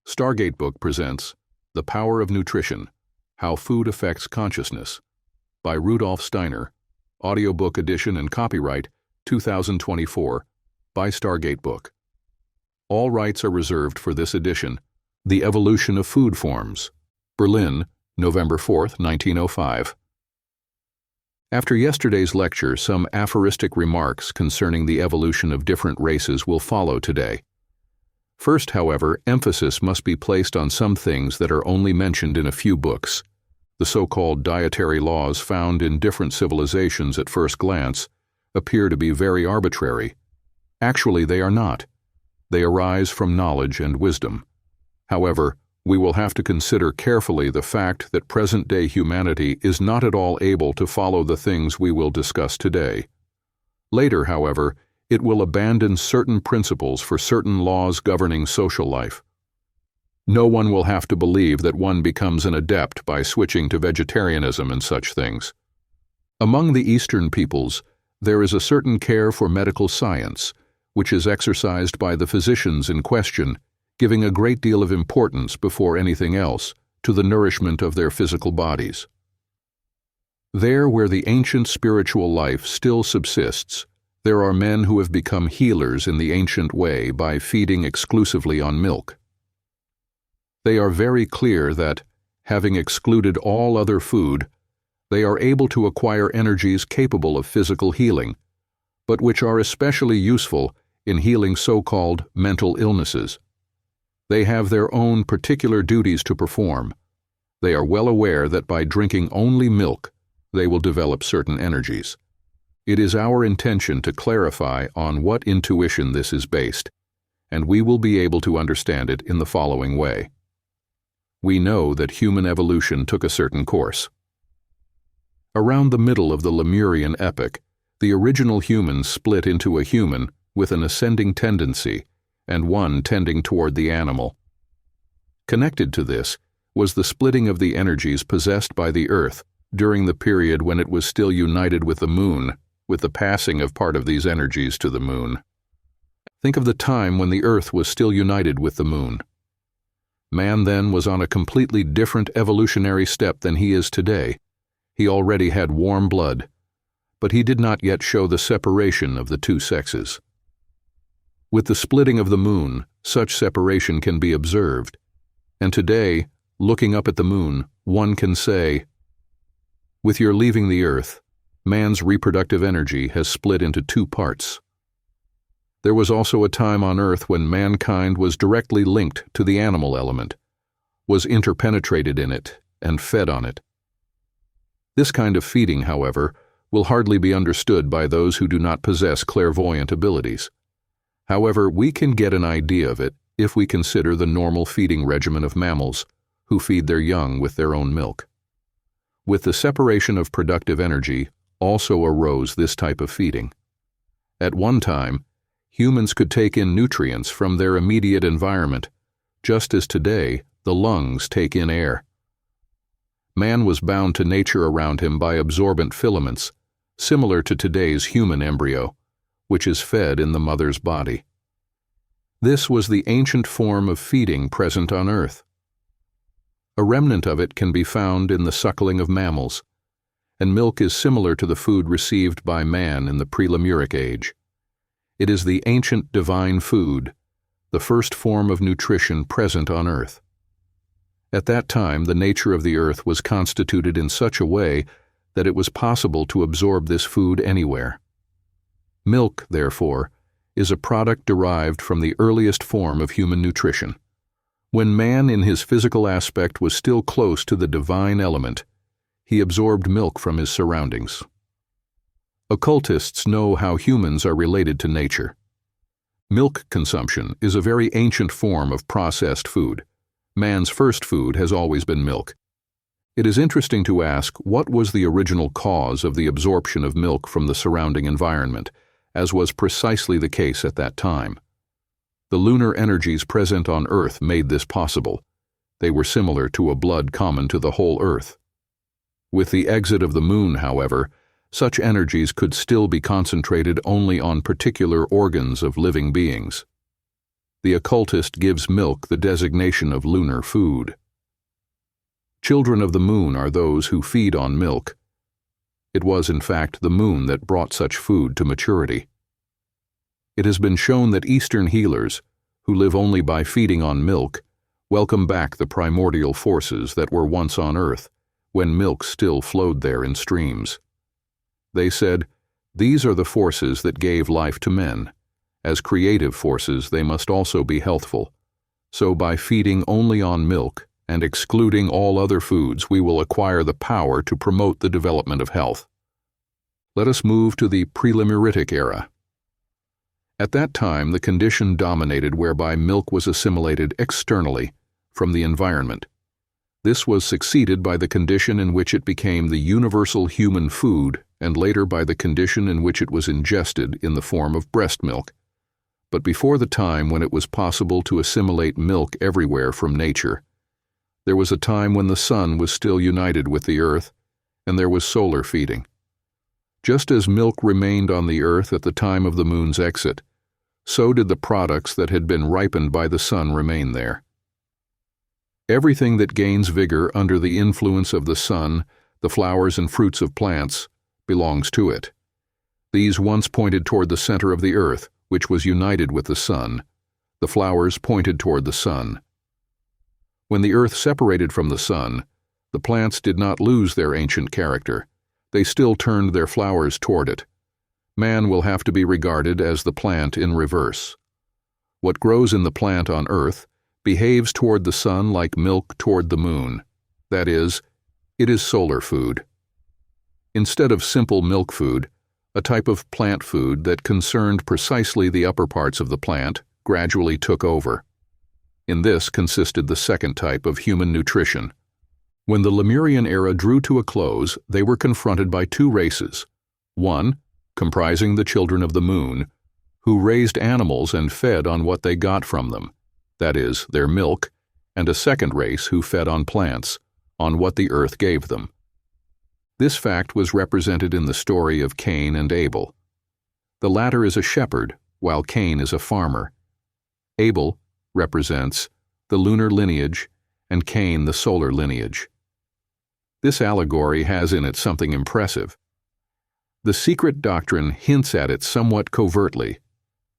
Stargate Book presents The Power of Nutrition, How Food Affects Consciousness by Rudolf Steiner, audiobook edition and copyright 2024 by Stargate Book. All rights are reserved for this edition. The Evolution of Food Forms, Berlin, November 4, 1905. After yesterday's lecture, some aphoristic remarks concerning the evolution of different races will follow today. First, however, emphasis must be placed on some things that are only mentioned in a few books. The so-called dietary laws found in different civilizations at first glance appear to be very arbitrary. Actually, they are not. They arise from knowledge and wisdom. However, we will have to consider carefully the fact that present-day humanity is not at all able to follow the things we will discuss today. Later, however, it will abandon certain principles for certain laws governing social life. No one will have to believe that one becomes an adept by switching to vegetarianism and such things. Among the Eastern peoples, there is a certain care for medical science, which is exercised by the physicians in question, giving a great deal of importance before anything else to the nourishment of their physical bodies. There where the ancient spiritual life still subsists, there are men who have become healers in the ancient way by feeding exclusively on milk. They are very clear that, having excluded all other food, they are able to acquire energies capable of physical healing, but which are especially useful in healing so-called mental illnesses. They have their own particular duties to perform. They are well aware that by drinking only milk, they will develop certain energies. It is our intention to clarify on what intuition this is based, and we will be able to understand it in the following way. We know that human evolution took a certain course. Around the middle of the Lemurian epoch, the original human split into a human with an ascending tendency and one tending toward the animal. Connected to this was the splitting of the energies possessed by the earth during the period when it was still united with the moon, with the passing of part of these energies to the moon. Think of the time when the earth was still united with the moon. Man then was on a completely different evolutionary step than he is today. He already had warm blood, but he did not yet show the separation of the two sexes. With the splitting of the moon, such separation can be observed, and today, looking up at the moon, one can say, with your leaving the earth, man's reproductive energy has split into two parts. There was also a time on earth when mankind was directly linked to the animal element, was interpenetrated in it, and fed on it. This kind of feeding, however, will hardly be understood by those who do not possess clairvoyant abilities. However, we can get an idea of it if we consider the normal feeding regimen of mammals, who feed their young with their own milk. With the separation of productive energy, also arose this type of feeding. At one time, humans could take in nutrients from their immediate environment, just as today the lungs take in air. Man was bound to nature around him by absorbent filaments, similar to today's human embryo, which is fed in the mother's body. This was the ancient form of feeding present on Earth. A remnant of it can be found in the suckling of mammals, and milk is similar to the food received by man in the pre-Lemuric age. It is the ancient divine food, the first form of nutrition present on Earth. At that time, the nature of the earth was constituted in such a way that it was possible to absorb this food anywhere. Milk, therefore, is a product derived from the earliest form of human nutrition. When man in his physical aspect was still close to the divine element, he absorbed milk from his surroundings. Occultists know how humans are related to nature. Milk consumption is a very ancient form of processed food. Man's first food has always been milk. It is interesting to ask what was the original cause of the absorption of milk from the surrounding environment, as was precisely the case at that time. The lunar energies present on Earth made this possible. They were similar to a blood common to the whole Earth. With the exit of the moon, however, such energies could still be concentrated only on particular organs of living beings. the occultist gives milk the designation of lunar food. Children of the moon are those who feed on milk. It was, in fact, the moon that brought such food to maturity. It has been shown that Eastern healers, who live only by feeding on milk, welcome back the primordial forces that were once on Earth, when milk still flowed there in streams. They said, "These are the forces that gave life to men. As creative forces, they must also be healthful. So by feeding only on milk and excluding all other foods, we will acquire the power to promote the development of health." Let us move to the Prelimeritic era. At that time, the condition dominated whereby milk was assimilated externally from the environment. This was succeeded by the condition in which it became the universal human food, and later by the condition in which it was ingested in the form of breast milk. But before the time when it was possible to assimilate milk everywhere from nature, there was a time when the sun was still united with the earth, and there was solar feeding. Just as milk remained on the earth at the time of the moon's exit, so did the products that had been ripened by the sun remain there. Everything that gains vigor under the influence of the sun, the flowers and fruits of plants, belongs to it. These once pointed toward the center of the earth, which was united with the sun. The flowers pointed toward the sun. When the earth separated from the sun, the plants did not lose their ancient character. They still turned their flowers toward it. Man will have to be regarded as the plant in reverse. What grows in the plant on earth behaves toward the sun like milk toward the moon. That is, it is solar food. Instead of simple milk food, a type of plant food that concerned precisely the upper parts of the plant gradually took over. In this consisted the second type of human nutrition. When the Lemurian era drew to a close, they were confronted by two races. One, comprising the children of the moon, who raised animals and fed on what they got from them, that is, their milk, and a second race who fed on plants, on what the earth gave them. This fact was represented in the story of Cain and Abel. The latter is a shepherd, while Cain is a farmer. Abel represents the lunar lineage and Cain the solar lineage. This allegory has in it something impressive. The secret doctrine hints at it somewhat covertly.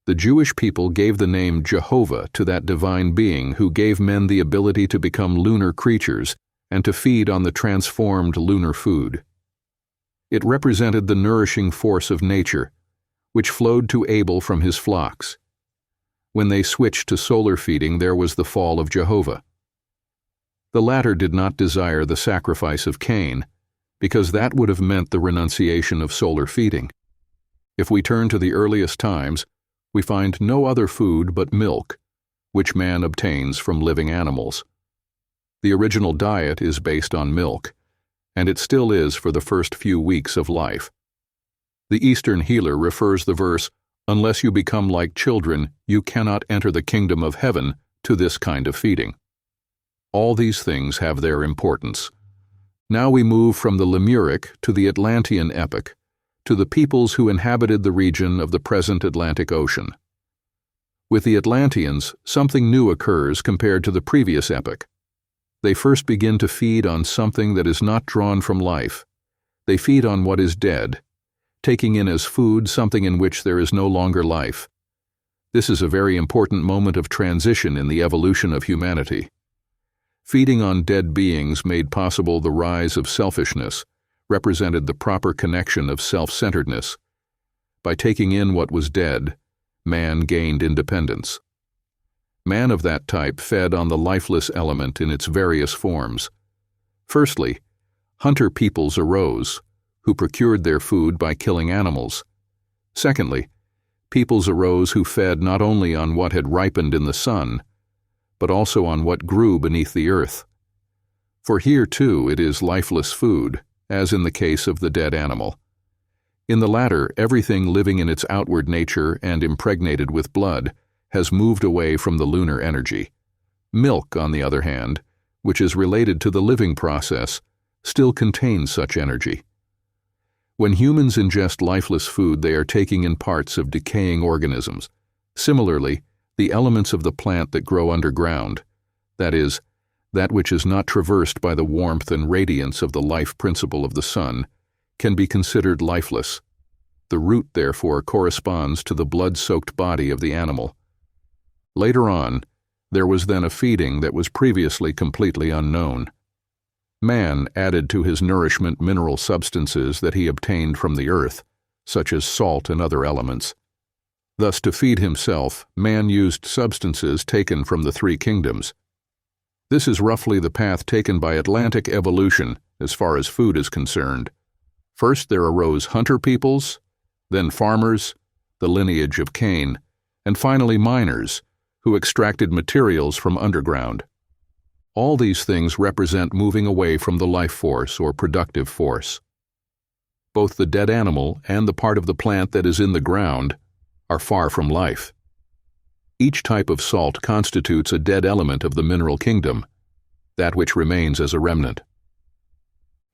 The Jewish people gave the name Jehovah to that divine being who gave men the ability to become lunar creatures and to feed on the transformed lunar food. It represented the nourishing force of nature, which flowed to Abel from his flocks. When they switched to solar feeding, there was the fall of Jehovah. The latter did not desire the sacrifice of Cain, because that would have meant the renunciation of solar feeding. If we turn to the earliest times, we find no other food but milk, which man obtains from living animals. The original diet is based on milk, and it still is for the first few weeks of life. The Eastern healer refers the verse, "Unless you become like children, you cannot enter the kingdom of heaven," to this kind of feeding. All these things have their importance. Now we move from the Lemuric to the Atlantean epoch, to the peoples who inhabited the region of the present Atlantic Ocean. With the Atlanteans, something new occurs compared to the previous epoch. They first begin to feed on something that is not drawn from life. They feed on what is dead, taking in as food something in which there is no longer life. This is a very important moment of transition in the evolution of humanity. Feeding on dead beings made possible the rise of selfishness, represented the proper connection of self-centeredness. By taking in what was dead, man gained independence. Man of that type fed on the lifeless element in its various forms. Firstly, hunter peoples arose, who procured their food by killing animals. Secondly, peoples arose who fed not only on what had ripened in the sun, but also on what grew beneath the earth. For here, too, it is lifeless food, as in the case of the dead animal. In the latter, everything living in its outward nature and impregnated with blood has moved away from the lunar energy. Milk, on the other hand, which is related to the living process, still contains such energy. When humans ingest lifeless food, they are taking in parts of decaying organisms. Similarly, The elements of the plant that grow underground, that is, that which is not traversed by the warmth and radiance of the life principle of the sun, can be considered lifeless. The root, therefore, corresponds to the blood-soaked body of the animal. Later on, there was then a feeding that was previously completely unknown. Man added to his nourishment mineral substances that he obtained from the earth, such as salt and other elements. Thus, to feed himself, man used substances taken from the three kingdoms. This is roughly the path taken by Atlantic evolution as far as food is concerned. First there arose hunter peoples, then farmers, the lineage of Cain, and finally miners, who extracted materials from underground. All these things represent moving away from the life force or productive force. Both the dead animal and the part of the plant that is in the ground are far from life. Each type of salt constitutes a dead element of the mineral kingdom, that which remains as a remnant.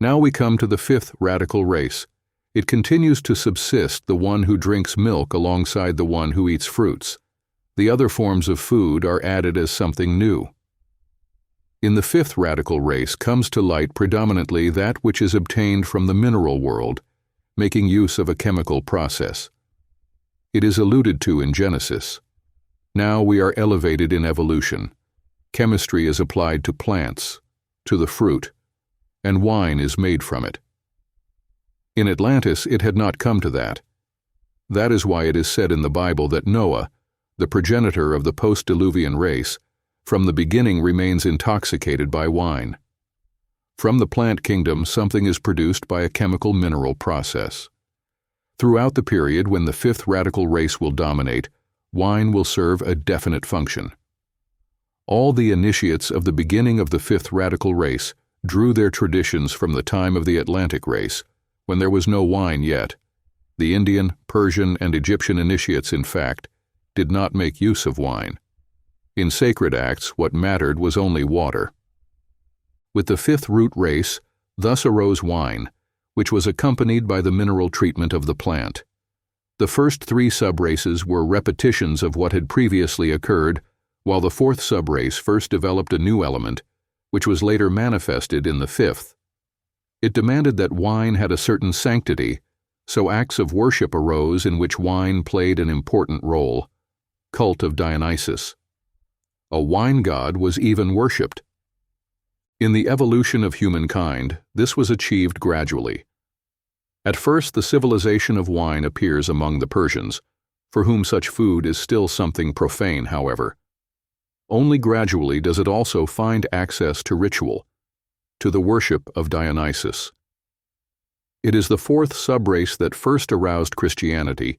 Now we come to the fifth radical race. It continues to subsist, the one who drinks milk alongside the one who eats fruits. The other forms of food are added as something new. In the fifth radical race comes to light predominantly that which is obtained from the mineral world, making use of a chemical process. It is alluded to in Genesis. Now we are elevated in evolution. Chemistry is applied to plants, to the fruit, and wine is made from it. In Atlantis it had not come to that. That is why it is said in the Bible that Noah, the progenitor of the post-diluvian race, from the beginning remains intoxicated by wine. From the plant kingdom something is produced by a chemical mineral process. Throughout the period when the fifth radical race will dominate, wine will serve a definite function. All the initiates of the beginning of the fifth radical race drew their traditions from the time of the Atlantic race, when there was no wine yet. The Indian, Persian, and Egyptian initiates, in fact, did not make use of wine. In sacred acts, what mattered was only water. With the fifth root race, thus arose wine, which was accompanied by the mineral treatment of the plant. The first three subraces were repetitions of what had previously occurred, while the fourth subrace first developed a new element, which was later manifested in the fifth. It demanded that wine had a certain sanctity, so acts of worship arose in which wine played an important role. Cult of Dionysus. A wine god was even worshipped. In the evolution of humankind, this was achieved gradually. At first, the civilization of wine appears among the Persians, for whom such food is still something profane, however. Only gradually does it also find access to ritual, to the worship of Dionysus. It is the fourth subrace that first aroused Christianity,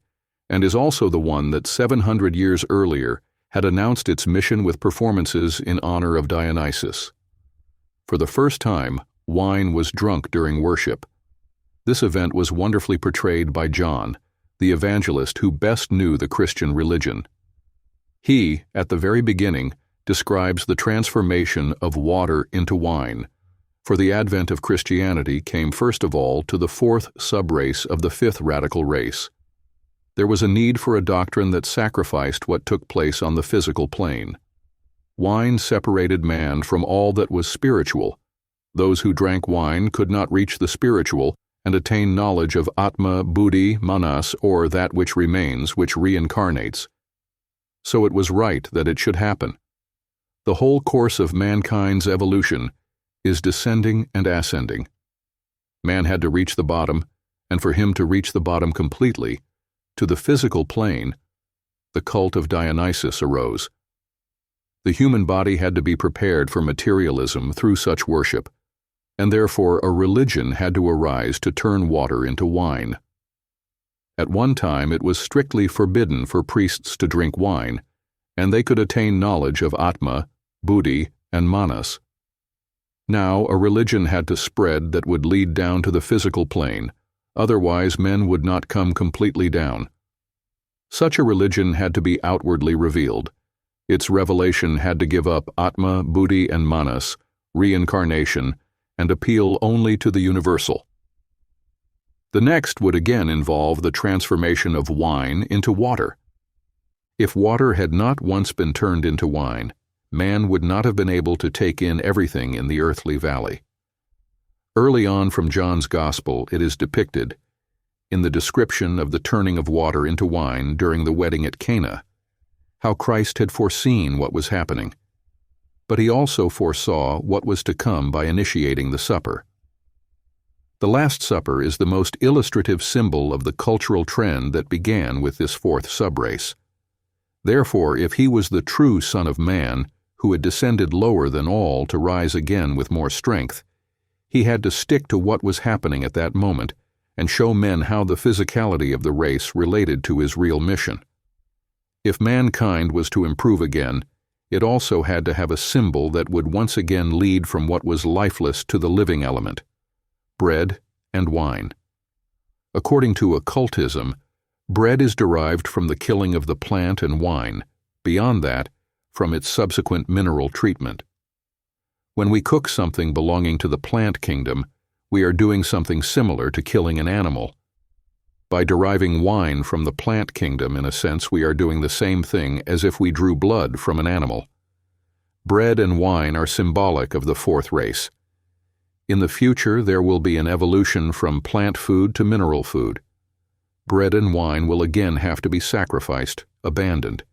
and is also the one that 700 years earlier had announced its mission with performances in honor of Dionysus. For the first time, wine was drunk during worship. This event was wonderfully portrayed by John, the evangelist who best knew the Christian religion. He, at the very beginning, describes the transformation of water into wine, for the advent of Christianity came first of all to the fourth subrace of the fifth radical race. There was a need for a doctrine that sacrificed what took place on the physical plane. Wine separated man from all that was spiritual. Those who drank wine could not reach the spiritual and attain knowledge of Atma, Buddhi, Manas, or that which remains, which reincarnates. So it was right that it should happen. The whole course of mankind's evolution is descending and ascending. Man had to reach the bottom, and for him to reach the bottom completely, to the physical plane, the cult of Dionysus arose. The human body had to be prepared for materialism through such worship, and therefore a religion had to arise to turn water into wine. At one time it was strictly forbidden for priests to drink wine, and they could attain knowledge of Atma, Buddhi, and Manas. Now a religion had to spread that would lead down to the physical plane, otherwise men would not come completely down. Such a religion had to be outwardly revealed. Its revelation had to give up Atma, Buddhi, and Manas, reincarnation, and appeal only to the universal. The next would again involve the transformation of wine into water. If water had not once been turned into wine, man would not have been able to take in everything in the earthly valley. Early on from John's Gospel, it is depicted, in the description of the turning of water into wine during the wedding at Cana, how Christ had foreseen what was happening. But he also foresaw what was to come by initiating the supper. The Last Supper is the most illustrative symbol of the cultural trend that began with this fourth subrace. Therefore, if he was the true Son of Man, who had descended lower than all to rise again with more strength, he had to stick to what was happening at that moment and show men how the physicality of the race related to his real mission. If mankind was to improve again, it also had to have a symbol that would once again lead from what was lifeless to the living element: bread and wine. According to occultism, bread is derived from the killing of the plant, and wine, beyond that, from its subsequent mineral treatment. When we cook something belonging to the plant kingdom, we are doing something similar to killing an animal. By deriving wine from the plant kingdom, in a sense, we are doing the same thing as if we drew blood from an animal. Bread and wine are symbolic of the fourth race. In the future, there will be an evolution from plant food to mineral food. Bread and wine will again have to be sacrificed, abandoned.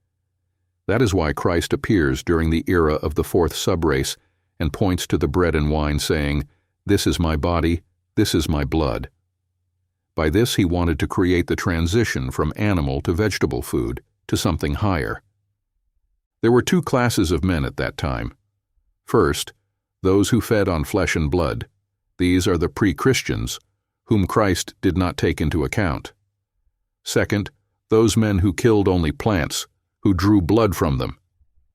That is why Christ appears during the era of the fourth subrace and points to the bread and wine, saying, "This is my body, this is my blood." By this he wanted to create the transition from animal to vegetable food, to something higher. There were two classes of men at that time. First, those who fed on flesh and blood. These are the pre-Christians, whom Christ did not take into account. Second, those men who killed only plants, who drew blood from them.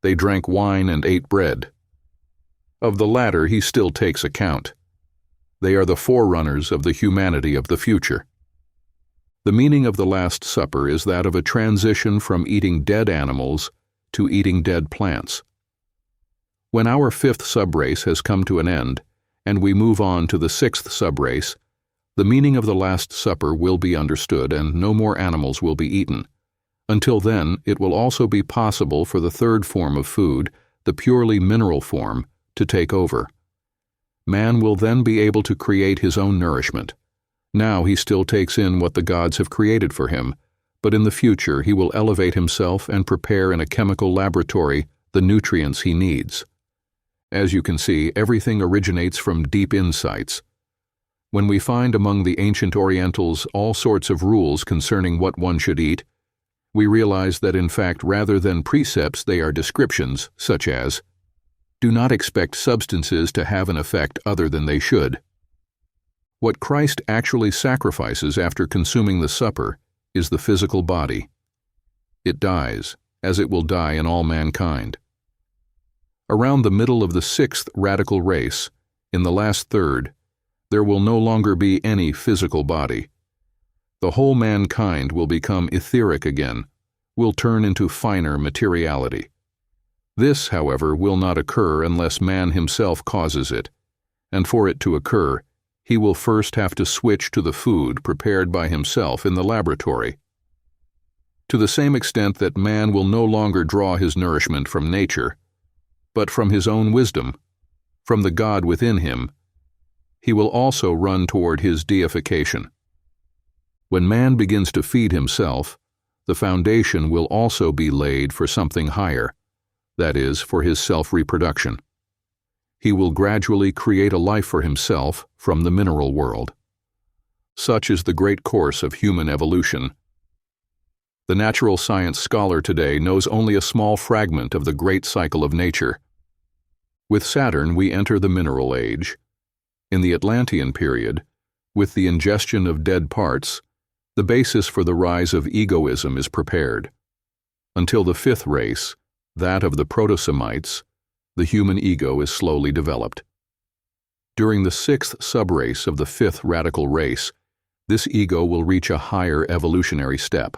They drank wine and ate bread. Of the latter he still takes account. They are the forerunners of the humanity of the future. The meaning of the Last Supper is that of a transition from eating dead animals to eating dead plants. When our fifth subrace has come to an end, and we move on to the sixth subrace, the meaning of the Last Supper will be understood and no more animals will be eaten. Until then, it will also be possible for the third form of food, the purely mineral form, to take over. Man will then be able to create his own nourishment. Now he still takes in what the gods have created for him, but in the future he will elevate himself and prepare in a chemical laboratory the nutrients he needs. As you can see, everything originates from deep insights. When we find among the ancient Orientals all sorts of rules concerning what one should eat, we realize that in fact rather than precepts they are descriptions, such as, "Do not expect substances to have an effect other than they should." What Christ actually sacrifices after consuming the supper is the physical body. It dies, as it will die in all mankind. Around the middle of the sixth radical race, in the last third, there will no longer be any physical body. The whole mankind will become etheric again, will turn into finer materiality. This, however, will not occur unless man himself causes it, and for it to occur, he will first have to switch to the food prepared by himself in the laboratory. To the same extent that man will no longer draw his nourishment from nature, but from his own wisdom, from the God within him, he will also run toward his deification. When man begins to feed himself, the foundation will also be laid for something higher, that is, for his self-reproduction. He will gradually create a life for himself from the mineral world. Such is the great course of human evolution. The natural science scholar today knows only a small fragment of the great cycle of nature. With Saturn, we enter the mineral age. In the Atlantean period, with the ingestion of dead parts, the basis for the rise of egoism is prepared. Until the fifth race, that of the proto-Semites, the human ego is slowly developed. During the sixth subrace of the fifth radical race, this ego will reach a higher evolutionary step.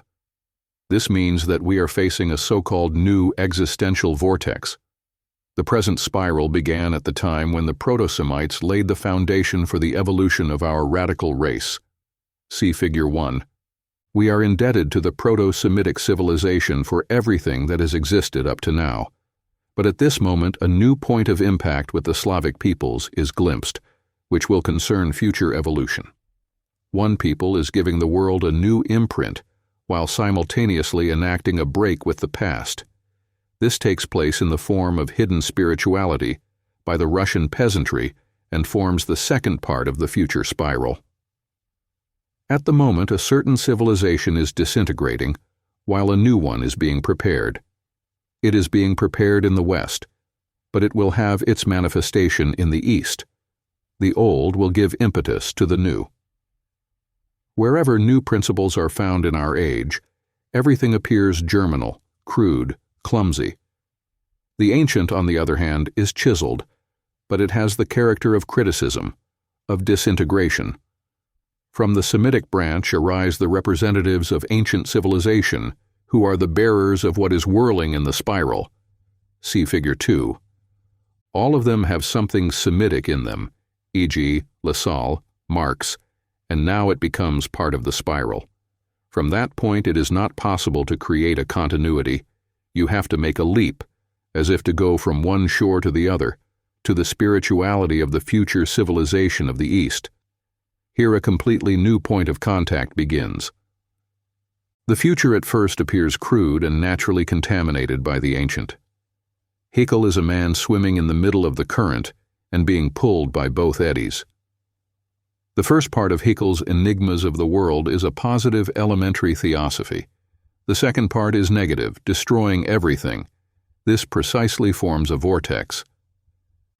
This means that we are facing a so-called new existential vortex. The present spiral began at the time when the proto-Semites laid the foundation for the evolution of our radical race. See Figure 1. We are indebted to the Proto-Semitic civilization for everything that has existed up to now. But at this moment, a new point of impact with the Slavic peoples is glimpsed, which will concern future evolution. One people is giving the world a new imprint, while simultaneously enacting a break with the past. This takes place in the form of hidden spirituality by the Russian peasantry and forms the second part of the future spiral. At the moment, a certain civilization is disintegrating, while a new one is being prepared. It is being prepared in the West, but it will have its manifestation in the East. The old will give impetus to the new. Wherever new principles are found in our age, everything appears germinal, crude, clumsy. The ancient, on the other hand, is chiseled, but it has the character of criticism, of disintegration. From the Semitic branch arise the representatives of ancient civilization, who are the bearers of what is whirling in the spiral. See Figure 2. All of them have something Semitic in them, e.g., Lassalle, Marx, and now it becomes part of the spiral. From that point it is not possible to create a continuity. You have to make a leap, as if to go from one shore to the other, to the spirituality of the future civilization of the East. Here a completely new point of contact begins. The future at first appears crude and naturally contaminated by the ancient. Haeckel is a man swimming in the middle of the current and being pulled by both eddies. The first part of Haeckel's Enigmas of the World is a positive elementary theosophy. The second part is negative, destroying everything. This precisely forms a vortex.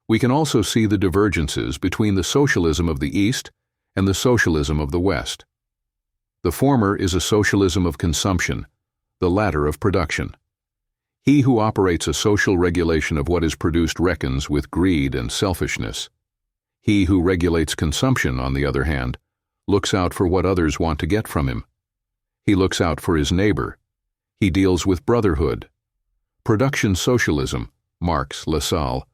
We can also see the divergences between the socialism of the East and the socialism of the West. The former is a socialism of consumption, the latter of production. He who operates a social regulation of what is produced reckons with greed and selfishness. He who regulates consumption, on the other hand, looks out for what others want to get from him. He looks out for his neighbor. He deals with brotherhood. Production socialism, Marx, Lassalle,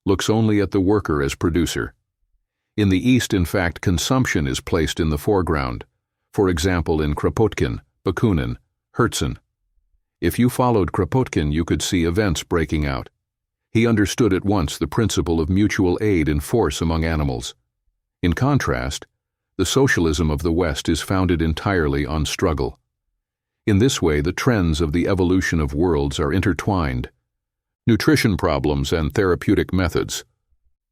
looks only at the worker as producer. In the East, in fact, consumption is placed in the foreground, for example in Kropotkin, Bakunin, Herzen. If you followed Kropotkin, you could see events breaking out. He understood at once the principle of mutual aid and force among animals. In contrast, the socialism of the West is founded entirely on struggle. In this way, the trends of the evolution of worlds are intertwined. Nutrition problems and therapeutic methods.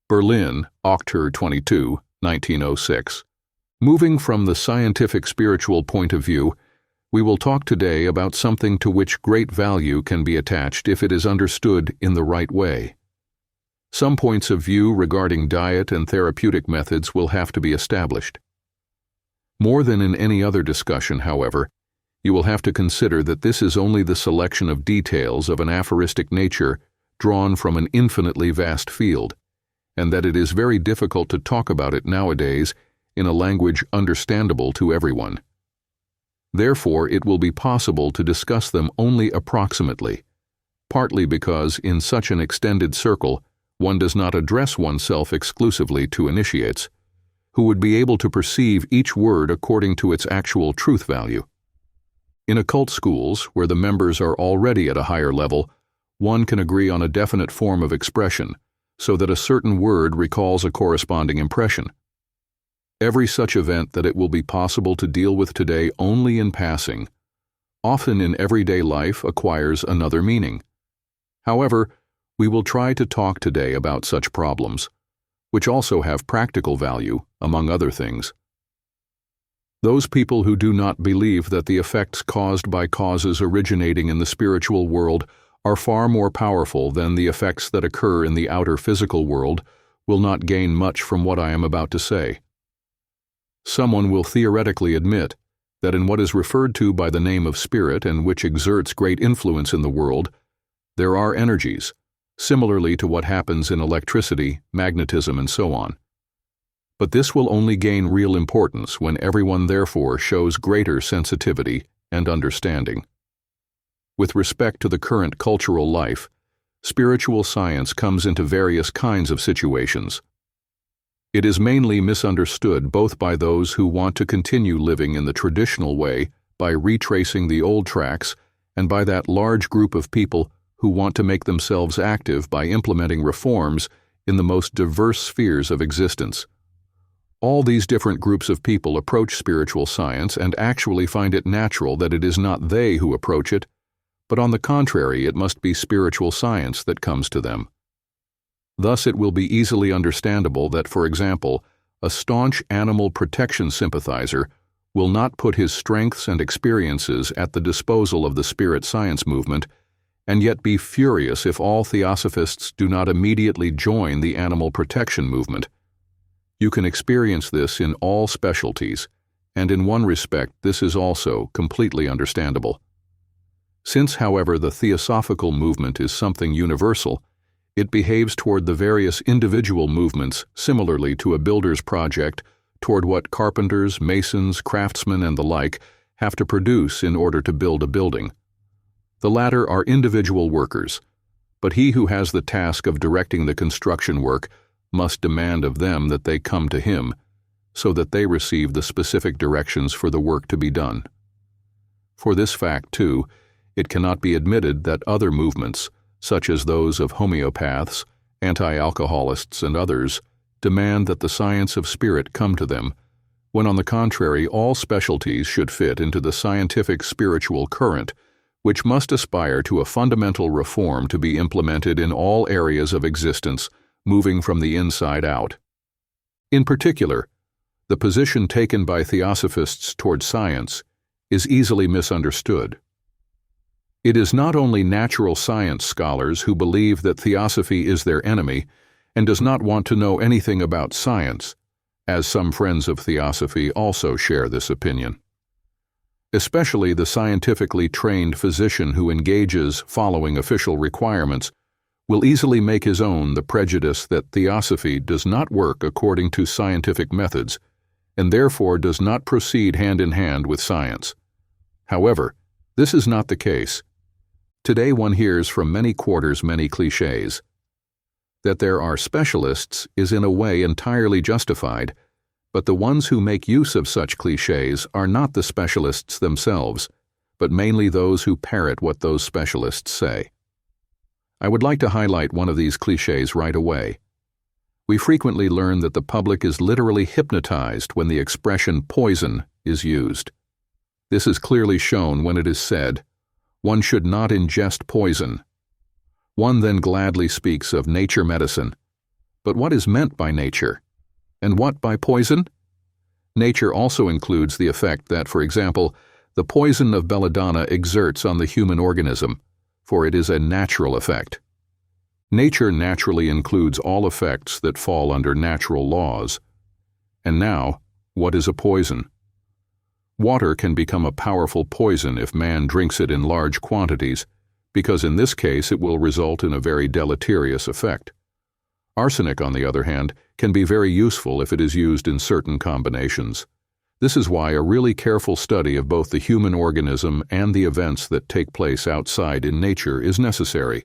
Berlin, October 22, 1906. Moving from the scientific spiritual point of view, we will talk today about something to which great value can be attached if it is understood in the right way. Some points of view regarding diet and therapeutic methods will have to be established. More than in any other discussion, however, you will have to consider that this is only the selection of details of an aphoristic nature drawn from an infinitely vast field, and that it is very difficult to talk about it nowadays in a language understandable to everyone. Therefore, it will be possible to discuss them only approximately, partly because in such an extended circle one does not address oneself exclusively to initiates, who would be able to perceive each word according to its actual truth value. In occult schools, where the members are already at a higher level, one can agree on a definite form of expression, so that a certain word recalls a corresponding impression. Every such event that it will be possible to deal with today only in passing, often in everyday life, acquires another meaning. However, we will try to talk today about such problems, which also have practical value, among other things. Those people who do not believe that the effects caused by causes originating in the spiritual world are far more powerful than the effects that occur in the outer physical world will not gain much from what I am about to say. Someone will theoretically admit that in what is referred to by the name of spirit and which exerts great influence in the world, there are energies, similarly to what happens in electricity, magnetism, and so on. But this will only gain real importance when everyone therefore shows greater sensitivity and understanding. With respect to the current cultural life, spiritual science comes into various kinds of situations. It is mainly misunderstood both by those who want to continue living in the traditional way by retracing the old tracks and by that large group of people who want to make themselves active by implementing reforms in the most diverse spheres of existence. All these different groups of people approach spiritual science and actually find it natural that it is not they who approach it, but on the contrary, it must be spiritual science that comes to them. Thus, it will be easily understandable that, for example, a staunch animal protection sympathizer will not put his strengths and experiences at the disposal of the spirit science movement, and yet be furious if all theosophists do not immediately join the animal protection movement. You can experience this in all specialties, and in one respect this is also completely understandable. Since, however, the theosophical movement is something universal, it behaves toward the various individual movements similarly to a builder's project toward what carpenters, masons, craftsmen, and the like have to produce in order to build a building. The latter are individual workers, but he who has the task of directing the construction work must demand of them that they come to him, so that they receive the specific directions for the work to be done. For this fact, too, it cannot be admitted that other movements, such as those of homeopaths, anti-alcoholists, and others, demand that the science of spirit come to them, when on the contrary all specialties should fit into the scientific spiritual current, which must aspire to a fundamental reform to be implemented in all areas of existence, moving from the inside out. In particular, the position taken by theosophists toward science is easily misunderstood. It is not only natural science scholars who believe that theosophy is their enemy and does not want to know anything about science, as some friends of theosophy also share this opinion. Especially the scientifically trained physician who engages following official requirements will easily make his own the prejudice that theosophy does not work according to scientific methods and therefore does not proceed hand in hand with science. However, this is not the case. Today one hears from many quarters many clichés. That there are specialists is in a way entirely justified, but the ones who make use of such clichés are not the specialists themselves, but mainly those who parrot what those specialists say. I would like to highlight one of these clichés right away. We frequently learn that the public is literally hypnotized when the expression poison is used. This is clearly shown when it is said, "One should not ingest poison." One then gladly speaks of nature medicine. But what is meant by nature? And what by poison? Nature also includes the effect that, for example, the poison of belladonna exerts on the human organism, for it is a natural effect. Nature naturally includes all effects that fall under natural laws. And now, what is a poison? Water can become a powerful poison if man drinks it in large quantities, because in this case it will result in a very deleterious effect. Arsenic, on the other hand, can be very useful if it is used in certain combinations. This is why a really careful study of both the human organism and the events that take place outside in nature is necessary.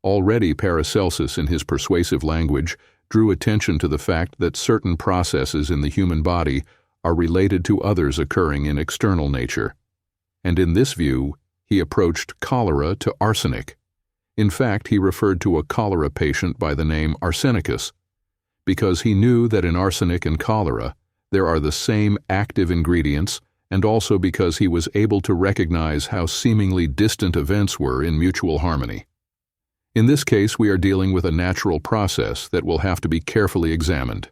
Already Paracelsus, in his persuasive language, drew attention to the fact that certain processes in the human body are related to others occurring in external nature. And in this view, he approached cholera to arsenic. In fact, he referred to a cholera patient by the name arsenicus, because he knew that in arsenic and cholera there are the same active ingredients, and also because he was able to recognize how seemingly distant events were in mutual harmony. In this case, we are dealing with a natural process that will have to be carefully examined.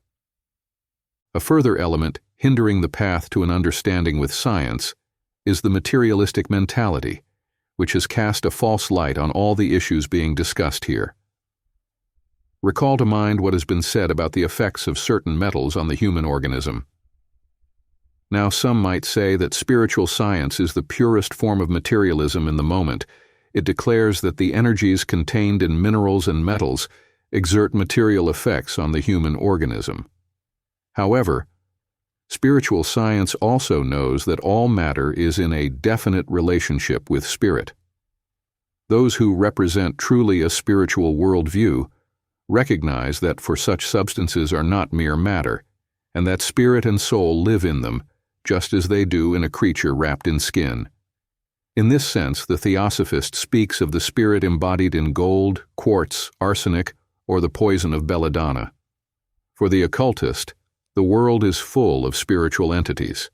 A further element hindering the path to an understanding with science is the materialistic mentality, which has cast a false light on all the issues being discussed here. Recall to mind what has been said about the effects of certain metals on the human organism. Now, some might say that spiritual science is the purest form of materialism in the moment. It declares that the energies contained in minerals and metals exert material effects on the human organism. However, spiritual science also knows that all matter is in a definite relationship with spirit. Those who represent truly a spiritual worldview recognize that for such substances are not mere matter, and that spirit and soul live in them, just as they do in a creature wrapped in skin. In this sense, the theosophist speaks of the spirit embodied in gold, quartz, arsenic, or the poison of belladonna. For the occultist, the world is full of spiritual entities.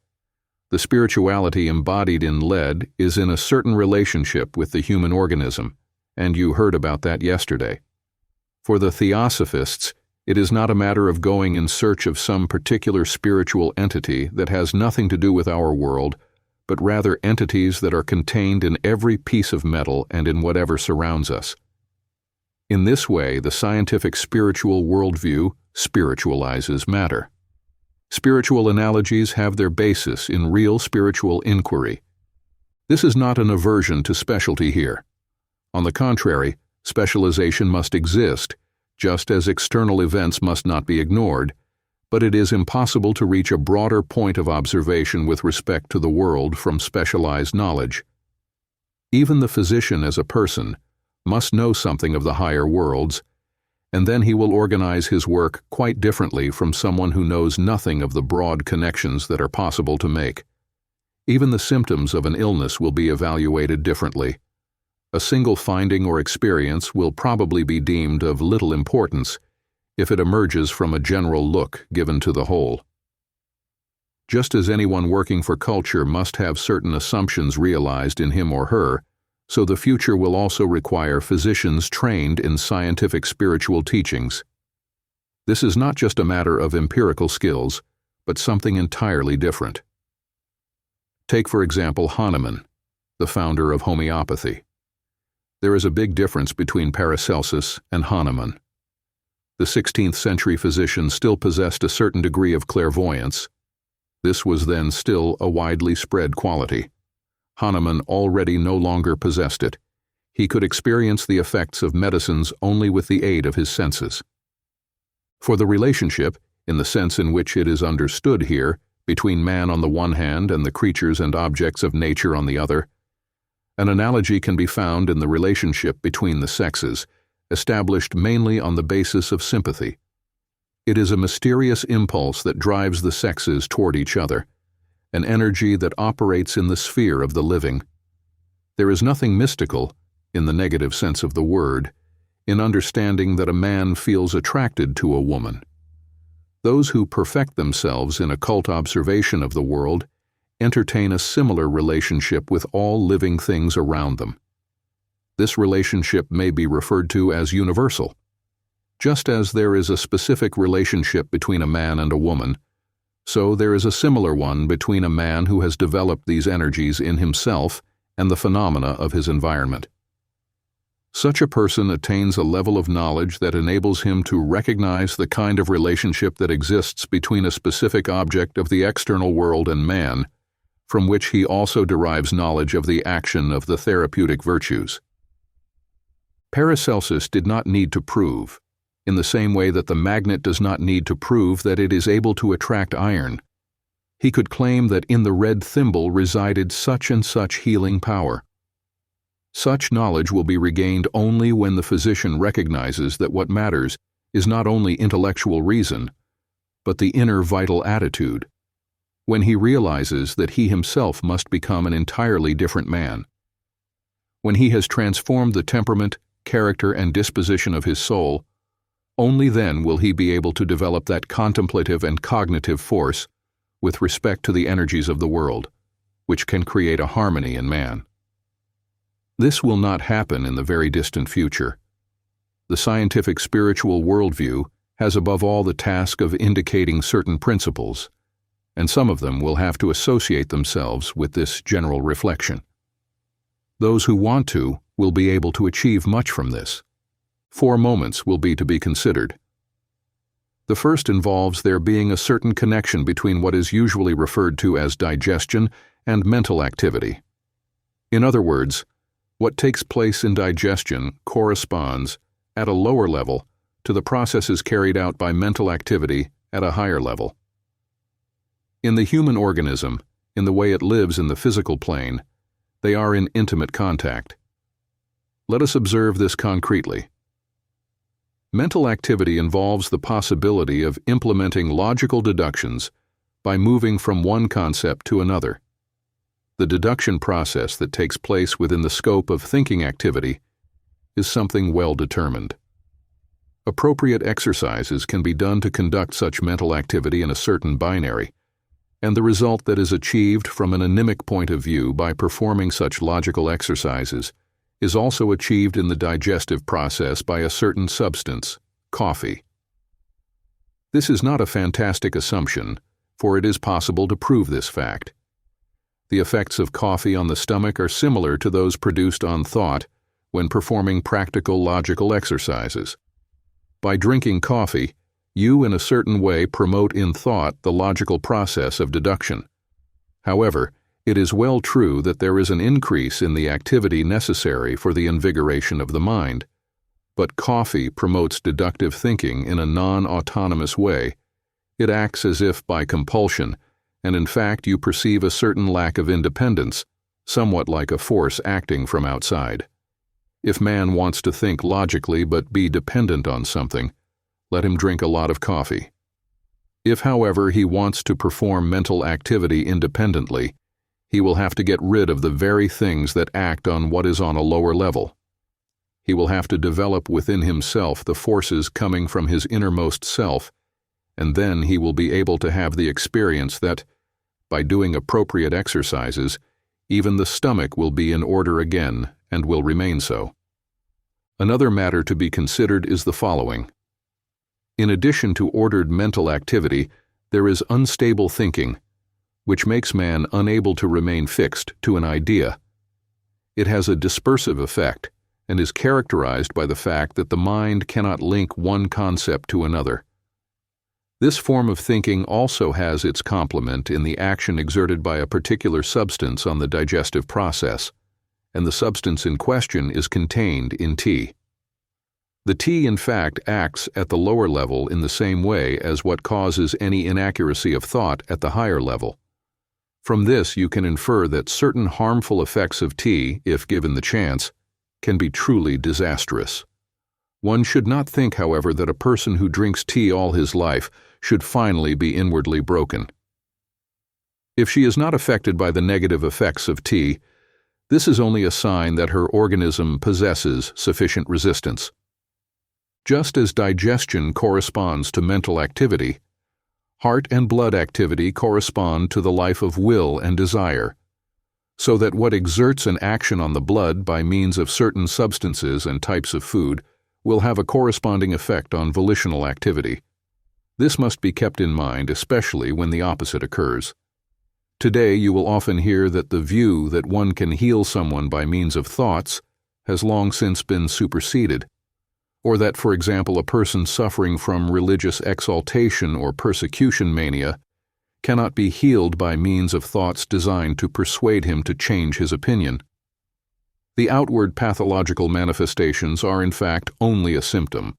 The spirituality embodied in lead is in a certain relationship with the human organism, and you heard about that yesterday. For the theosophists, it is not a matter of going in search of some particular spiritual entity that has nothing to do with our world, but rather entities that are contained in every piece of metal and in whatever surrounds us. In this way, the scientific spiritual worldview spiritualizes matter. Spiritual analogies have their basis in real spiritual inquiry. This is not an aversion to specialty here. On the contrary, specialization must exist, just as external events must not be ignored, but it is impossible to reach a broader point of observation with respect to the world from specialized knowledge. Even the physician as a person must know something of the higher worlds, and then he will organize his work quite differently from someone who knows nothing of the broad connections that are possible to make. Even the symptoms of an illness will be evaluated differently. A single finding or experience will probably be deemed of little importance if it emerges from a general look given to the whole. Just as anyone working for culture must have certain assumptions realized in him or her, so the future will also require physicians trained in scientific spiritual teachings. This is not just a matter of empirical skills, but something entirely different. Take, for example, Hahnemann, the founder of homeopathy. There is a big difference between Paracelsus and Hahnemann. The 16th century physician still possessed a certain degree of clairvoyance. This was then still a widely spread quality. Hahnemann already no longer possessed it. He could experience the effects of medicines only with the aid of his senses. For the relationship, in the sense in which it is understood here, between man on the one hand and the creatures and objects of nature on the other, an analogy can be found in the relationship between the sexes, established mainly on the basis of sympathy. It is a mysterious impulse that drives the sexes toward each other, an energy that operates in the sphere of the living. There is nothing mystical, in the negative sense of the word, in understanding that a man feels attracted to a woman. Those who perfect themselves in occult observation of the world entertain a similar relationship with all living things around them. This relationship may be referred to as universal. Just as there is a specific relationship between a man and a woman, so there is a similar one between a man who has developed these energies in himself and the phenomena of his environment. Such a person attains a level of knowledge that enables him to recognize the kind of relationship that exists between a specific object of the external world and man, from which he also derives knowledge of the action of the therapeutic virtues. Paracelsus did not need to prove, in the same way that the magnet does not need to prove that it is able to attract iron. He could claim that in the red thimble resided such and such healing power. Such knowledge will be regained only when the physician recognizes that what matters is not only intellectual reason, but the inner vital attitude, when he realizes that he himself must become an entirely different man. When he has transformed the temperament, character, and disposition of his soul, only then will he be able to develop that contemplative and cognitive force with respect to the energies of the world, which can create a harmony in man. This will not happen in the very distant future. The scientific spiritual worldview has above all the task of indicating certain principles, and some of them will have to associate themselves with this general reflection. Those who want to will be able to achieve much from this. 4 moments will be to be considered. The first involves there being a certain connection between what is usually referred to as digestion and mental activity. In other words, what takes place in digestion corresponds, at a lower level, to the processes carried out by mental activity at a higher level. In the human organism, in the way it lives in the physical plane, they are in intimate contact. Let us observe this concretely. Mental activity involves the possibility of implementing logical deductions by moving from one concept to another. The deduction process that takes place within the scope of thinking activity is something well determined. Appropriate exercises can be done to conduct such mental activity in a certain binary, and the result that is achieved from an anemic point of view by performing such logical exercises is also achieved in the digestive process by a certain substance, coffee. This is not a fantastic assumption, for it is possible to prove this fact. The effects of coffee on the stomach are similar to those produced on thought when performing practical logical exercises. By drinking coffee, you in a certain way promote in thought the logical process of deduction. However, it is well true that there is an increase in the activity necessary for the invigoration of the mind, but coffee promotes deductive thinking in a non-autonomous way. It acts as if by compulsion, and in fact you perceive a certain lack of independence, somewhat like a force acting from outside. If man wants to think logically but be dependent on something, let him drink a lot of coffee. If, however, he wants to perform mental activity independently, he will have to get rid of the very things that act on what is on a lower level. He will have to develop within himself the forces coming from his innermost self, and then he will be able to have the experience that, by doing appropriate exercises, even the stomach will be in order again and will remain so. Another matter to be considered is the following. In addition to ordered mental activity, there is unstable thinking, which makes man unable to remain fixed to an idea. It has a dispersive effect and is characterized by the fact that the mind cannot link one concept to another. This form of thinking also has its complement in the action exerted by a particular substance on the digestive process, and the substance in question is contained in tea. The tea, in fact, acts at the lower level in the same way as what causes any inaccuracy of thought at the higher level. From this you can infer that certain harmful effects of tea, if given the chance, can be truly disastrous. One should not think, however, that a person who drinks tea all his life should finally be inwardly broken. If she is not affected by the negative effects of tea, this is only a sign that her organism possesses sufficient resistance. Just as digestion corresponds to mental activity, heart and blood activity correspond to the life of will and desire, so that what exerts an action on the blood by means of certain substances and types of food will have a corresponding effect on volitional activity. This must be kept in mind, especially when the opposite occurs. Today you will often hear that the view that one can heal someone by means of thoughts has long since been superseded, or that, for example, a person suffering from religious exaltation or persecution mania cannot be healed by means of thoughts designed to persuade him to change his opinion. The outward pathological manifestations are in fact only a symptom,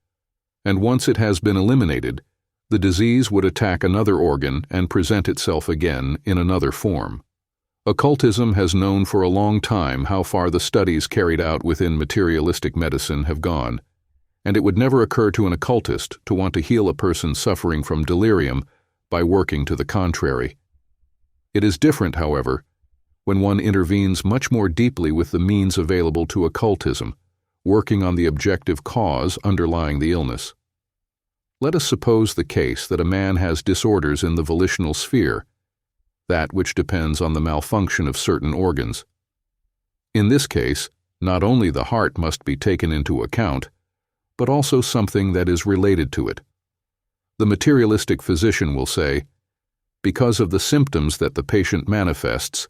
and once it has been eliminated, the disease would attack another organ and present itself again in another form. Occultism has known for a long time how far the studies carried out within materialistic medicine have gone, and it would never occur to an occultist to want to heal a person suffering from delirium by working to the contrary. It is different, however, when one intervenes much more deeply with the means available to occultism, working on the objective cause underlying the illness. Let us suppose the case that a man has disorders in the volitional sphere, that which depends on the malfunction of certain organs. In this case, not only the heart must be taken into account, but also something that is related to it. The materialistic physician will say, because of the symptoms that the patient manifests,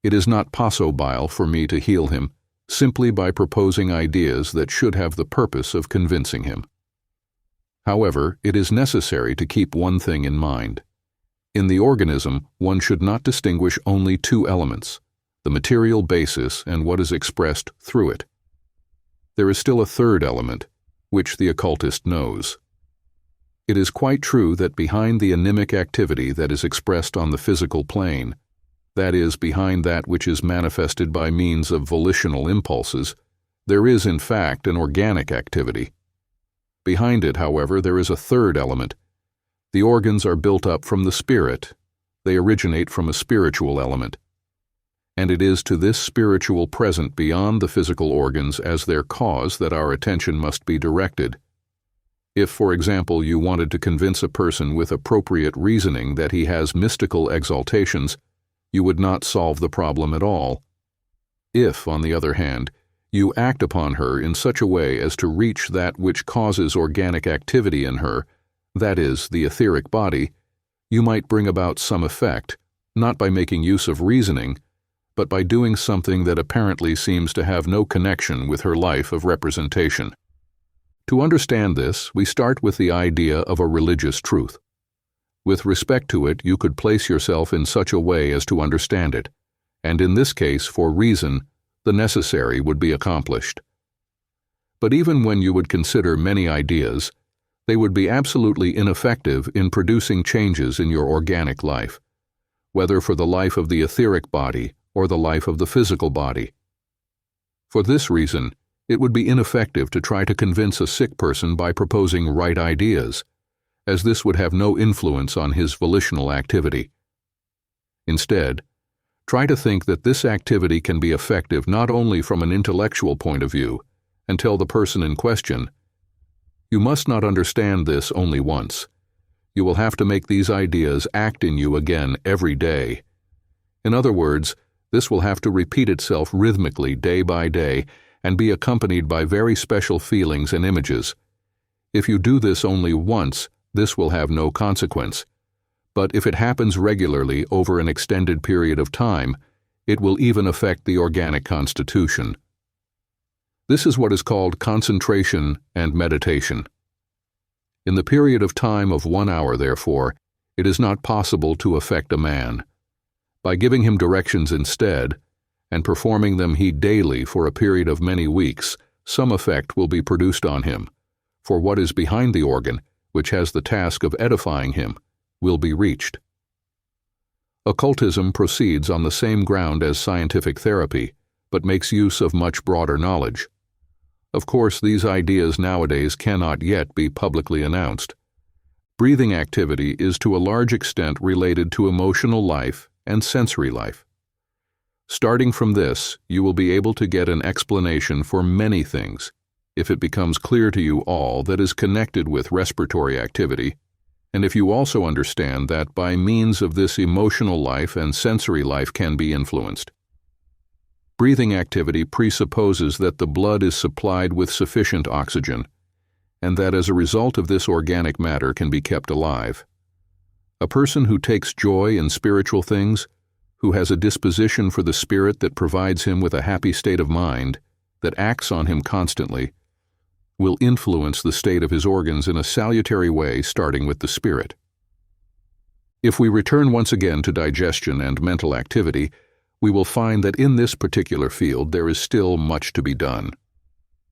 it is not possible for me to heal him simply by proposing ideas that should have the purpose of convincing him. However, it is necessary to keep one thing in mind. In the organism, one should not distinguish only two elements, the material basis and what is expressed through it. There is still a third element, which the occultist knows. It is quite true that behind the anemic activity that is expressed on the physical plane, that is, behind that which is manifested by means of volitional impulses, there is in fact an organic activity. Behind it, however, there is a third element. The organs are built up from the spirit, They originate from a spiritual element. And it is to this spiritual present beyond the physical organs as their cause that our attention must be directed. If, for example, you wanted to convince a person with appropriate reasoning that he has mystical exaltations, you would not solve the problem at all. If, on the other hand, you act upon her in such a way as to reach that which causes organic activity in her, that is, the etheric body, you might bring about some effect, not by making use of reasoning, but by doing something that apparently seems to have no connection with her life of representation. To understand this, we start with the idea of a religious truth. With respect to it, you could place yourself in such a way as to understand it, and in this case, for reason, the necessary would be accomplished. But even when you would consider many ideas, they would be absolutely ineffective in producing changes in your organic life, whether for the life of the etheric body or the life of the physical body. For this reason, it would be ineffective to try to convince a sick person by proposing right ideas, as this would have no influence on his volitional activity. Instead, try to think that this activity can be effective not only from an intellectual point of view, and tell the person in question, "You must not understand this only once. You will have to make these ideas act in you again every day. In other words, this will have to repeat itself rhythmically day by day and be accompanied by very special feelings and images. If you do this only once, this will have no consequence. But if it happens regularly over an extended period of time, it will even affect the organic constitution." This is what is called concentration and meditation. In the period of time of 1 hour, therefore, it is not possible to affect a man. By giving him directions instead, and performing them he daily for a period of many weeks, some effect will be produced on him, for what is behind the organ, which has the task of edifying him, will be reached. Occultism proceeds on the same ground as scientific therapy, but makes use of much broader knowledge. Of course, these ideas nowadays cannot yet be publicly announced. Breathing activity is to a large extent related to emotional life and sensory life. Starting from this, you will be able to get an explanation for many things, if it becomes clear to you all that is connected with respiratory activity, and if you also understand that by means of this emotional life and sensory life can be influenced. Breathing activity presupposes that the blood is supplied with sufficient oxygen, and that as a result of this organic matter can be kept alive. A person who takes joy in spiritual things, who has a disposition for the spirit that provides him with a happy state of mind, that acts on him constantly, will influence the state of his organs in a salutary way, starting with the spirit. If we return once again to digestion and mental activity, we will find that in this particular field there is still much to be done.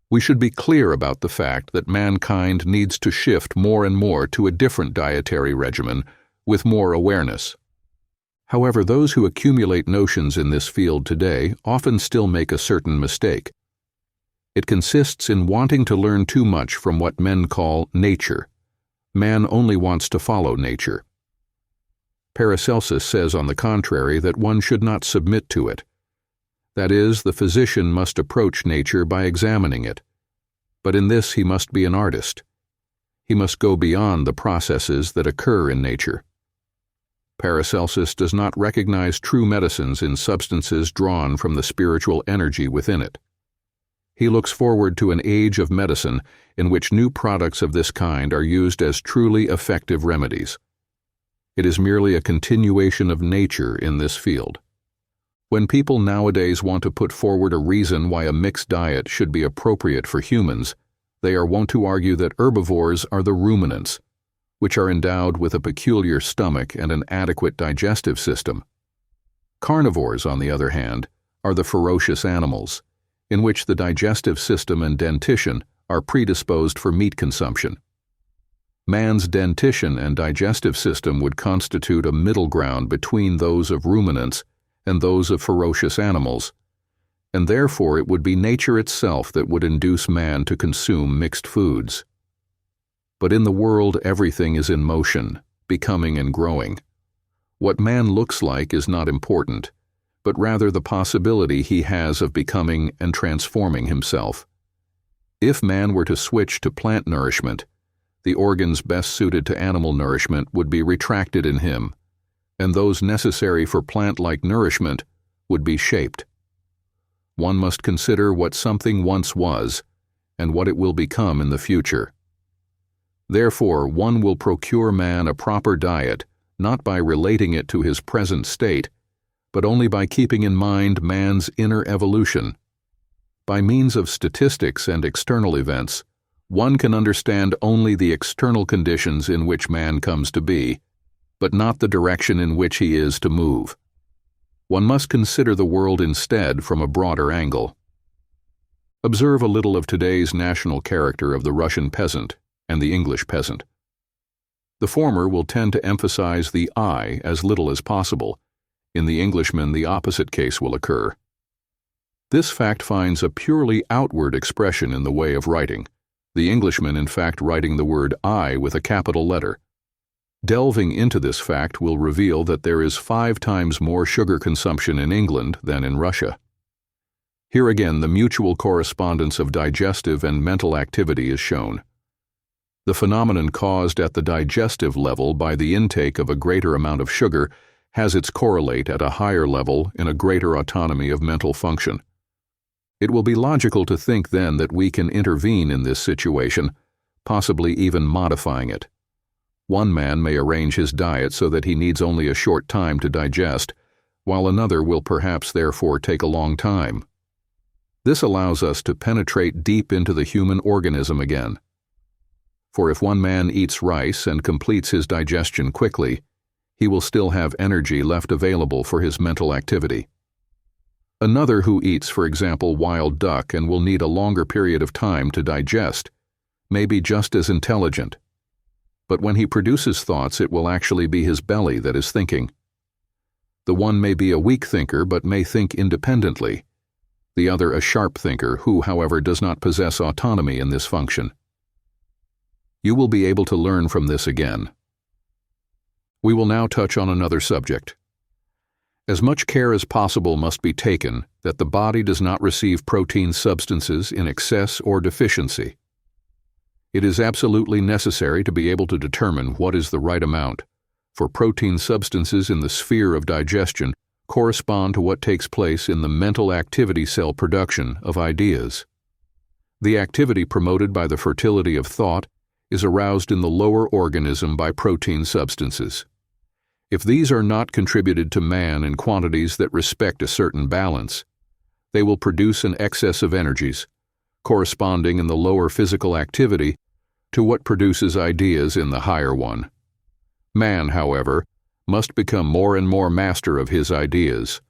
We should be clear about the fact that mankind needs to shift more and more to a different dietary regimen with more awareness. However, those who accumulate notions in this field today often still make a certain mistake. It consists in wanting to learn too much from what men call nature. Man only wants to follow nature. Paracelsus says, on the contrary, that one should not submit to it. That is, the physician must approach nature by examining it. But in this he must be an artist. He must go beyond the processes that occur in nature. Paracelsus does not recognize true medicines in substances drawn from the spiritual energy within it. He looks forward to an age of medicine in which new products of this kind are used as truly effective remedies. It is merely a continuation of nature in this field. When people nowadays want to put forward a reason why a mixed diet should be appropriate for humans, they are wont to argue that herbivores are the ruminants, which are endowed with a peculiar stomach and an adequate digestive system. Carnivores, on the other hand, are the ferocious animals, in which the digestive system and dentition are predisposed for meat consumption. Man's dentition and digestive system would constitute a middle ground between those of ruminants and those of ferocious animals, and therefore it would be nature itself that would induce man to consume mixed foods. But in the world everything is in motion, becoming and growing. What man looks like is not important, but rather the possibility he has of becoming and transforming himself. If man were to switch to plant nourishment, the organs best suited to animal nourishment would be retracted in him, and those necessary for plant-like nourishment would be shaped. One must consider what something once was and what it will become in the future. Therefore, one will procure man a proper diet not by relating it to his present state, but only by keeping in mind man's inner evolution. By means of statistics and external events, one can understand only the external conditions in which man comes to be, but not the direction in which he is to move. One must consider the world instead from a broader angle. Observe a little of today's national character of the Russian peasant and the English peasant. The former will tend to emphasize the I as little as possible. In the Englishman, the opposite case will occur. This fact finds a purely outward expression in the way of writing, the Englishman in fact writing the word I with a capital letter. Delving into this fact will reveal that there is 5 times more sugar consumption in England than in Russia. Here again, the mutual correspondence of digestive and mental activity is shown. The phenomenon caused at the digestive level by the intake of a greater amount of sugar has its correlate at a higher level in a greater autonomy of mental function. It will be logical to think then that we can intervene in this situation, possibly even modifying it. One man may arrange his diet so that he needs only a short time to digest, while another will perhaps therefore take a long time. This allows us to penetrate deep into the human organism again. For if one man eats rice and completes his digestion quickly, he will still have energy left available for his mental activity. Another who eats, for example, wild duck and will need a longer period of time to digest may be just as intelligent. But when he produces thoughts, it will actually be his belly that is thinking. The one may be a weak thinker but may think independently, the other a sharp thinker who, however, does not possess autonomy in this function. You will be able to learn from this again. We will now touch on another subject. As much care as possible must be taken that the body does not receive protein substances in excess or deficiency. It is absolutely necessary to be able to determine what is the right amount, for protein substances in the sphere of digestion correspond to what takes place in the mental activity cell production of ideas. The activity promoted by the fertility of thought is aroused in the lower organism by protein substances. If these are not contributed to man in quantities that respect a certain balance, they will produce an excess of energies, corresponding in the lower physical activity to what produces ideas in the higher one. Man, however, must become more and more master of his ideas,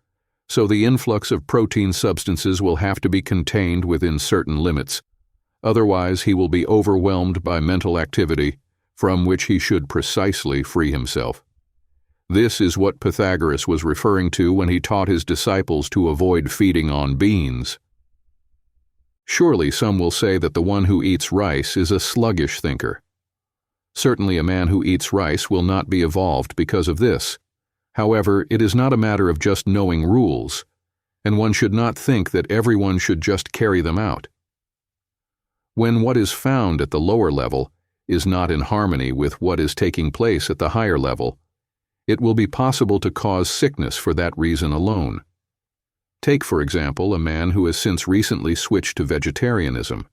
so the influx of protein substances will have to be contained within certain limits. Otherwise, he will be overwhelmed by mental activity from which he should precisely free himself. This is what Pythagoras was referring to when he taught his disciples to avoid feeding on beans. Surely some will say that the one who eats rice is a sluggish thinker. Certainly a man who eats rice will not be evolved because of this. However, it is not a matter of just knowing rules, and one should not think that everyone should just carry them out. When what is found at the lower level is not in harmony with what is taking place at the higher level, it will be possible to cause sickness for that reason alone. Take, for example, a man who has since recently switched to vegetarianism.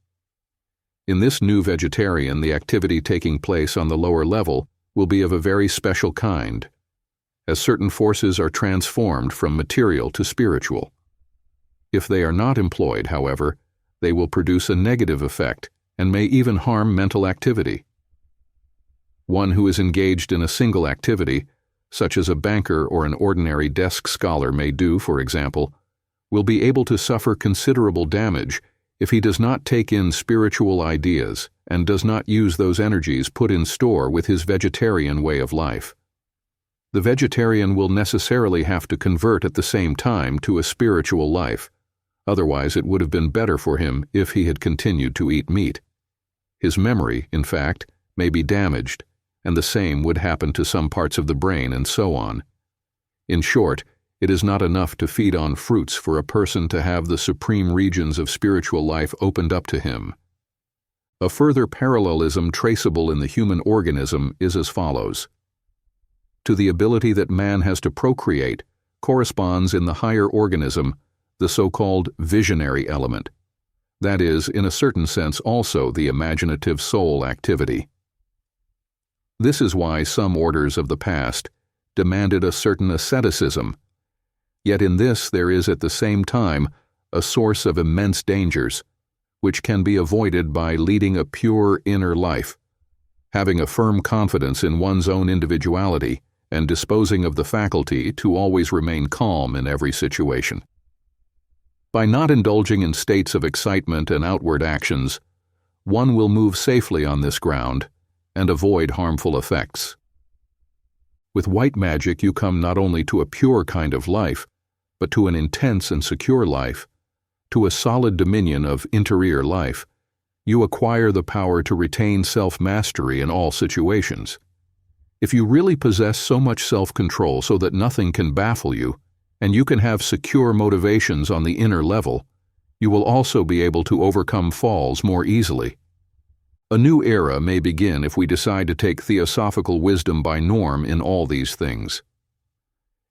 In this new vegetarian, the activity taking place on the lower level will be of a very special kind, as certain forces are transformed from material to spiritual. If they are not employed, however, they will produce a negative effect and may even harm mental activity. One who is engaged in a single activity, such as a banker or an ordinary desk scholar may do, for example, will be able to suffer considerable damage if he does not take in spiritual ideas and does not use those energies put in store with his vegetarian way of life. The vegetarian will necessarily have to convert at the same time to a spiritual life. Otherwise, it would have been better for him if he had continued to eat meat. His memory, in fact, may be damaged, and the same would happen to some parts of the brain and so on, In short, it is not enough to feed on fruits for a person to have the supreme regions of spiritual life opened up to him. A further parallelism traceable in the human organism is as follows. To the ability that man has to procreate corresponds in the higher organism the so-called visionary element. That is, in a certain sense, also the imaginative soul activity. This is why some orders of the past demanded a certain asceticism, yet in this there is at the same time a source of immense dangers, which can be avoided by leading a pure inner life, having a firm confidence in one's own individuality, and disposing of the faculty to always remain calm in every situation. By not indulging in states of excitement and outward actions, one will move safely on this ground and avoid harmful effects. With white magic you come not only to a pure kind of life, but to an intense and secure life, to a solid dominion of interior life. You acquire the power to retain self-mastery in all situations. If you really possess so much self-control so that nothing can baffle you, and you can have secure motivations on the inner level, you will also be able to overcome falls more easily. A new era may begin if we decide to take theosophical wisdom by norm in all these things.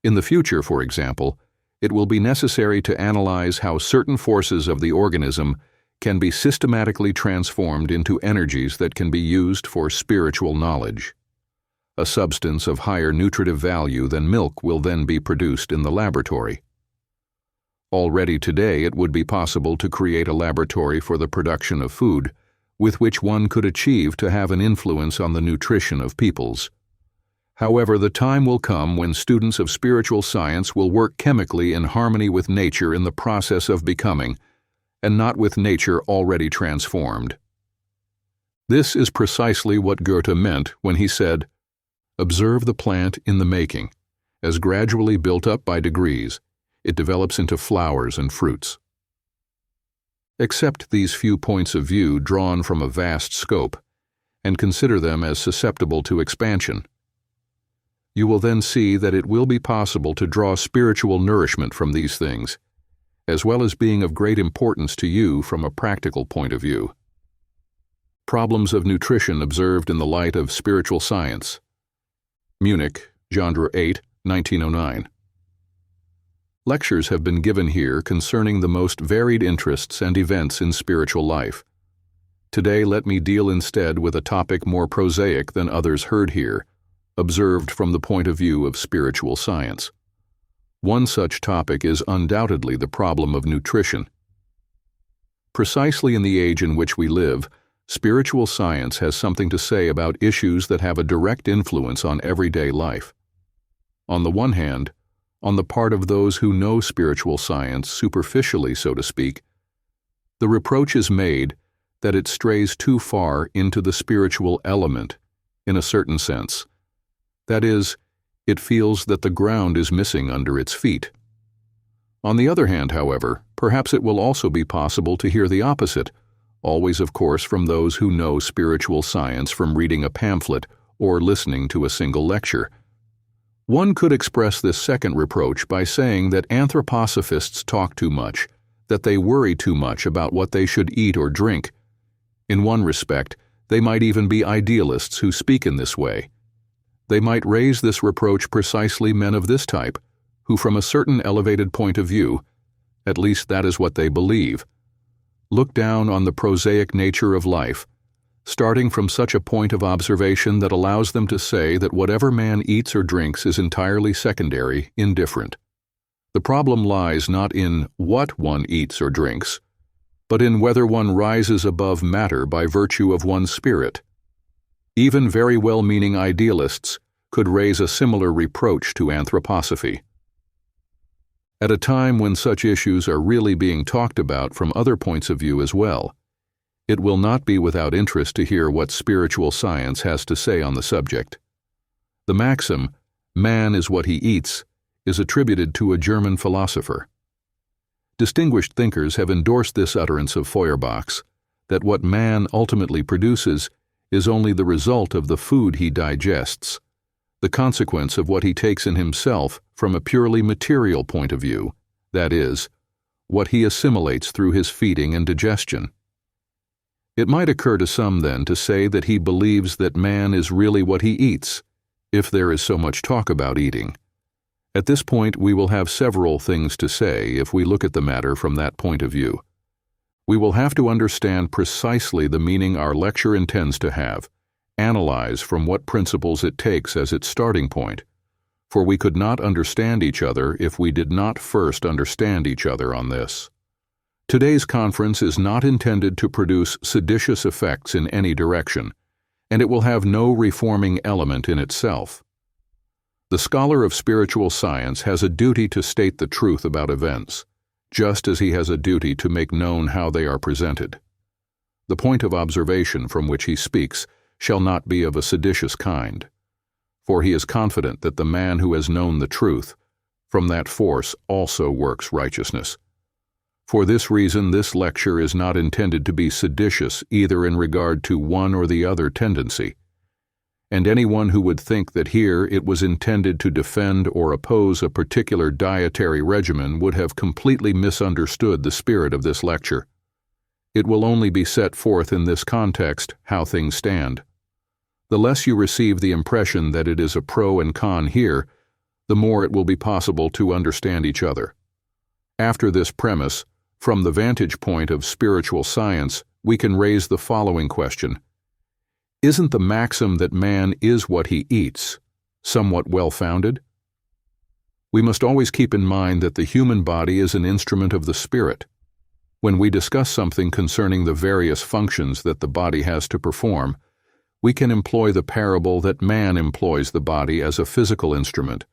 In the future, for example, it will be necessary to analyze how certain forces of the organism can be systematically transformed into energies that can be used for spiritual knowledge. A substance of higher nutritive value than milk will then be produced in the laboratory. Already today it would be possible to create a laboratory for the production of food, with which one could achieve to have an influence on the nutrition of peoples. However, the time will come when students of spiritual science will work chemically in harmony with nature in the process of becoming, and not with nature already transformed. This is precisely what Goethe meant when he said, "Observe the plant in the making, as gradually built up by degrees, it develops into flowers and fruits." Accept these few points of view drawn from a vast scope, and consider them as susceptible to expansion. You will then see that it will be possible to draw spiritual nourishment from these things, as well as being of great importance to you from a practical point of view. Problems of nutrition observed in the light of spiritual science. Munich, Genre 8, 1909. Lectures have been given here concerning the most varied interests and events in spiritual life. Today let me deal instead with a topic more prosaic than others heard here, observed from the point of view of spiritual science. One such topic is undoubtedly the problem of nutrition. Precisely in the age in which we live, spiritual science has something to say about issues that have a direct influence on everyday life. On the one hand, on the part of those who know spiritual science superficially, so to speak, the reproach is made that it strays too far into the spiritual element, in a certain sense. That is, it feels that the ground is missing under its feet. On the other hand, however, perhaps it will also be possible to hear the opposite, always of course from those who know spiritual science from reading a pamphlet or listening to a single lecture. One could express this second reproach by saying that anthroposophists talk too much, that they worry too much about what they should eat or drink. In one respect, they might even be idealists who speak in this way. They might raise this reproach precisely men of this type, who from a certain elevated point of view, at least that is what they believe, look down on the prosaic nature of life, starting from such a point of observation that allows them to say that whatever man eats or drinks is entirely secondary, indifferent. The problem lies not in what one eats or drinks, but in whether one rises above matter by virtue of one's spirit. Even very well-meaning idealists could raise a similar reproach to anthroposophy. At a time when such issues are really being talked about from other points of view as well, it will not be without interest to hear what spiritual science has to say on the subject. The maxim, "man is what he eats," is attributed to a German philosopher. Distinguished thinkers have endorsed this utterance of Feuerbach's, that what man ultimately produces is only the result of the food he digests, the consequence of what he takes in himself from a purely material point of view, that is, what he assimilates through his feeding and digestion. It might occur to some then to say that he believes that man is really what he eats, if there is so much talk about eating. At this point, we will have several things to say if we look at the matter from that point of view. We will have to understand precisely the meaning our lecture intends to have, analyze from what principles it takes as its starting point, for we could not understand each other if we did not first understand each other on this. Today's conference is not intended to produce seditious effects in any direction, and it will have no reforming element in itself. The scholar of spiritual science has a duty to state the truth about events, just as he has a duty to make known how they are presented. The point of observation from which he speaks shall not be of a seditious kind, for he is confident that the man who has known the truth, from that force also works righteousness. For this reason, this lecture is not intended to be seditious either in regard to one or the other tendency, and anyone who would think that here it was intended to defend or oppose a particular dietary regimen would have completely misunderstood the spirit of this lecture. It will only be set forth in this context how things stand. The less you receive the impression that it is a pro and con here, the more it will be possible to understand each other. After this premise, from the vantage point of spiritual science, we can raise the following question. Isn't the maxim that man is what he eats somewhat well-founded? We must always keep in mind that the human body is an instrument of the spirit. When we discuss something concerning the various functions that the body has to perform, we can employ the parable that man employs the body as a physical instrument,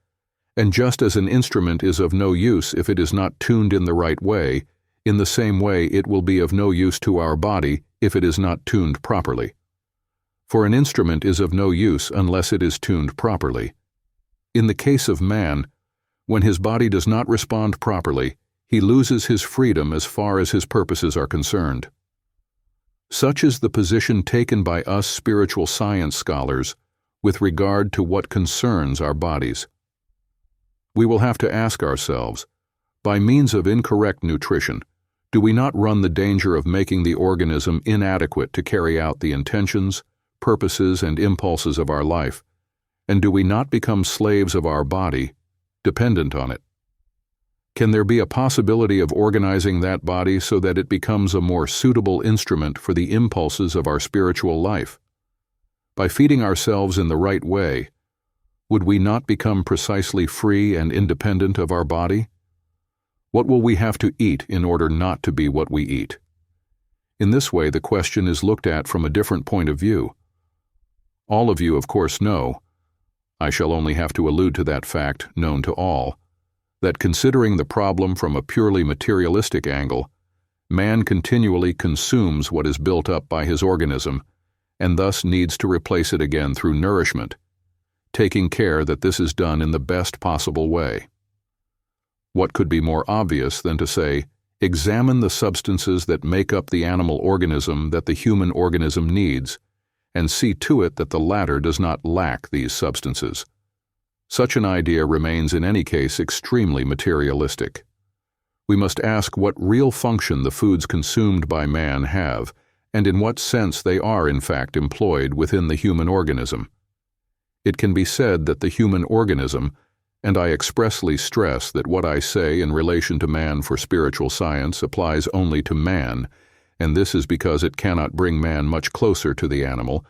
and just as an instrument is of no use if it is not tuned in the right way, in the same way it will be of no use to our body if it is not tuned properly. For an instrument is of no use unless it is tuned properly. In the case of man, when his body does not respond properly, he loses his freedom as far as his purposes are concerned. Such is the position taken by us spiritual science scholars with regard to what concerns our bodies. We will have to ask ourselves, by means of incorrect nutrition, do we not run the danger of making the organism inadequate to carry out the intentions, purposes, and impulses of our life, and do we not become slaves of our body, dependent on it? Can there be a possibility of organizing that body so that it becomes a more suitable instrument for the impulses of our spiritual life? By feeding ourselves in the right way, would we not become precisely free and independent of our body? What will we have to eat in order not to be what we eat? In this way, the question is looked at from a different point of view. All of you, of course, know, I shall only have to allude to that fact known to all, that considering the problem from a purely materialistic angle, man continually consumes what is built up by his organism, and thus needs to replace it again through nourishment, taking care that this is done in the best possible way. What could be more obvious than to say, examine the substances that make up the animal organism that the human organism needs, and see to it that the latter does not lack these substances. Such an idea remains in any case extremely materialistic. We must ask what real function the foods consumed by man have, and in what sense they are in fact employed within the human organism. It can be said that the human organism, and I expressly stress that what I say in relation to man for spiritual science applies only to man, and this is because it cannot bring man much closer to the animal,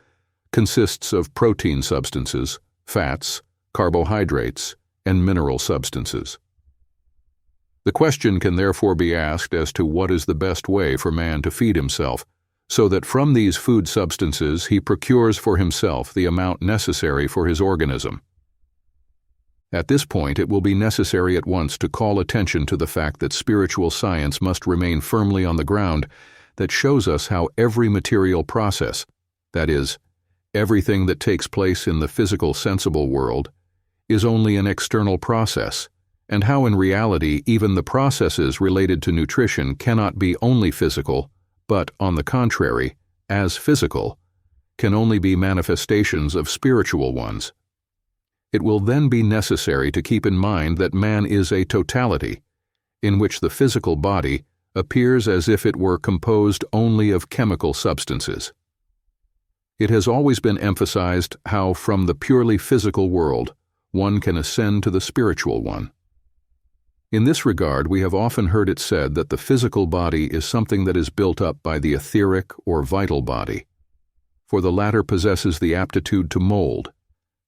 consists of protein substances, fats, carbohydrates, and mineral substances. The question can therefore be asked as to what is the best way for man to feed himself, so that from these food substances he procures for himself the amount necessary for his organism. At this point, it will be necessary at once to call attention to the fact that spiritual science must remain firmly on the ground that shows us how every material process, that is, everything that takes place in the physical sensible world, is only an external process, and how in reality even the processes related to nutrition cannot be only physical, but, on the contrary, as physical, can only be manifestations of spiritual ones. It will then be necessary to keep in mind that man is a totality, in which the physical body appears as if it were composed only of chemical substances. It has always been emphasized how from the purely physical world one can ascend to the spiritual one. In this regard, we have often heard it said that the physical body is something that is built up by the etheric or vital body, for the latter possesses the aptitude to mold,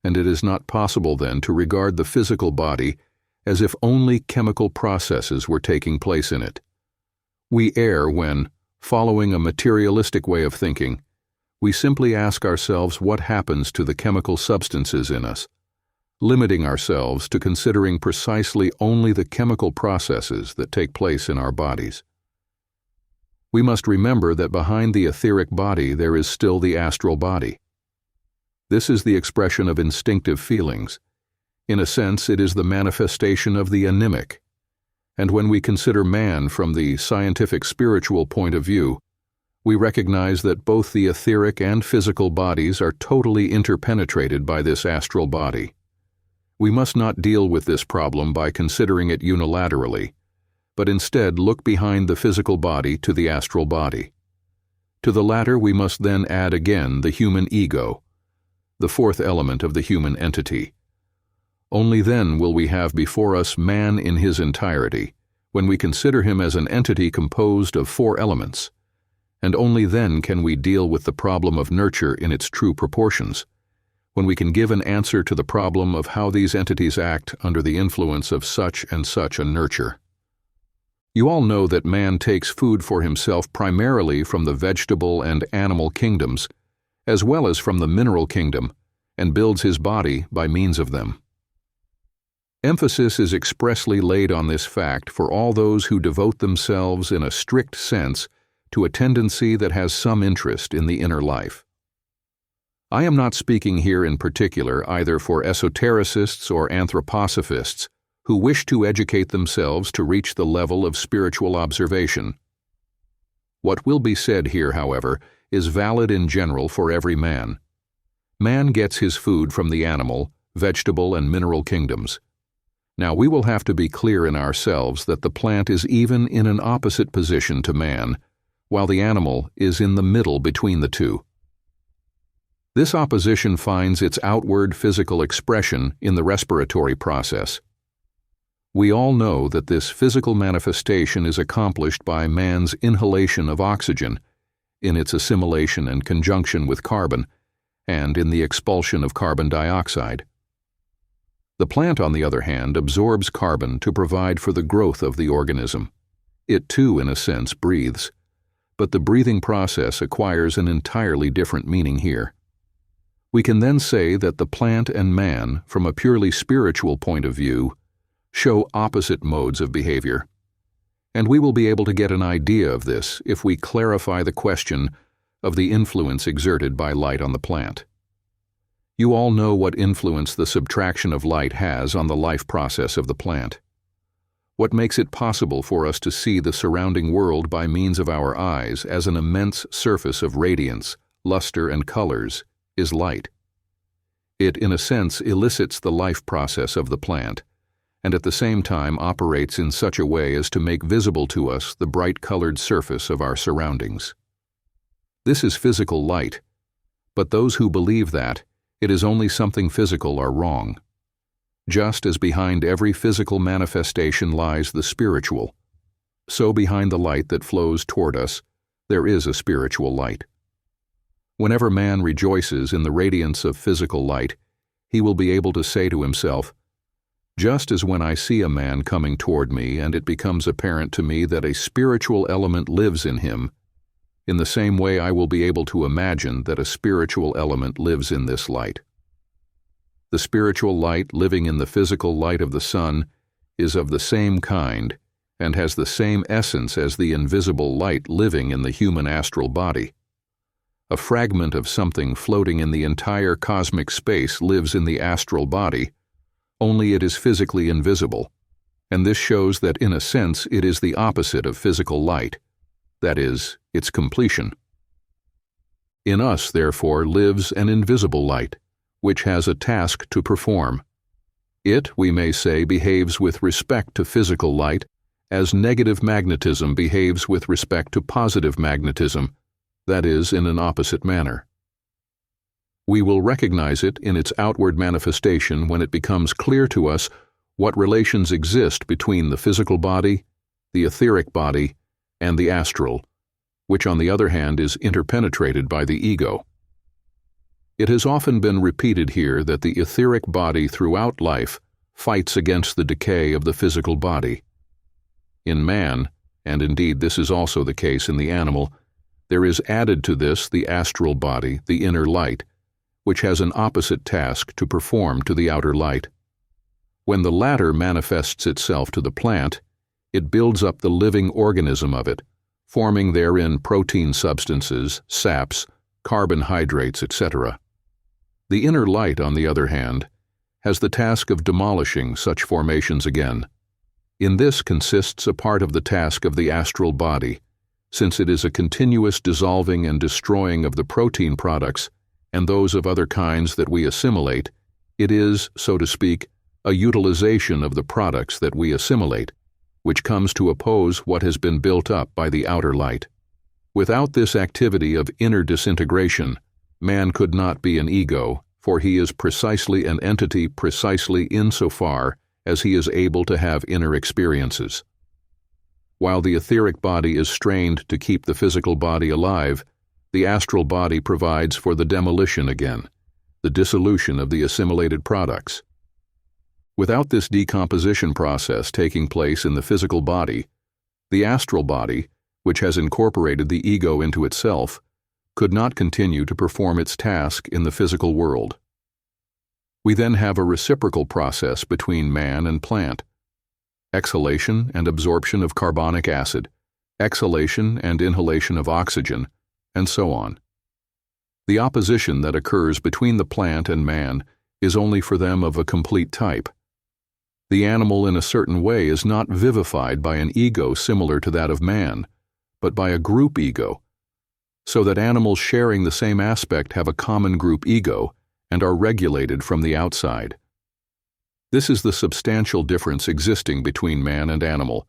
and it is not possible then to regard the physical body as if only chemical processes were taking place in it. We err when, following a materialistic way of thinking, we simply ask ourselves what happens to the chemical substances in us, limiting ourselves to considering precisely only the chemical processes that take place in our bodies. We must remember that behind the etheric body there is still the astral body. This is the expression of instinctive feelings. In a sense, it is the manifestation of the anemic. And when we consider man from the scientific spiritual point of view, we recognize that both the etheric and physical bodies are totally interpenetrated by this astral body. We must not deal with this problem by considering it unilaterally, but instead look behind the physical body to the astral body. To the latter we must then add again the human ego, the fourth element of the human entity. Only then will we have before us man in his entirety, when we consider him as an entity composed of four elements, and only then can we deal with the problem of nurture in its true proportions, when we can give an answer to the problem of how these entities act under the influence of such and such a nurture. You all know that man takes food for himself primarily from the vegetable and animal kingdoms, as well as from the mineral kingdom, and builds his body by means of them. Emphasis is expressly laid on this fact for all those who devote themselves in a strict sense to a tendency that has some interest in the inner life. I am not speaking here in particular either for esotericists or anthroposophists who wish to educate themselves to reach the level of spiritual observation. What will be said here, however, is valid in general for every man. Man gets his food from the animal, vegetable, and mineral kingdoms. Now we will have to be clear in ourselves that the plant is even in an opposite position to man, while the animal is in the middle between the two. This opposition finds its outward physical expression in the respiratory process. We all know that this physical manifestation is accomplished by man's inhalation of oxygen, in its assimilation and conjunction with carbon, and in the expulsion of carbon dioxide. The plant, on the other hand, absorbs carbon to provide for the growth of the organism. It too, in a sense, breathes, but the breathing process acquires an entirely different meaning here. We can then say that the plant and man, from a purely spiritual point of view, show opposite modes of behavior. And we will be able to get an idea of this if we clarify the question of the influence exerted by light on the plant. You all know what influence the subtraction of light has on the life process of the plant. What makes it possible for us to see the surrounding world by means of our eyes as an immense surface of radiance, luster, and colors is light. It, in a sense, elicits the life process of the plant, and at the same time operates in such a way as to make visible to us the bright-colored surface of our surroundings. This is physical light, but those who believe that it is only something physical are wrong. Just as behind every physical manifestation lies the spiritual, so behind the light that flows toward us, there is a spiritual light. Whenever man rejoices in the radiance of physical light, he will be able to say to himself, "Just as when I see a man coming toward me and it becomes apparent to me that a spiritual element lives in him, in the same way I will be able to imagine that a spiritual element lives in this light." The spiritual light living in the physical light of the sun is of the same kind and has the same essence as the invisible light living in the human astral body. A fragment of something floating in the entire cosmic space lives in the astral body, only it is physically invisible, and this shows that in a sense it is the opposite of physical light, that is, its completion. In us, therefore, lives an invisible light, which has a task to perform, It, we may say, behaves with respect to physical light, as negative magnetism behaves with respect to positive magnetism, that is, in an opposite manner. We will recognize it in its outward manifestation when it becomes clear to us what relations exist between the physical body, the etheric body, and the astral, which on the other hand is interpenetrated by the ego. It has often been repeated here that the etheric body throughout life fights against the decay of the physical body. In man, and indeed this is also the case in the animal, there is added to this the astral body, the inner light, which has an opposite task to perform to the outer light. When the latter manifests itself to the plant, it builds up the living organism of it, forming therein protein substances, saps, carbohydrates, etc. The inner light, on the other hand, has the task of demolishing such formations again. In this consists a part of the task of the astral body, since it is a continuous dissolving and destroying of the protein products and those of other kinds that we assimilate. It is, so to speak, a utilization of the products that we assimilate, which comes to oppose what has been built up by the outer light. Without this activity of inner disintegration, man could not be an ego, for he is precisely an entity precisely insofar as he is able to have inner experiences. While the etheric body is strained to keep the physical body alive, the astral body provides for the demolition again, the dissolution of the assimilated products. Without this decomposition process taking place in the physical body, the astral body, which has incorporated the ego into itself, could not continue to perform its task in the physical world. We then have a reciprocal process between man and plant: exhalation and absorption of carbonic acid, exhalation and inhalation of oxygen, and so on. The opposition that occurs between the plant and man is only for them of a complete type. The animal in a certain way is not vivified by an ego similar to that of man, but by a group ego, so that animals sharing the same aspect have a common group ego and are regulated from the outside. This is the substantial difference existing between man and animal.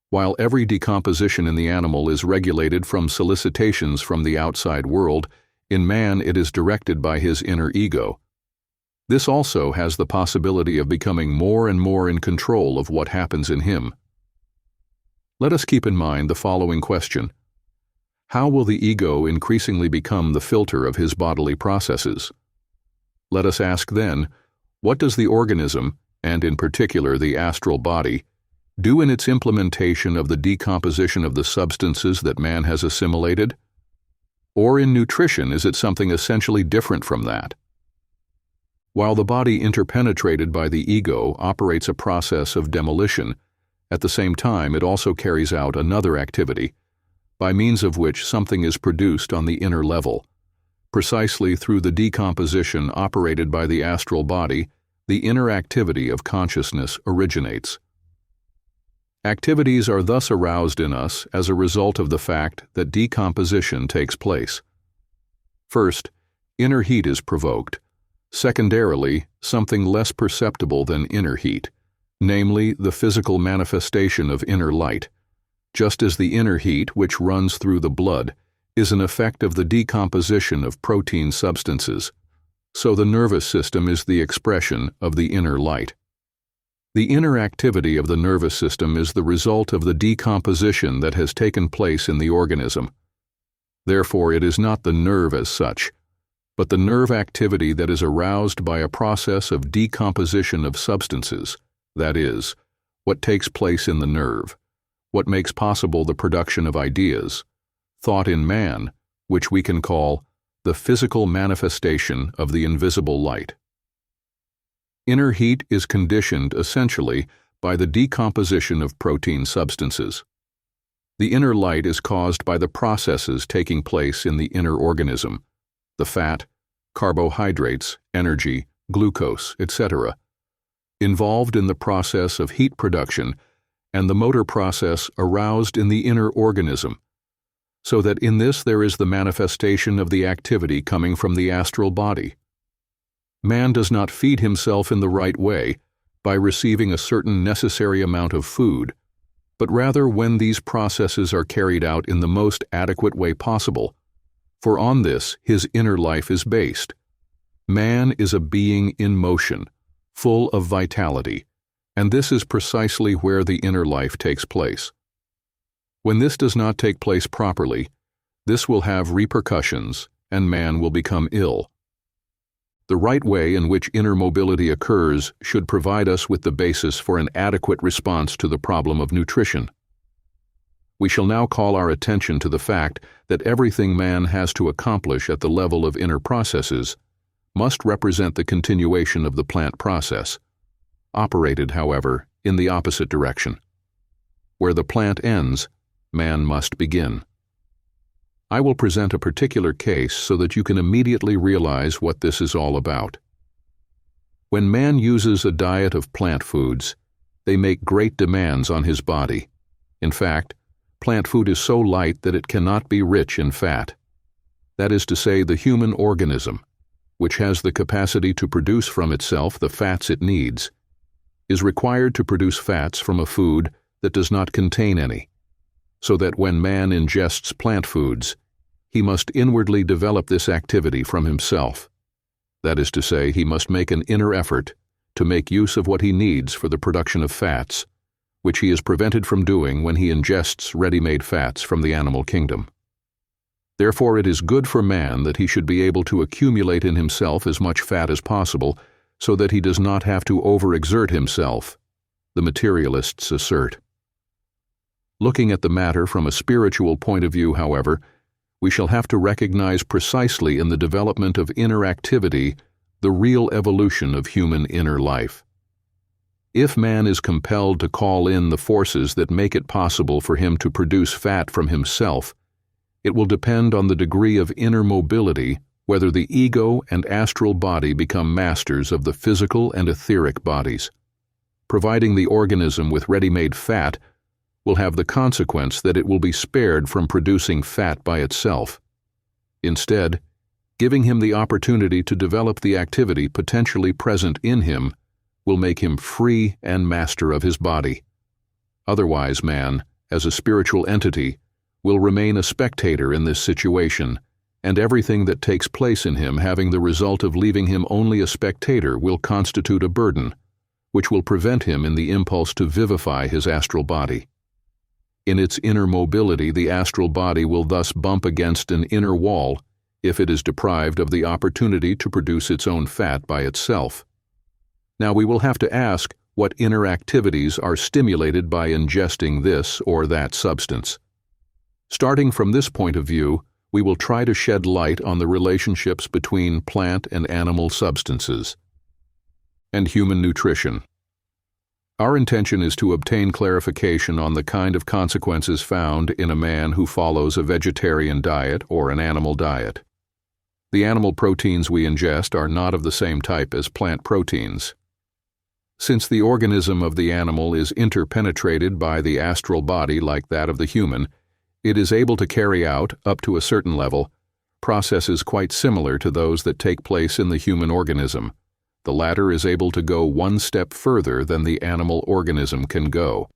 While every decomposition in the animal is regulated from solicitations from the outside world, in man it is directed by his inner ego. This also has the possibility of becoming more and more in control of what happens in him. Let us keep in mind the following question: how will the ego increasingly become the filter of his bodily processes? Let us ask then, what does the organism, and in particular the astral body, do in its implementation of the decomposition of the substances that man has assimilated? Or in nutrition is it something essentially different from that? While the body interpenetrated by the ego operates a process of demolition, at the same time it also carries out another activity, by means of which something is produced on the inner level. Precisely through the decomposition operated by the astral body, the inner activity of consciousness originates. Activities are thus aroused in us as a result of the fact that decomposition takes place. First, inner heat is provoked. Secondarily, something less perceptible than inner heat, namely the physical manifestation of inner light, just as the inner heat which runs through the blood is an effect of the decomposition of protein substances, so the nervous system is the expression of the inner light. The inner activity of the nervous system is the result of the decomposition that has taken place in the organism. Therefore, it is not the nerve as such, but the nerve activity that is aroused by a process of decomposition of substances, that is, what takes place in the nerve, what makes possible the production of ideas, thought in man, which we can call the physical manifestation of the invisible light. Inner heat is conditioned essentially by the decomposition of protein substances. The inner light is caused by the processes taking place in the inner organism, the fat, carbohydrates, energy, glucose, etc., involved in the process of heat production and the motor process aroused in the inner organism, so that in this there is the manifestation of the activity coming from the astral body. Man does not feed himself in the right way, by receiving a certain necessary amount of food, but rather when these processes are carried out in the most adequate way possible, for on this his inner life is based. Man is a being in motion, full of vitality, and this is precisely where the inner life takes place. When this does not take place properly, this will have repercussions, and man will become ill. The right way in which inner mobility occurs should provide us with the basis for an adequate response to the problem of nutrition. We shall now call our attention to the fact that everything man has to accomplish at the level of inner processes must represent the continuation of the plant process, operated, however, in the opposite direction. Where the plant ends, man must begin. I will present a particular case so that you can immediately realize what this is all about. When man uses a diet of plant foods, they make great demands on his body. In fact, plant food is so light that it cannot be rich in fat. That is to say, the human organism, which has the capacity to produce from itself the fats it needs, is required to produce fats from a food that does not contain any, so that when man ingests plant foods, he must inwardly develop this activity from himself. That is to say, he must make an inner effort to make use of what he needs for the production of fats, which he is prevented from doing when he ingests ready-made fats from the animal kingdom. Therefore, it is good for man that he should be able to accumulate in himself as much fat as possible so that he does not have to overexert himself, the materialists assert. Looking at the matter from a spiritual point of view, however, we shall have to recognize precisely in the development of inner activity the real evolution of human inner life. If man is compelled to call in the forces that make it possible for him to produce fat from himself, it will depend on the degree of inner mobility whether the ego and astral body become masters of the physical and etheric bodies. Providing the organism with ready-made fat will have the consequence that it will be spared from producing fat by itself. Instead, giving him the opportunity to develop the activity potentially present in him will make him free and master of his body. Otherwise, man, as a spiritual entity, will remain a spectator in this situation, and everything that takes place in him having the result of leaving him only a spectator will constitute a burden, which will prevent him in the impulse to vivify his astral body. In its inner mobility, the astral body will thus bump against an inner wall if it is deprived of the opportunity to produce its own fat by itself. Now we will have to ask what inner activities are stimulated by ingesting this or that substance. Starting from this point of view, we will try to shed light on the relationships between plant and animal substances and human nutrition. Our intention is to obtain clarification on the kind of consequences found in a man who follows a vegetarian diet or an animal diet. The animal proteins we ingest are not of the same type as plant proteins. Since the organism of the animal is interpenetrated by the astral body like that of the human, it is able to carry out, up to a certain level, processes quite similar to those that take place in the human organism. The latter is able to go one step further than the animal organism can go.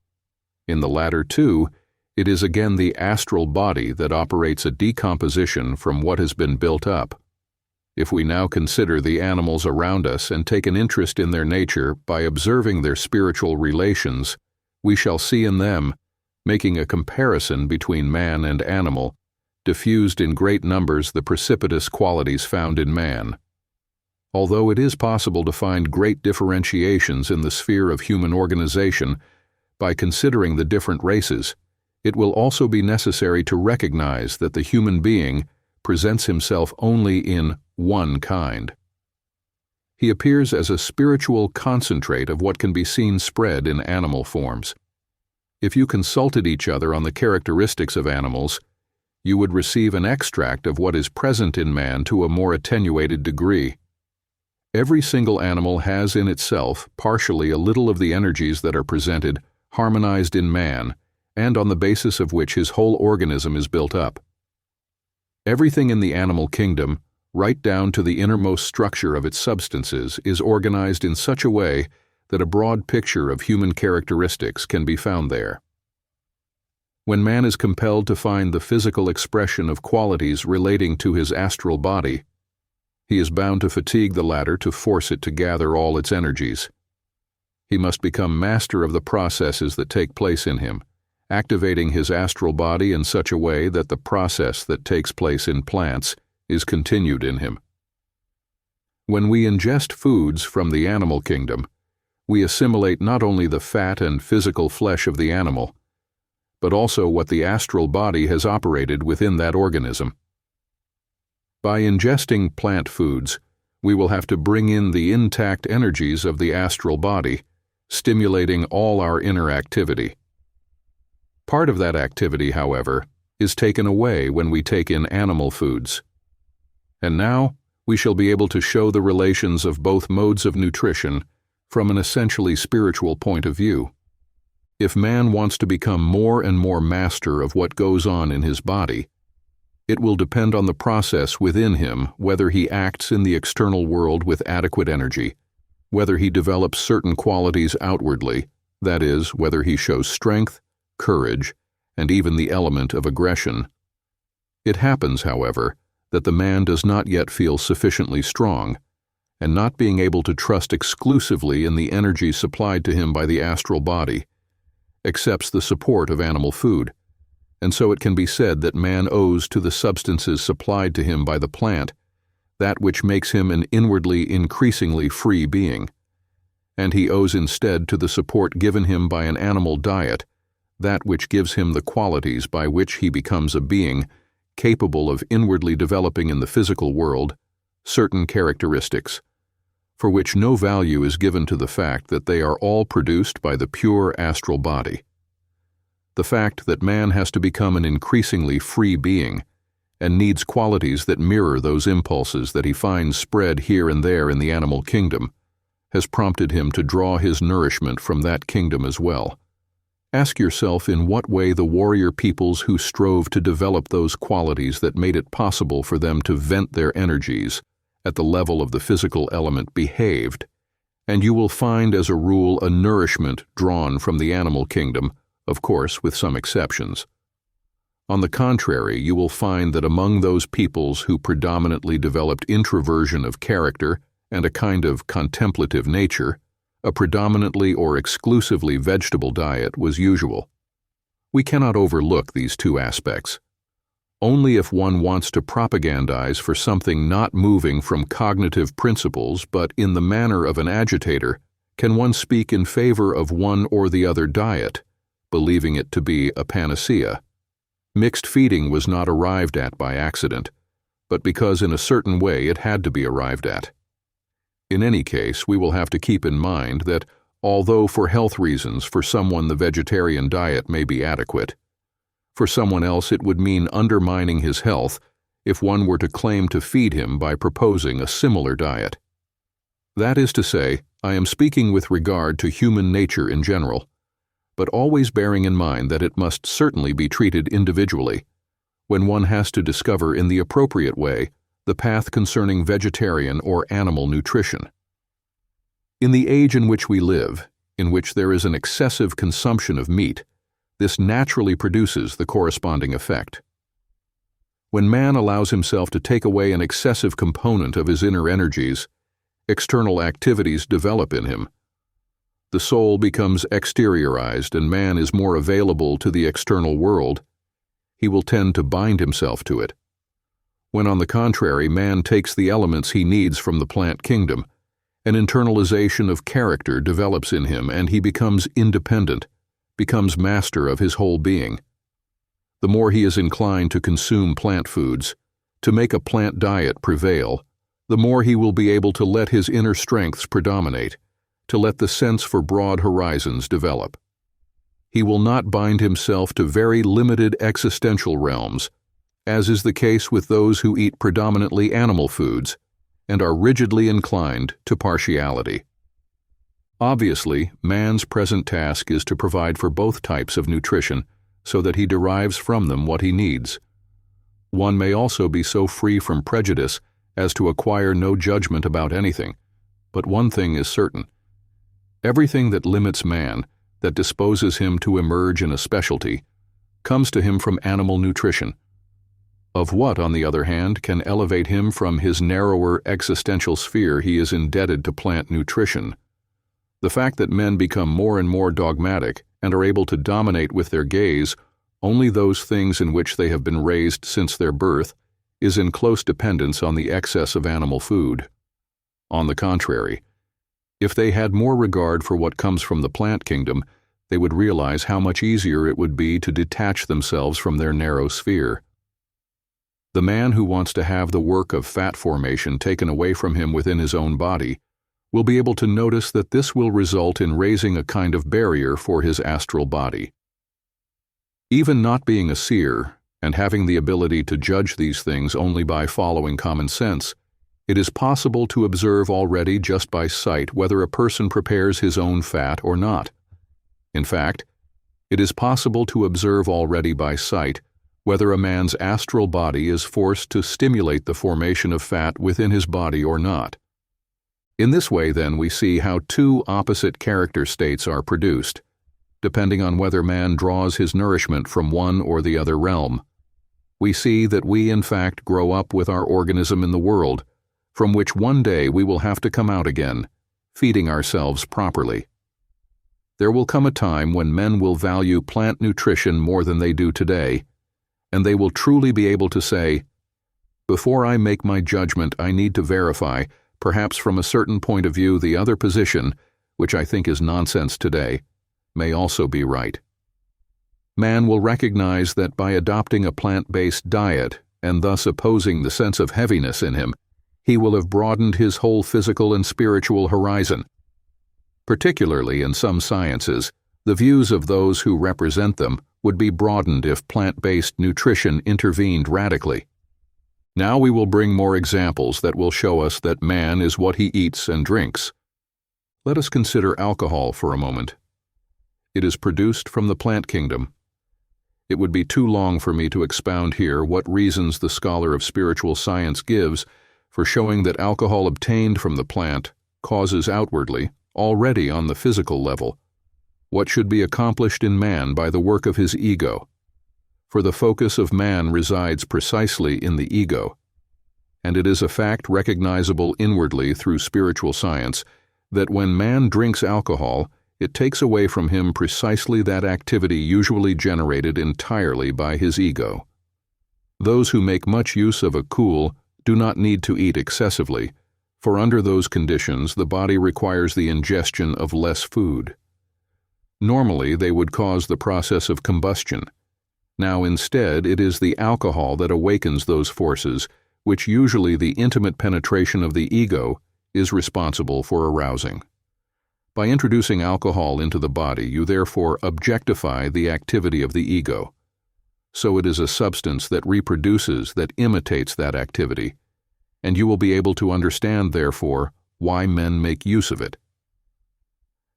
In the latter, too, it is again the astral body that operates a decomposition from what has been built up. If we now consider the animals around us and take an interest in their nature by observing their spiritual relations, we shall see in them, making a comparison between man and animal, diffused in great numbers the precipitous qualities found in man. Although it is possible to find great differentiations in the sphere of human organization by considering the different races, it will also be necessary to recognize that the human being presents himself only in one kind. He appears as a spiritual concentrate of what can be seen spread in animal forms. If you consulted each other on the characteristics of animals, you would receive an extract of what is present in man to a more attenuated degree. Every single animal has in itself partially a little of the energies that are presented, harmonized in man, and on the basis of which his whole organism is built up. Everything in the animal kingdom, right down to the innermost structure of its substances, is organized in such a way that a broad picture of human characteristics can be found there. When man is compelled to find the physical expression of qualities relating to his astral body, he is bound to fatigue the latter to force it to gather all its energies. He must become master of the processes that take place in him, activating his astral body in such a way that the process that takes place in plants is continued in him. When we ingest foods from the animal kingdom, we assimilate not only the fat and physical flesh of the animal, but also what the astral body has operated within that organism. By ingesting plant foods, we will have to bring in the intact energies of the astral body, stimulating all our inner activity. Part of that activity, however, is taken away when we take in animal foods. And now, we shall be able to show the relations of both modes of nutrition from an essentially spiritual point of view. If man wants to become more and more master of what goes on in his body, it will depend on the process within him whether he acts in the external world with adequate energy, whether he develops certain qualities outwardly, that is, whether he shows strength, courage, and even the element of aggression. It happens, however, that the man does not yet feel sufficiently strong, and not being able to trust exclusively in the energy supplied to him by the astral body, accepts the support of animal food, and so it can be said that man owes to the substances supplied to him by the plant that which makes him an inwardly increasingly free being, and he owes instead to the support given him by an animal diet that which gives him the qualities by which he becomes a being capable of inwardly developing in the physical world certain characteristics, for which no value is given to the fact that they are all produced by the pure astral body. The fact that man has to become an increasingly free being and needs qualities that mirror those impulses that he finds spread here and there in the animal kingdom has prompted him to draw his nourishment from that kingdom as well. Ask yourself in what way the warrior peoples who strove to develop those qualities that made it possible for them to vent their energies at the level of the physical element behaved, and you will find as a rule a nourishment drawn from the animal kingdom, of course with some exceptions. On the contrary, you will find that among those peoples who predominantly developed introversion of character and a kind of contemplative nature, a predominantly or exclusively vegetable diet was usual. We cannot overlook these two aspects. Only if one wants to propagandize for something not moving from cognitive principles but in the manner of an agitator can one speak in favor of one or the other diet, believing it to be a panacea. Mixed feeding was not arrived at by accident, but because in a certain way it had to be arrived at. In any case, we will have to keep in mind that although for health reasons for someone the vegetarian diet may be adequate, for someone else it would mean undermining his health if one were to claim to feed him by proposing a similar diet. That is to say, I am speaking with regard to human nature in general, but always bearing in mind that it must certainly be treated individually, when one has to discover in the appropriate way the path concerning vegetarian or animal nutrition. In the age in which we live, in which there is an excessive consumption of meat, this naturally produces the corresponding effect. When man allows himself to take away an excessive component of his inner energies, external activities develop in him. The soul becomes exteriorized and man is more available to the external world. He will tend to bind himself to it. When, on the contrary, man takes the elements he needs from the plant kingdom, an internalization of character develops in him and he becomes independent, becomes master of his whole being. The more he is inclined to consume plant foods, to make a plant diet prevail, the more he will be able to let his inner strengths predominate, to let the sense for broad horizons develop. He will not bind himself to very limited existential realms, as is the case with those who eat predominantly animal foods and are rigidly inclined to partiality. Obviously, man's present task is to provide for both types of nutrition so that he derives from them what he needs. One may also be so free from prejudice as to acquire no judgment about anything, but one thing is certain. Everything that limits man, that disposes him to emerge in a specialty, comes to him from animal nutrition. Of what, on the other hand, can elevate him from his narrower existential sphere he is indebted to plant nutrition. The fact that men become more and more dogmatic and are able to dominate with their gaze only those things in which they have been raised since their birth is in close dependence on the excess of animal food. On the contrary, if they had more regard for what comes from the plant kingdom, they would realize how much easier it would be to detach themselves from their narrow sphere. The man who wants to have the work of fat formation taken away from him within his own body will be able to notice that this will result in raising a kind of barrier for his astral body. Even not being a seer, and having the ability to judge these things only by following common sense, it is possible to observe already just by sight whether a person prepares his own fat or not. In fact, it is possible to observe already by sight whether a man's astral body is forced to stimulate the formation of fat within his body or not. In this way, then, we see how two opposite character states are produced, depending on whether man draws his nourishment from one or the other realm. We see that we, in fact, grow up with our organism in the world, from which one day we will have to come out again, feeding ourselves properly. There will come a time when men will value plant nutrition more than they do today, and they will truly be able to say, "Before I make my judgment, I need to verify, perhaps from a certain point of view, the other position, which I think is nonsense today, may also be right." Man will recognize that by adopting a plant-based diet, and thus opposing the sense of heaviness in him, he will have broadened his whole physical and spiritual horizon. Particularly in some sciences, the views of those who represent them would be broadened if plant-based nutrition intervened radically. Now we will bring more examples that will show us that man is what he eats and drinks. Let us consider alcohol for a moment. It is produced from the plant kingdom. It would be too long for me to expound here what reasons the scholar of spiritual science gives for showing that alcohol obtained from the plant causes outwardly, already on the physical level, what should be accomplished in man by the work of his ego. For the focus of man resides precisely in the ego, and it is a fact recognizable inwardly through spiritual science that when man drinks alcohol, it takes away from him precisely that activity usually generated entirely by his ego. Those who make much use of a cool do not need to eat excessively, for under those conditions the body requires the ingestion of less food. Normally they would cause the process of combustion. Now instead it is the alcohol that awakens those forces, which usually the intimate penetration of the ego is responsible for arousing. By introducing alcohol into the body, you therefore objectify the activity of the ego. So it is a substance that reproduces, that imitates that activity, and you will be able to understand, therefore, why men make use of it.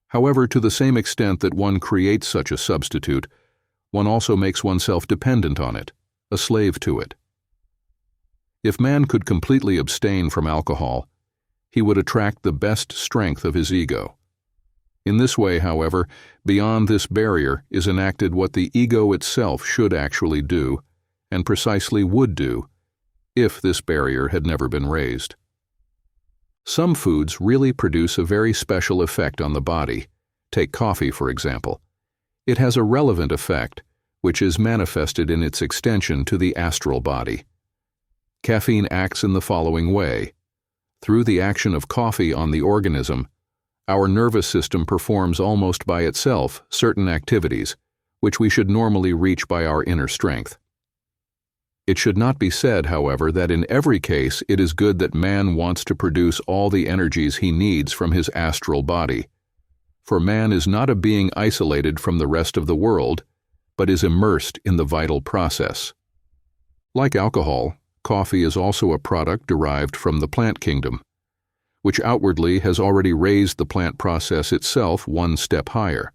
However, to the same extent that one creates such a substitute, one also makes oneself dependent on it, a slave to it. If man could completely abstain from alcohol, he would attract the best strength of his ego. In this way, however, beyond this barrier is enacted what the ego itself should actually do, and precisely would do, if this barrier had never been raised. Some foods really produce a very special effect on the body. Take coffee, for example. It has a relevant effect, which is manifested in its extension to the astral body. Caffeine acts in the following way. Through the action of coffee on the organism, our nervous system performs almost by itself certain activities, which we should normally reach by our inner strength. It should not be said, however, that in every case it is good that man wants to produce all the energies he needs from his astral body. For man is not a being isolated from the rest of the world, but is immersed in the vital process. Like alcohol, coffee is also a product derived from the plant kingdom, which outwardly has already raised the plant process itself one step higher.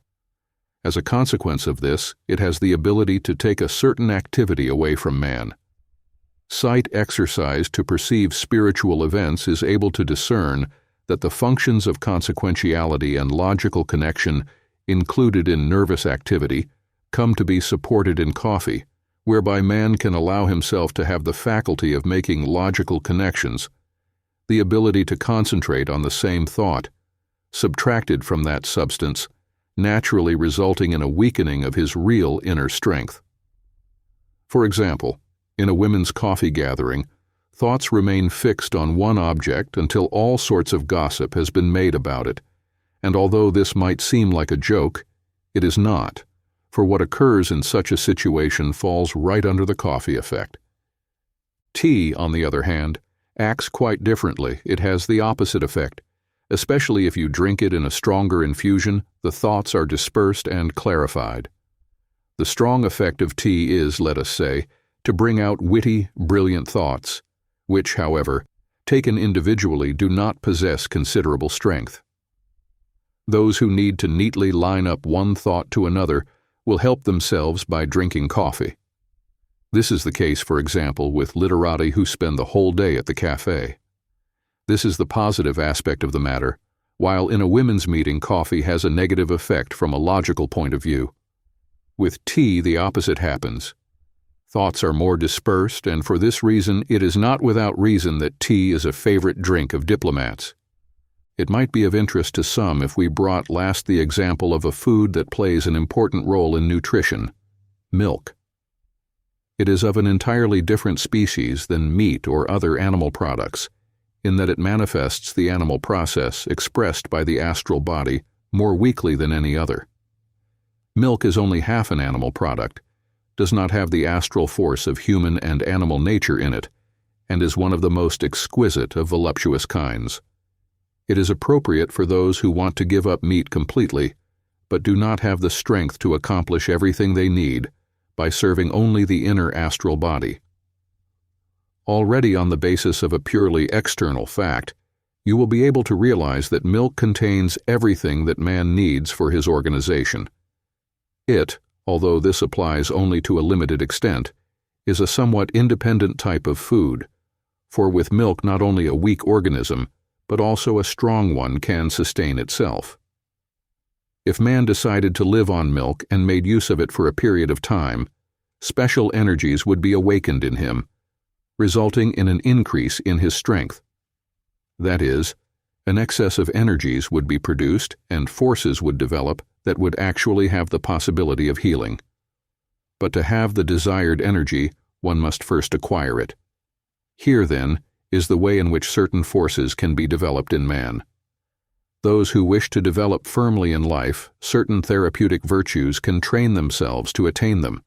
As a consequence of this, it has the ability to take a certain activity away from man. Sight exercised to perceive spiritual events is able to discern that the functions of consequentiality and logical connection included in nervous activity come to be supported in coffee, whereby man can allow himself to have the faculty of making logical connections, the ability to concentrate on the same thought, subtracted from that substance, naturally resulting in a weakening of his real inner strength. For example, in a women's coffee gathering, thoughts remain fixed on one object until all sorts of gossip has been made about it, and although this might seem like a joke, it is not, for what occurs in such a situation falls right under the coffee effect. Tea, on the other hand, acts quite differently. It has the opposite effect. Especially if you drink it in a stronger infusion, the thoughts are dispersed and clarified. The strong effect of tea is, let us say, to bring out witty, brilliant thoughts, which, however, taken individually do not possess considerable strength. Those who need to neatly line up one thought to another will help themselves by drinking coffee. This is the case, for example, with literati who spend the whole day at the cafe. This is the positive aspect of the matter, while in a women's meeting coffee has a negative effect from a logical point of view. With tea, the opposite happens. Thoughts are more dispersed, and for this reason it is not without reason that tea is a favorite drink of diplomats. It might be of interest to some if we brought last the example of a food that plays an important role in nutrition: milk. It is of an entirely different species than meat or other animal products, in that it manifests the animal process expressed by the astral body more weakly than any other. Milk is only half an animal product, does not have the astral force of human and animal nature in it, and is one of the most exquisite of voluptuous kinds. It is appropriate for those who want to give up meat completely, but do not have the strength to accomplish everything they need by serving only the inner astral body. Already on the basis of a purely external fact, you will be able to realize that milk contains everything that man needs for his organization. It, although this applies only to a limited extent, is a somewhat independent type of food, for with milk not only a weak organism, but also a strong one can sustain itself. If man decided to live on milk and made use of it for a period of time, special energies would be awakened in him, resulting in an increase in his strength. That is, an excess of energies would be produced and forces would develop that would actually have the possibility of healing. But to have the desired energy, one must first acquire it. Here, then, is the way in which certain forces can be developed in man. Those who wish to develop firmly in life certain therapeutic virtues can train themselves to attain them.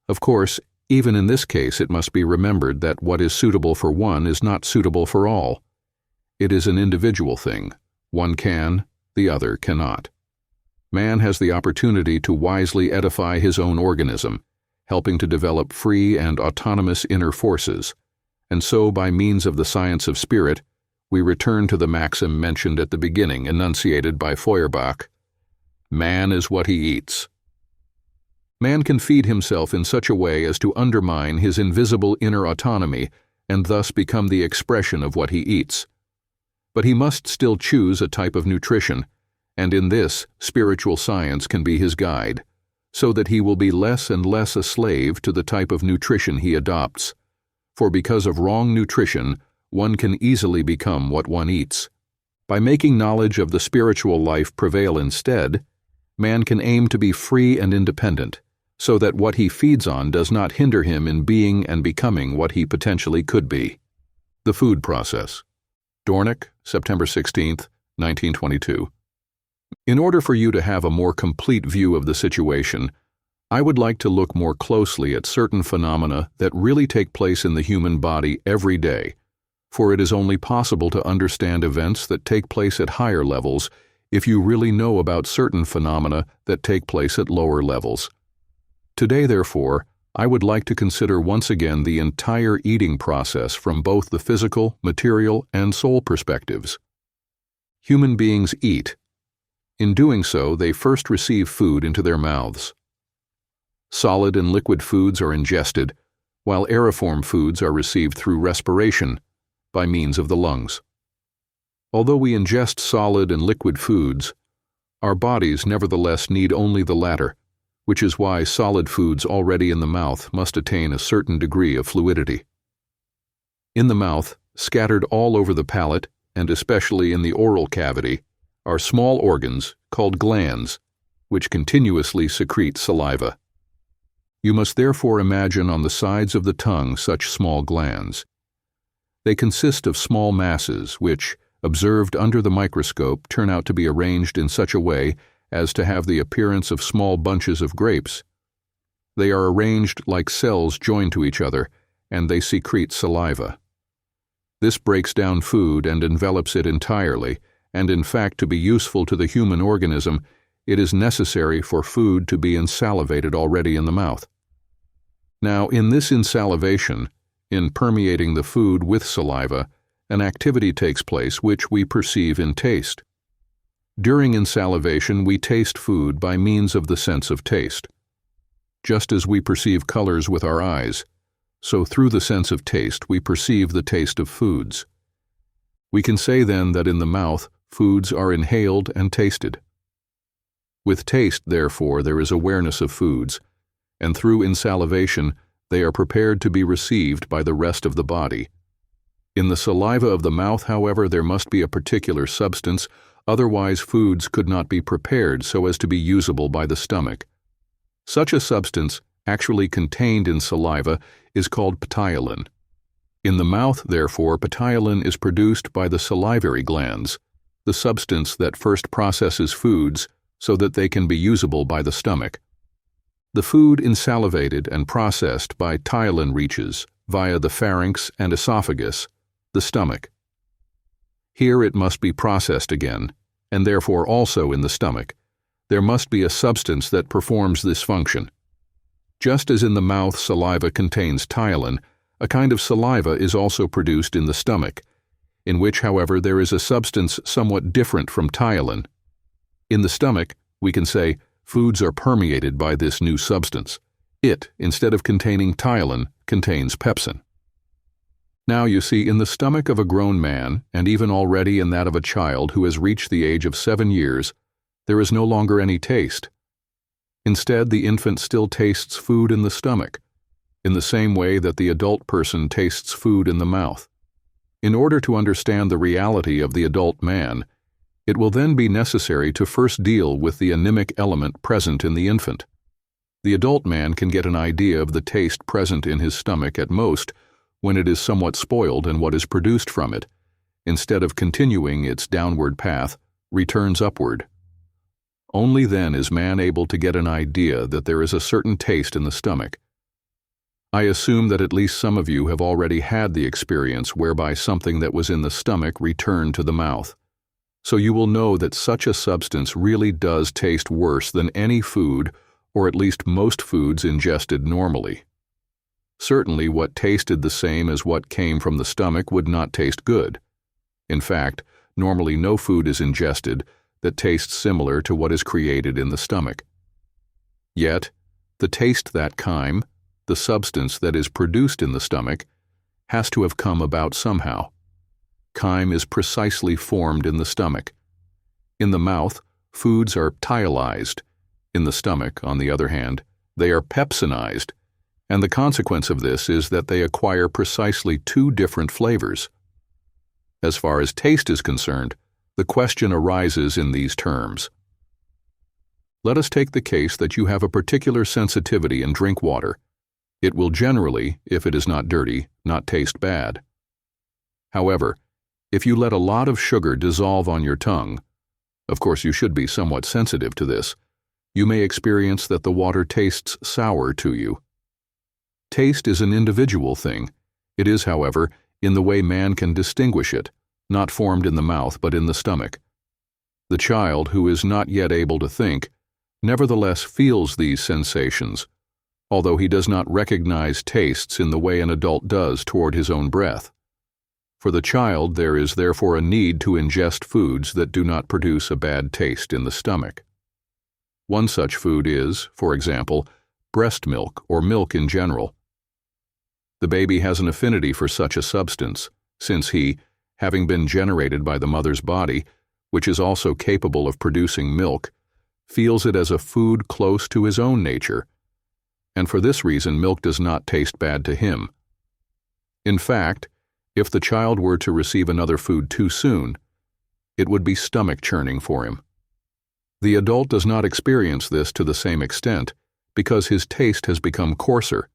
Of course, even in this case it must be remembered that what is suitable for one is not suitable for all. It is an individual thing. One can, the other cannot. Man has the opportunity to wisely edify his own organism, helping to develop free and autonomous inner forces, and so by means of the science of spirit, we return to the maxim mentioned at the beginning, enunciated by Feuerbach: man is what he eats. Man can feed himself in such a way as to undermine his invisible inner autonomy and thus become the expression of what he eats. But he must still choose a type of nutrition, and in this, spiritual science can be his guide, so that he will be less and less a slave to the type of nutrition he adopts. For because of wrong nutrition, one can easily become what one eats. By making knowledge of the spiritual life prevail instead, man can aim to be free and independent, so that what he feeds on does not hinder him in being and becoming what he potentially could be. The food process. Dornick, September 16, 1922. In order for you to have a more complete view of the situation, I would like to look more closely at certain phenomena that really take place in the human body every day, for it is only possible to understand events that take place at higher levels if you really know about certain phenomena that take place at lower levels. Today, therefore, I would like to consider once again the entire eating process from both the physical, material, and soul perspectives. Human beings eat. In doing so, they first receive food into their mouths. Solid and liquid foods are ingested, while aeriform foods are received through respiration by means of the lungs. Although we ingest solid and liquid foods, our bodies nevertheless need only the latter, which is why solid foods already in the mouth must attain a certain degree of fluidity. In the mouth, scattered all over the palate, and especially in the oral cavity, are small organs called glands, which continuously secrete saliva. You must therefore imagine on the sides of the tongue such small glands. They consist of small masses which, observed under the microscope, turn out to be arranged in such a way as to have the appearance of small bunches of grapes. They are arranged like cells joined to each other, and they secrete saliva. This breaks down food and envelops it entirely, and in fact, to be useful to the human organism, it is necessary for food to be insalivated already in the mouth. Now, in this insalivation, in permeating the food with saliva, an activity takes place which we perceive in taste. During insalivation, we taste food by means of the sense of taste. Just as we perceive colors with our eyes, so through the sense of taste we perceive the taste of foods. We can say then that in the mouth, foods are inhaled and tasted. With taste, therefore, there is awareness of foods, and through insalivation, they are prepared to be received by the rest of the body. In the saliva of the mouth, however, there must be a particular substance, otherwise foods could not be prepared so as to be usable by the stomach. Such a substance, actually contained in saliva, is called ptyalin. In the mouth, therefore, ptyalin is produced by the salivary glands, the substance that first processes foods so that they can be usable by the stomach. The food insalivated and processed by ptyalin reaches, via the pharynx and esophagus, the stomach. Here it must be processed again, and therefore also in the stomach. There must be a substance that performs this function. Just as in the mouth saliva contains ptyalin, a kind of saliva is also produced in the stomach, in which, however, there is a substance somewhat different from ptyalin. In the stomach, we can say, foods are permeated by this new substance. It, instead of containing ptyalin, contains pepsin. Now you see, in the stomach of a grown man, and even already in that of a child who has reached the age of 7 years, there is no longer any taste. Instead, the infant still tastes food in the stomach, in the same way that the adult person tastes food in the mouth. In order to understand the reality of the adult man, it will then be necessary to first deal with the anemic element present in the infant. The adult man can get an idea of the taste present in his stomach at most when it is somewhat spoiled, and what is produced from it, instead of continuing its downward path, returns upward. Only then is man able to get an idea that there is a certain taste in the stomach. I assume that at least some of you have already had the experience whereby something that was in the stomach returned to the mouth. So you will know that such a substance really does taste worse than any food, or at least most foods ingested normally. Certainly what tasted the same as what came from the stomach would not taste good. In fact, normally no food is ingested that tastes similar to what is created in the stomach. Yet, the taste that chyme, the substance that is produced in the stomach, has to have come about somehow. Chyme is precisely formed in the stomach. In the mouth, foods are ptyalized. In the stomach, on the other hand, they are pepsinized, and the consequence of this is that they acquire precisely two different flavors. As far as taste is concerned, the question arises in these terms. Let us take the case that you have a particular sensitivity in drink water. It will generally, if it is not dirty, not taste bad. However, if you let a lot of sugar dissolve on your tongue, of course you should be somewhat sensitive to this, you may experience that the water tastes sour to you. Taste is an individual thing. It is, however, in the way man can distinguish it, not formed in the mouth but in the stomach. The child, who is not yet able to think, nevertheless feels these sensations, although he does not recognize tastes in the way an adult does toward his own breath. For the child, there is therefore a need to ingest foods that do not produce a bad taste in the stomach. One such food is, for example, breast milk or milk in general. The baby has an affinity for such a substance, since he, having been generated by the mother's body, which is also capable of producing milk, feels it as a food close to his own nature, and for this reason milk does not taste bad to him. In fact, if the child were to receive another food too soon, it would be stomach churning for him. The adult does not experience this to the same extent because his taste has become coarser.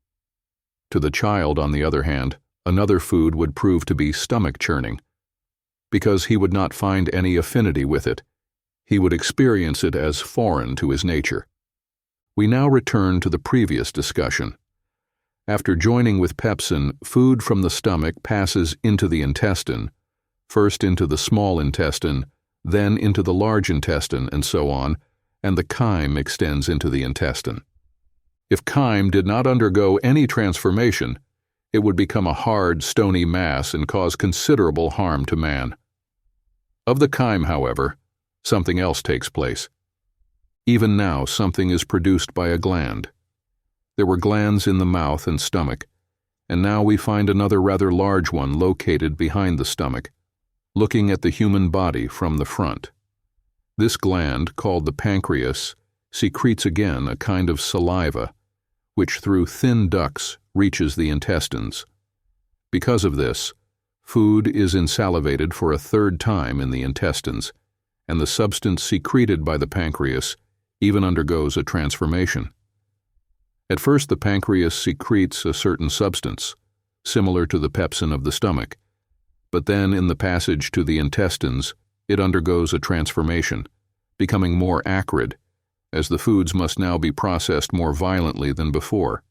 To the child, on the other hand, another food would prove to be stomach churning, because he would not find any affinity with it. He would experience it as foreign to his nature. We now return to the previous discussion. After joining with pepsin, food from the stomach passes into the intestine, first into the small intestine, then into the large intestine, and so on, and the chyme extends into the intestine. If chyme did not undergo any transformation, it would become a hard, stony mass and cause considerable harm to man. Of the chyme, however, something else takes place. Even now, something is produced by a gland. There were glands in the mouth and stomach, and now we find another rather large one located behind the stomach, looking at the human body from the front. This gland, called the pancreas, secretes again a kind of saliva, which through thin ducts reaches the intestines. Because of this, food is insalivated for a third time in the intestines, and the substance secreted by the pancreas even undergoes a transformation. At first, the pancreas secretes a certain substance, similar to the pepsin of the stomach, but then in the passage to the intestines, it undergoes a transformation, becoming more acrid, as the foods must now be processed more violently than before.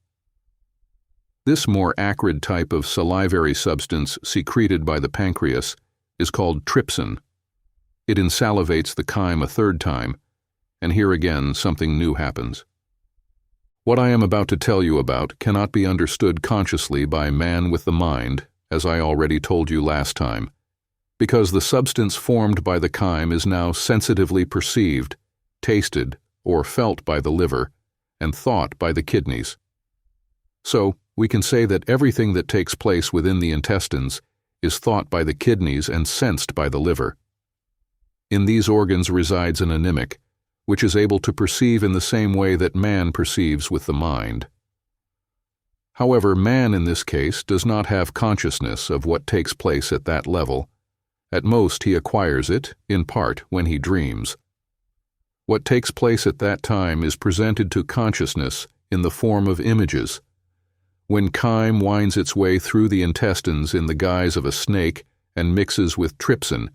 This more acrid type of salivary substance secreted by the pancreas is called trypsin. It insalivates the chyme a third time, and here again something new happens. What I am about to tell you about cannot be understood consciously by man with the mind, as I already told you last time, because the substance formed by the chyme is now sensitively perceived, tasted, or felt by the liver, and thought by the kidneys. So, we can say that everything that takes place within the intestines is thought by the kidneys and sensed by the liver. In these organs resides an anemic, which is able to perceive in the same way that man perceives with the mind. However, man in this case does not have consciousness of what takes place at that level. At most he acquires it, in part, when he dreams. What takes place at that time is presented to consciousness in the form of images. When chyme winds its way through the intestines in the guise of a snake and mixes with trypsin,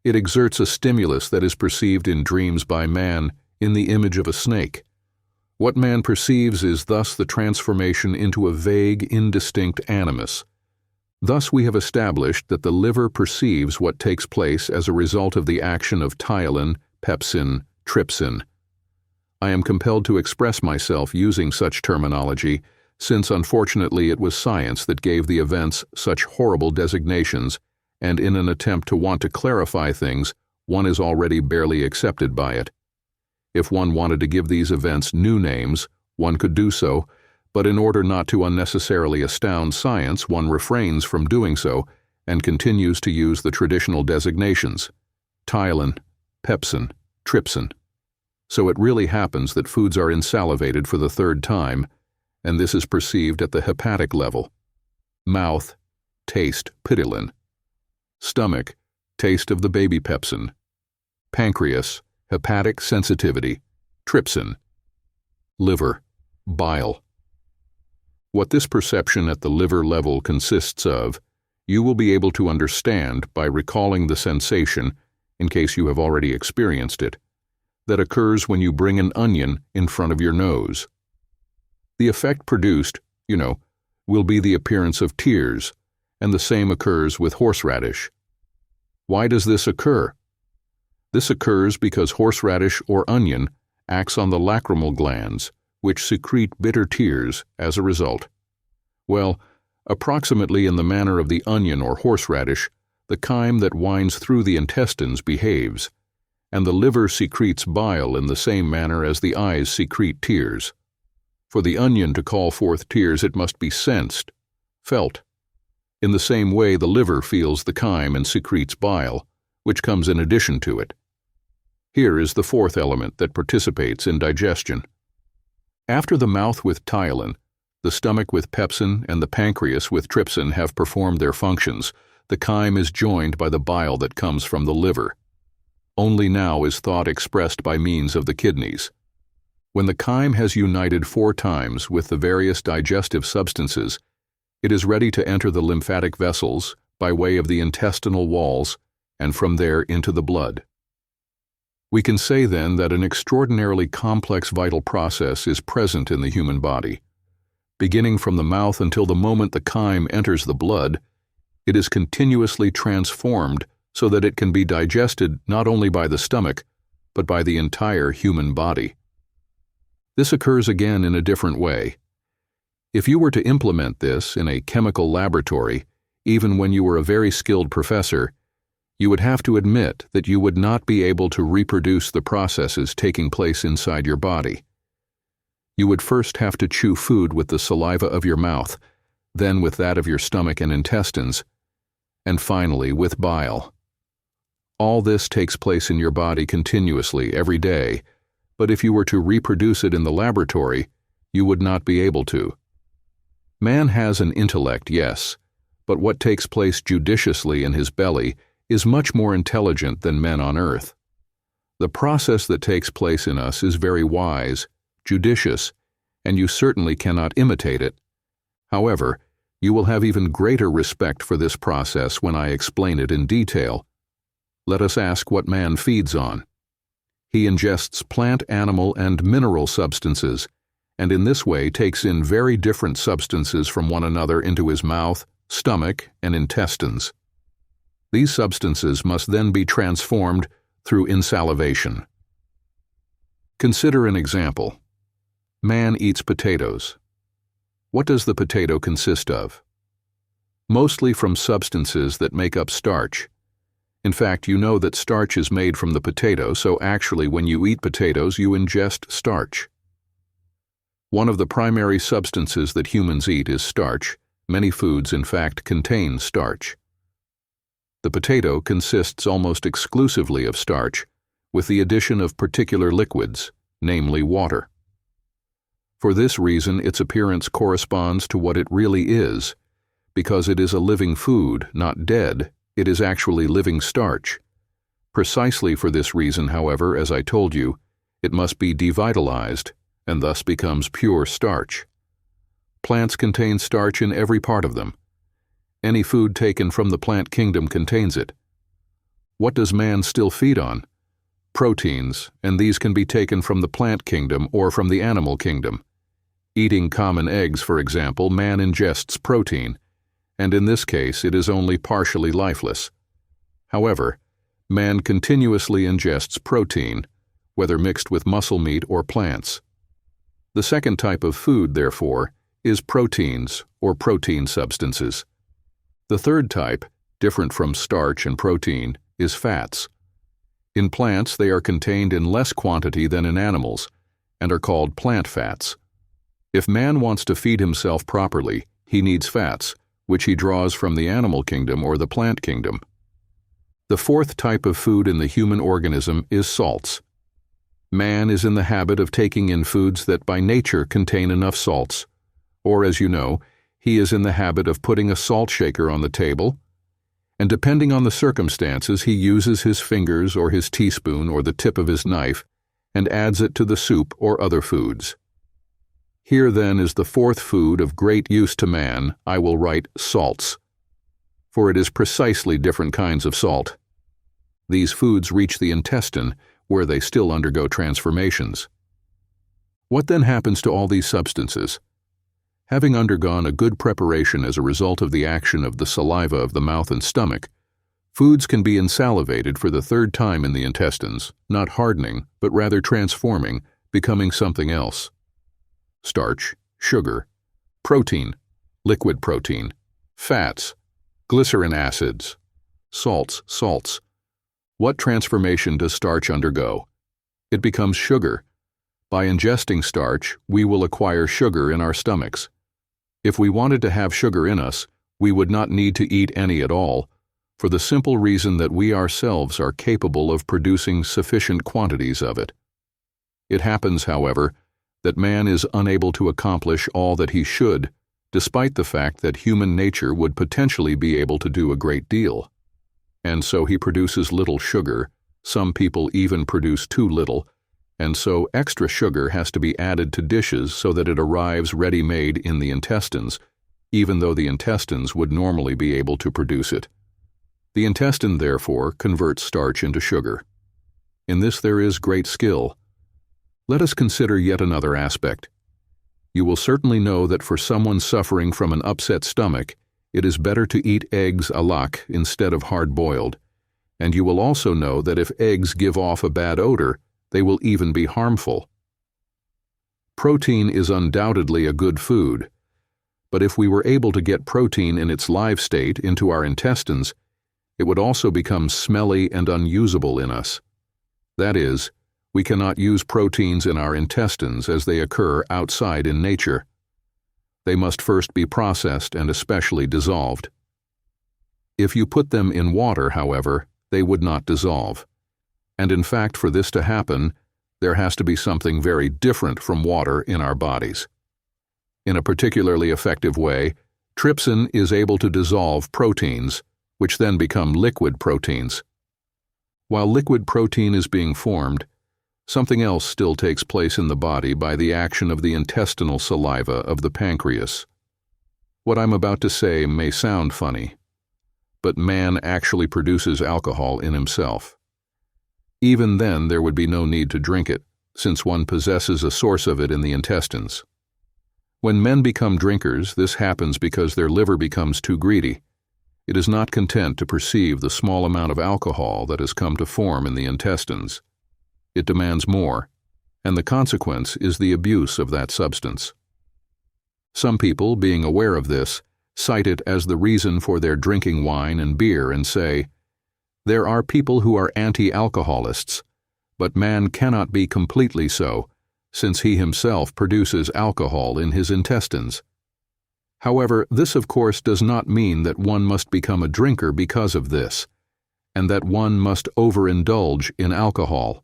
it exerts a stimulus that is perceived in dreams by man in the image of a snake. What man perceives is thus the transformation into a vague, indistinct animus. Thus we have established that the liver perceives what takes place as a result of the action of ptyalin, pepsin, trypsin. I am compelled to express myself using such terminology, since unfortunately it was science that gave the events such horrible designations, and in an attempt to want to clarify things, one is already barely accepted by it. If one wanted to give these events new names, one could do so, but in order not to unnecessarily astound science, one refrains from doing so and continues to use the traditional designations: ptyalin, pepsin, trypsin. So it really happens that foods are insalivated for the third time, and this is perceived at the hepatic level. Mouth, taste, ptyalin. Stomach, taste of the baby pepsin. Pancreas, hepatic sensitivity, trypsin. Liver, bile. What this perception at the liver level consists of, you will be able to understand by recalling the sensation, in case you have already experienced it, that occurs when you bring an onion in front of your nose. The effect produced, will be the appearance of tears, and the same occurs with horseradish. Why does this occur? This occurs because horseradish or onion acts on the lacrimal glands, which secrete bitter tears as a result. Well, approximately in the manner of the onion or horseradish, the chyme that winds through the intestines behaves, and the liver secretes bile in the same manner as the eyes secrete tears. For the onion to call forth tears, it must be sensed, felt. In the same way, the liver feels the chyme and secretes bile, which comes in addition to it. Here is the fourth element that participates in digestion. After the mouth with ptyalin, the stomach with pepsin, and the pancreas with trypsin have performed their functions, the chyme is joined by the bile that comes from the liver. Only now is thought expressed by means of the kidneys. When the chyme has united 4 times with the various digestive substances, it is ready to enter the lymphatic vessels by way of the intestinal walls and from there into the blood. We can say then that an extraordinarily complex vital process is present in the human body. Beginning from the mouth until the moment the chyme enters the blood, it is continuously transformed so that it can be digested not only by the stomach, but by the entire human body. This occurs again in a different way. If you were to implement this in a chemical laboratory, even when you were a very skilled professor, you would have to admit that you would not be able to reproduce the processes taking place inside your body. You would first have to chew food with the saliva of your mouth, then with that of your stomach and intestines, and finally with bile. All this takes place in your body continuously every day, but if you were to reproduce it in the laboratory, you would not be able to. Man has an intellect, yes, but what takes place judiciously in his belly is much more intelligent than men on earth. The process that takes place in us is very wise, judicious, and you certainly cannot imitate it. However, you will have even greater respect for this process when I explain it in detail. Let us ask what man feeds on. He ingests plant, animal, and mineral substances, and in this way takes in very different substances from one another into his mouth, stomach, and intestines. These substances must then be transformed through insalivation. Consider an example. Man eats potatoes. What does the potato consist of? Mostly from substances that make up starch. In fact, you know that starch is made from the potato, so actually when you eat potatoes, you ingest starch. One of the primary substances that humans eat is starch. Many foods, in fact, contain starch. The potato consists almost exclusively of starch, with the addition of particular liquids, namely water. For this reason, its appearance corresponds to what it really is. Because it is a living food, not dead, it is actually living starch. Precisely for this reason, however, as I told you, it must be devitalized, and thus becomes pure starch. Plants contain starch in every part of them. Any food taken from the plant kingdom contains it. What does man still feed on? Proteins, and these can be taken from the plant kingdom or from the animal kingdom. Eating common eggs, for example, man ingests protein, and in this case it is only partially lifeless. However, man continuously ingests protein, whether mixed with muscle meat or plants. The second type of food, therefore, is proteins or protein substances. The third type, different from starch and protein, is fats. In plants, they are contained in less quantity than in animals, and are called plant fats. If man wants to feed himself properly, he needs fats, which he draws from the animal kingdom or the plant kingdom. The fourth type of food in the human organism is salts. Man is in the habit of taking in foods that by nature contain enough salts, or as you know, he is in the habit of putting a salt shaker on the table, and depending on the circumstances, he uses his fingers or his teaspoon or the tip of his knife and adds it to the soup or other foods. Here then is the fourth food of great use to man. I will write salts, for it is precisely different kinds of salt. These foods reach the intestine, where they still undergo transformations. What then happens to all these substances? Having undergone a good preparation as a result of the action of the saliva of the mouth and stomach, foods can be insalivated for the third time in the intestines, not hardening, but rather transforming, becoming something else. Starch, sugar, protein, liquid protein, fats, glycerin acids, salts. What transformation does starch undergo? It becomes sugar. By ingesting starch, we will acquire sugar in our stomachs. If we wanted to have sugar in us, We would not need to eat any at all, for the simple reason that we ourselves are capable of producing sufficient quantities of it. It happens, however, that man is unable to accomplish all that he should, despite the fact that human nature would potentially be able to do a great deal. And so he produces little sugar, some people even produce too little, and so extra sugar has to be added to dishes so that it arrives ready-made in the intestines, even though the intestines would normally be able to produce it. The intestine, therefore, converts starch into sugar. In this there is great skill. Let us consider yet another aspect. You will certainly know that for someone suffering from an upset stomach, it is better to eat eggs à lac instead of hard-boiled, and you will also know that if eggs give off a bad odor, they will even be harmful. Protein is undoubtedly a good food, but if we were able to get protein in its live state into our intestines, it would also become smelly and unusable in us. That is, we cannot use proteins in our intestines as they occur outside in nature. They must first be processed and especially dissolved. If you put them in water, however, they would not dissolve. And in fact, for this to happen, there has to be something very different from water in our bodies. In a particularly effective way, trypsin is able to dissolve proteins, which then become liquid proteins. While liquid protein is being formed, something else still takes place in the body by the action of the intestinal saliva of the pancreas. What I'm about to say may sound funny, but man actually produces alcohol in himself. Even then, there would be no need to drink it, since one possesses a source of it in the intestines. When men become drinkers, this happens because their liver becomes too greedy. It is not content to perceive the small amount of alcohol that has come to form in the intestines. It demands more, and the consequence is the abuse of that substance. Some people, being aware of this, cite it as the reason for their drinking wine and beer and say, "There are people who are anti-alcoholists, but man cannot be completely so, since he himself produces alcohol in his intestines." However, this of course does not mean that one must become a drinker because of this, and that one must overindulge in alcohol.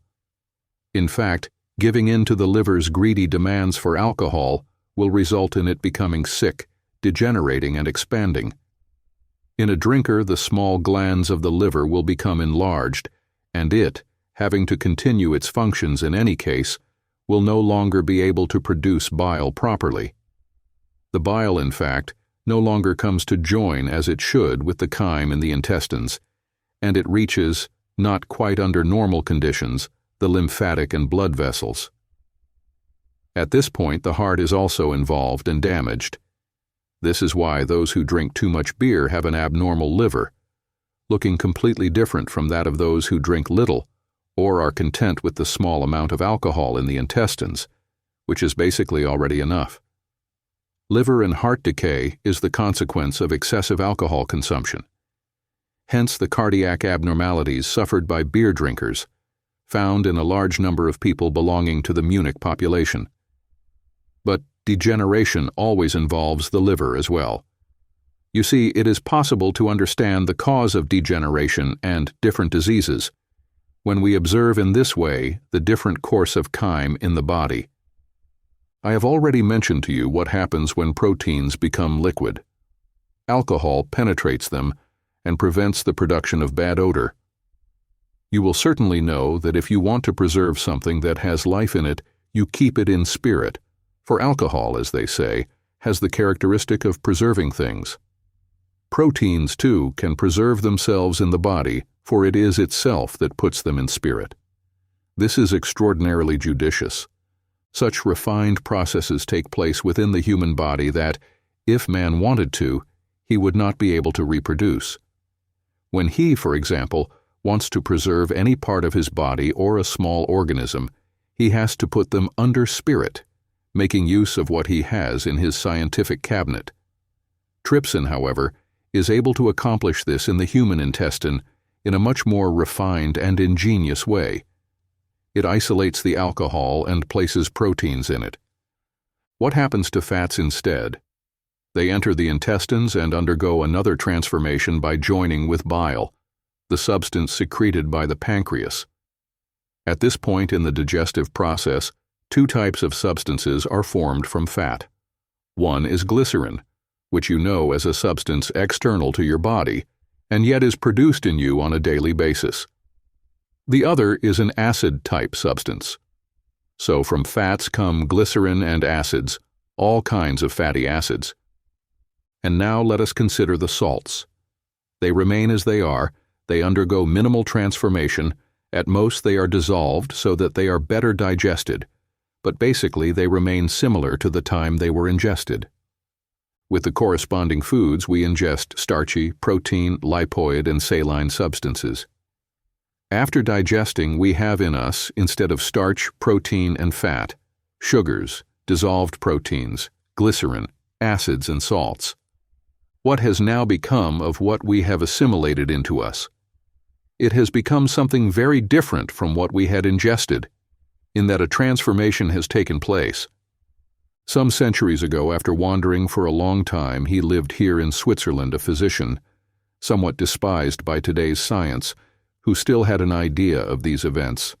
In fact, giving in to the liver's greedy demands for alcohol will result in it becoming sick, degenerating and expanding. In a drinker, the small glands of the liver will become enlarged, and it, having to continue its functions in any case, will no longer be able to produce bile properly. The bile, in fact, no longer comes to join as it should with the chyme in the intestines, and it reaches, not quite under normal conditions, the lymphatic and blood vessels. At this point, the heart is also involved and damaged. This is why those who drink too much beer have an abnormal liver, looking completely different from that of those who drink little or are content with the small amount of alcohol in the intestines, which is basically already enough. Liver and heart decay is the consequence of excessive alcohol consumption. Hence the cardiac abnormalities suffered by beer drinkers, found in a large number of people belonging to the Munich population. But degeneration always involves the liver as well. You see, it is possible to understand the cause of degeneration and different diseases when we observe in this way the different course of chyme in the body. I have already mentioned to you what happens when proteins become liquid. Alcohol penetrates them and prevents the production of bad odor. You will certainly know that if you want to preserve something that has life in it, you keep it in spirit, for alcohol, as they say, has the characteristic of preserving things. Proteins, too, can preserve themselves in the body, for it is itself that puts them in spirit. This is extraordinarily judicious. Such refined processes take place within the human body that, if man wanted to, he would not be able to reproduce. When he, for example, wants to preserve any part of his body or a small organism, he has to put them under spirit, making use of what he has in his scientific cabinet. Trypsin, however, is able to accomplish this in the human intestine in a much more refined and ingenious way. It isolates the alcohol and places proteins in it. What happens to fats instead? They enter the intestines and undergo another transformation by joining with bile, the substance secreted by the pancreas. At this point in the digestive process, two types of substances are formed from fat. One is glycerin, which you know as a substance external to your body, and yet is produced in you on a daily basis. The other is an acid-type substance. So from fats come glycerin and acids, all kinds of fatty acids. And now let us consider the salts. They remain as they are, they undergo minimal transformation, at most they are dissolved so that they are better digested, but basically they remain similar to the time they were ingested. With the corresponding foods, we ingest starchy, protein, lipoid, and saline substances. After digesting, we have in us, instead of starch, protein, and fat, sugars, dissolved proteins, glycerin, acids, and salts. What has now become of what we have assimilated into us? It has become something very different from what we had ingested, in that a transformation has taken place. Some centuries ago, after wandering for a long time, he lived here in Switzerland, a physician, somewhat despised by today's science, who still had an idea of these events.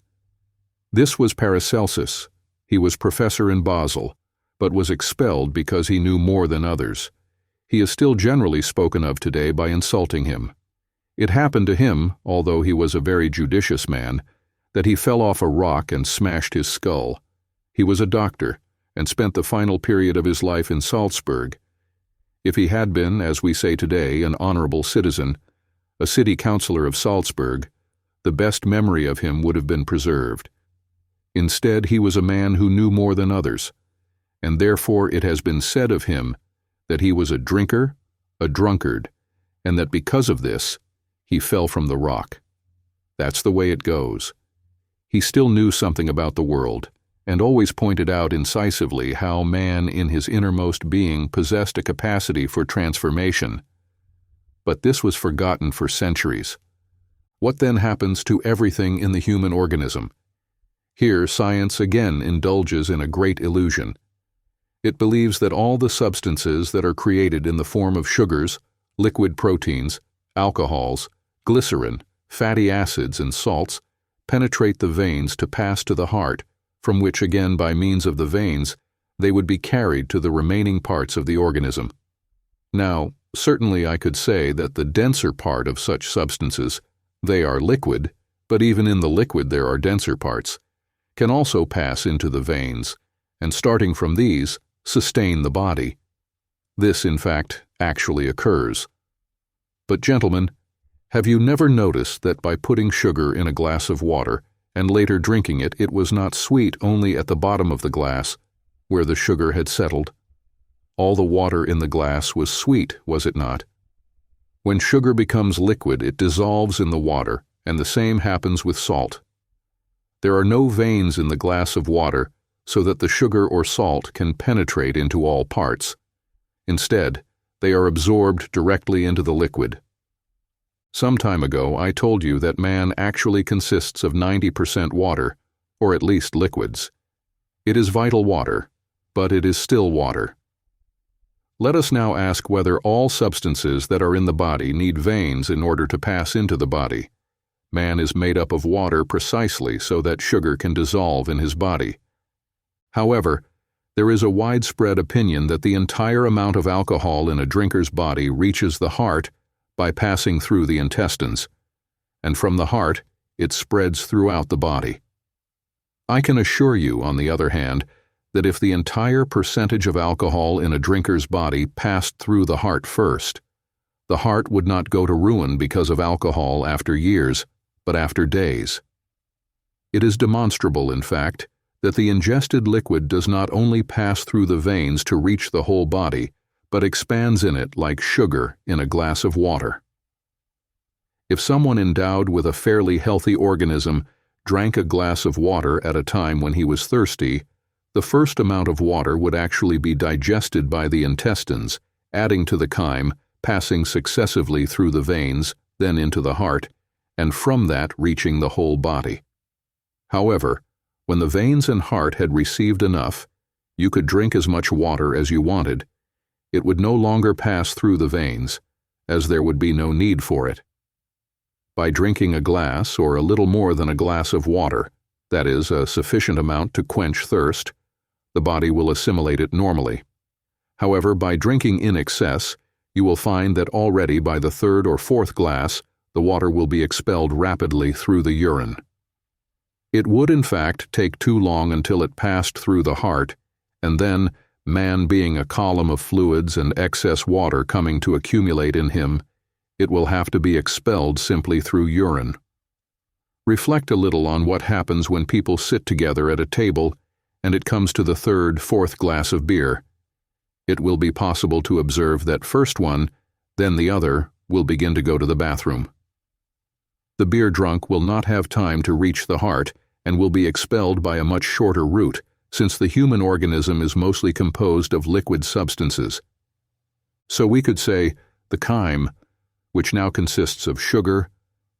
This was Paracelsus. He was professor in Basel, but was expelled because he knew more than others. He is still generally spoken of today by insulting him. It happened to him, although he was a very judicious man, that he fell off a rock and smashed his skull. He was a doctor, and spent the final period of his life in Salzburg. If he had been, as we say today, an honorable citizen, a city councillor of Salzburg, the best memory of him would have been preserved. Instead, he was a man who knew more than others, and therefore it has been said of him that he was a drinker, a drunkard, and that because of this, he fell from the rock. That's the way it goes. He still knew something about the world, and always pointed out incisively how man in his innermost being possessed a capacity for transformation. But this was forgotten for centuries. What then happens to everything in the human organism? Here science again indulges in a great illusion. It believes that all the substances that are created in the form of sugars, liquid proteins, alcohols, glycerin, fatty acids, and salts penetrate the veins to pass to the heart, from which again by means of the veins they would be carried to the remaining parts of the organism. Now, certainly I could say that the denser part of such substances, they are liquid, but even in the liquid there are denser parts, can also pass into the veins, and starting from these, sustain the body. This, in fact, actually occurs. But gentlemen, have you never noticed that by putting sugar in a glass of water, and later drinking it, it was not sweet only at the bottom of the glass, where the sugar had settled? All the water in the glass was sweet, was it not? When sugar becomes liquid, it dissolves in the water, and the same happens with salt. There are no veins in the glass of water, so that the sugar or salt can penetrate into all parts. Instead, they are absorbed directly into the liquid. Some time ago, I told you that man actually consists of 90% water, or at least liquids. It is vital water, but it is still water. Let us now ask whether all substances that are in the body need veins in order to pass into the body. Man is made up of water precisely so that sugar can dissolve in his body. However, there is a widespread opinion that the entire amount of alcohol in a drinker's body reaches the heart by passing through the intestines, and from the heart it spreads throughout the body. I can assure you, on the other hand, that if the entire percentage of alcohol in a drinker's body passed through the heart first, the heart would not go to ruin because of alcohol after years, but after days. It is demonstrable, in fact, that the ingested liquid does not only pass through the veins to reach the whole body, but expands in it like sugar in a glass of water. If someone endowed with a fairly healthy organism drank a glass of water at a time when he was thirsty, the first amount of water would actually be digested by the intestines, adding to the chyme, passing successively through the veins, then into the heart, and from that reaching the whole body. However, when the veins and heart had received enough, you could drink as much water as you wanted. it would no longer pass through the veins, as there would be no need for it. By drinking a glass or a little more than a glass of water, that is, a sufficient amount to quench thirst, the body will assimilate it normally. However, by drinking in excess, you will find that already by the third or fourth glass, the water will be expelled rapidly through the urine. It would, in fact, take too long until it passed through the heart, and then, man being a column of fluids and excess water coming to accumulate in him, it will have to be expelled simply through urine. Reflect a little on what happens when people sit together at a table and it comes to the third, fourth glass of beer. It will be possible to observe that first one, then the other, will begin to go to the bathroom. The beer drunk will not have time to reach the heart and will be expelled by a much shorter route, since the human organism is mostly composed of liquid substances. So we could say the chyme, which now consists of sugar,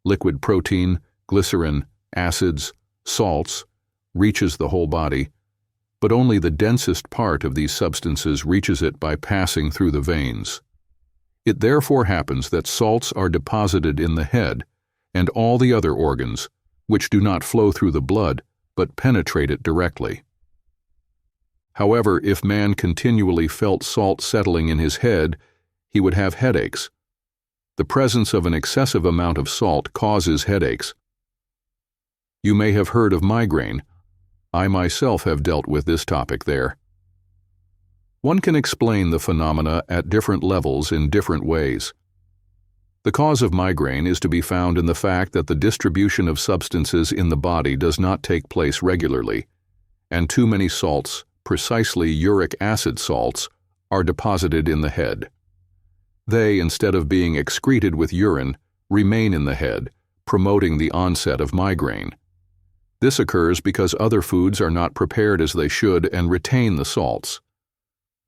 liquid protein, glycerin, acids, salts, reaches the whole body, but only the densest part of these substances reaches it by passing through the veins. It therefore happens that salts are deposited in the head and all the other organs, which do not flow through the blood, but penetrate it directly. However, if man continually felt salt settling in his head, he would have headaches. The presence of an excessive amount of salt causes headaches. You may have heard of migraine. I myself have dealt with this topic there. One can explain the phenomena at different levels in different ways. The cause of migraine is to be found in the fact that the distribution of substances in the body does not take place regularly, and too many salts, precisely uric acid salts, are deposited in the head. They, instead of being excreted with urine, remain in the head, promoting the onset of migraine. This occurs because other foods are not prepared as they should and retain the salts.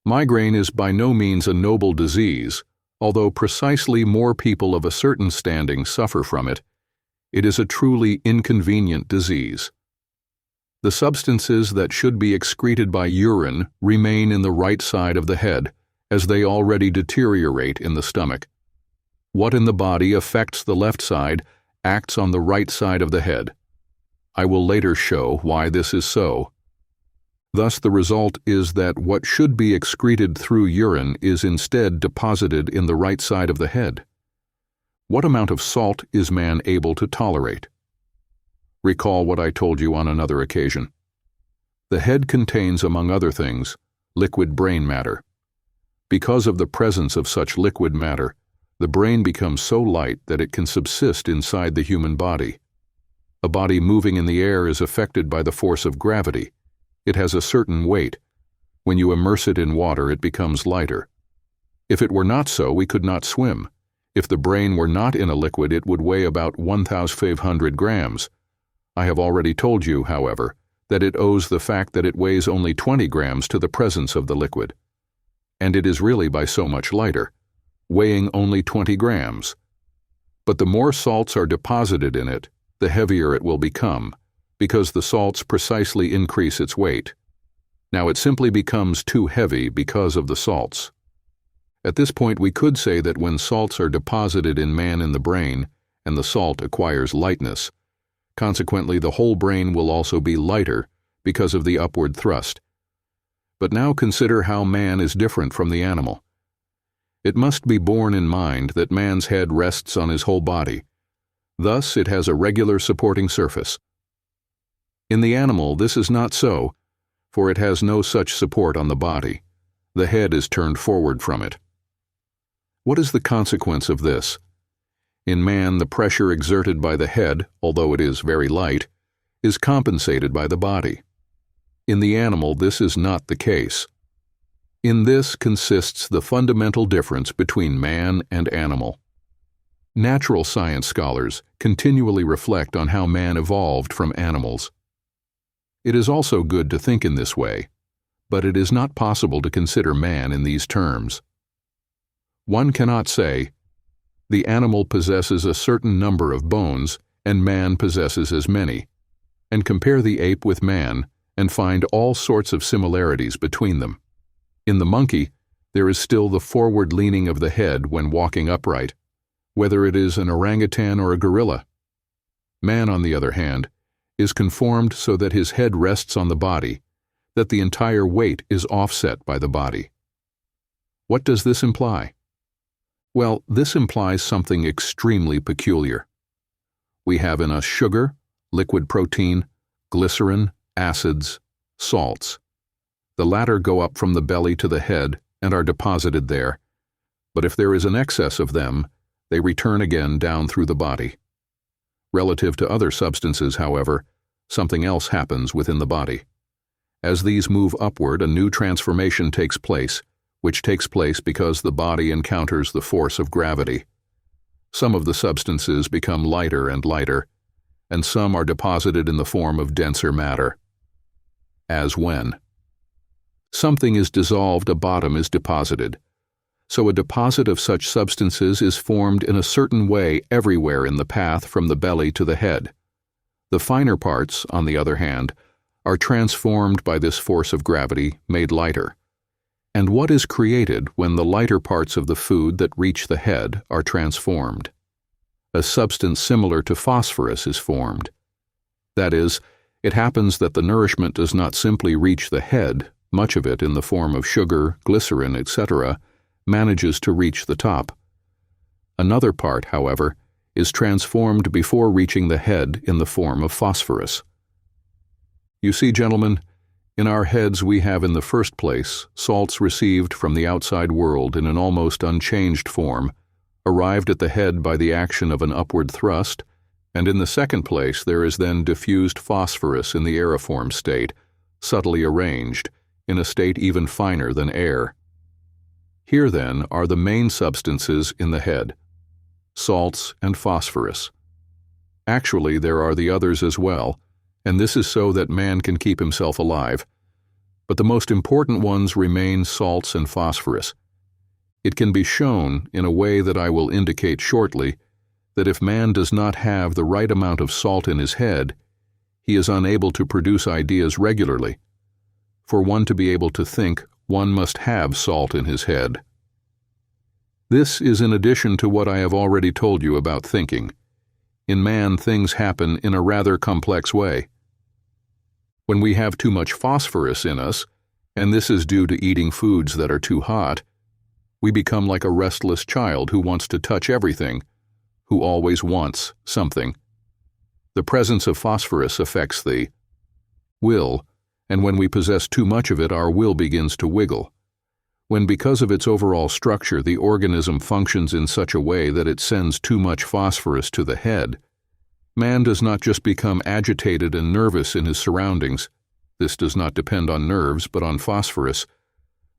Migraine is by no means a noble disease, although precisely more people of a certain standing suffer from it. It is a truly inconvenient disease. The substances that should be excreted by urine remain in the right side of the head, as they already deteriorate in the stomach. What in the body affects the left side acts on the right side of the head. I will later show why this is so. Thus, the result is that what should be excreted through urine is instead deposited in the right side of the head. What amount of salt is man able to tolerate? Recall what I told you on another occasion. The head contains, among other things, liquid brain matter. Because of the presence of such liquid matter, the brain becomes so light that it can subsist inside the human body. A body moving in the air is affected by the force of gravity. It has a certain weight. When you immerse it in water, it becomes lighter. If it were not so, we could not swim. If the brain were not in a liquid, it would weigh about 1,500 grams. I have already told you, however, that it owes the fact that it weighs only 20 grams to the presence of the liquid. And it is really by so much lighter, weighing only 20 grams. But the more salts are deposited in it, the heavier it will become, because the salts precisely increase its weight. Now it simply becomes too heavy because of the salts. At this point we could say that when salts are deposited in man in the brain, and the salt acquires lightness, consequently the whole brain will also be lighter because of the upward thrust. But now consider how man is different from the animal. It must be borne in mind that man's head rests on his whole body. Thus it has a regular supporting surface. In the animal, this is not so, for it has no such support on the body. The head is turned forward from it. What is the consequence of this? In man, the pressure exerted by the head, although it is very light, is compensated by the body. In the animal, this is not the case. In this consists the fundamental difference between man and animal. Natural science scholars continually reflect on how man evolved from animals. It is also good to think in this way, but it is not possible to consider man in these terms. One cannot say, the animal possesses a certain number of bones and man possesses as many, and compare the ape with man and find all sorts of similarities between them. In the monkey, There is still the forward leaning of the head when walking upright, whether it is an orangutan or a gorilla. Man, on the other hand, is conformed so that his head rests on the body, that the entire weight is offset by the body. What does this imply? Well, this implies something extremely peculiar. We have in us sugar, liquid protein, glycerin, acids, salts. The latter go up from the belly to the head and are deposited there, but if there is an excess of them, they return again down through the body. Relative to other substances, however, something else happens within the body. As these move upward, a new transformation takes place, which takes place because the body encounters the force of gravity. Some of the substances become lighter and lighter, and some are deposited in the form of denser matter. As when something is dissolved, a bottom is deposited. So a deposit of such substances is formed in a certain way everywhere in the path from the belly to the head. The finer parts, on the other hand, are transformed by this force of gravity, made lighter. And what is created when the lighter parts of the food that reach the head are transformed? A substance similar to phosphorus is formed. That is, it happens that the nourishment does not simply reach the head, much of it in the form of sugar, glycerin, etc., manages to reach the top. Another part, however, is transformed before reaching the head in the form of phosphorus. You see, gentlemen, in our heads we have in the first place salts received from the outside world in an almost unchanged form, arrived at the head by the action of an upward thrust, and in the second place there is then diffused phosphorus in the aeriform state, subtly arranged, in a state even finer than air. Here, then, are the main substances in the head: salts and phosphorus. Actually, there are the others as well, and this is so that man can keep himself alive. But the most important ones remain salts and phosphorus. It can be shown, in a way that I will indicate shortly, that if man does not have the right amount of salt in his head, he is unable to produce ideas regularly. For one to be able to think, one must have salt in his head. This is in addition to what I have already told you about thinking. In man, things happen in a rather complex way. When we have too much phosphorus in us, and this is due to eating foods that are too hot, we become like a restless child who wants to touch everything, who always wants something. The presence of phosphorus affects the will, and when we possess too much of it, our will begins to wiggle. When, because of its overall structure, the organism functions in such a way that it sends too much phosphorus to the head, man does not just become agitated and nervous in his surroundings. This does not depend on nerves, but on phosphorus.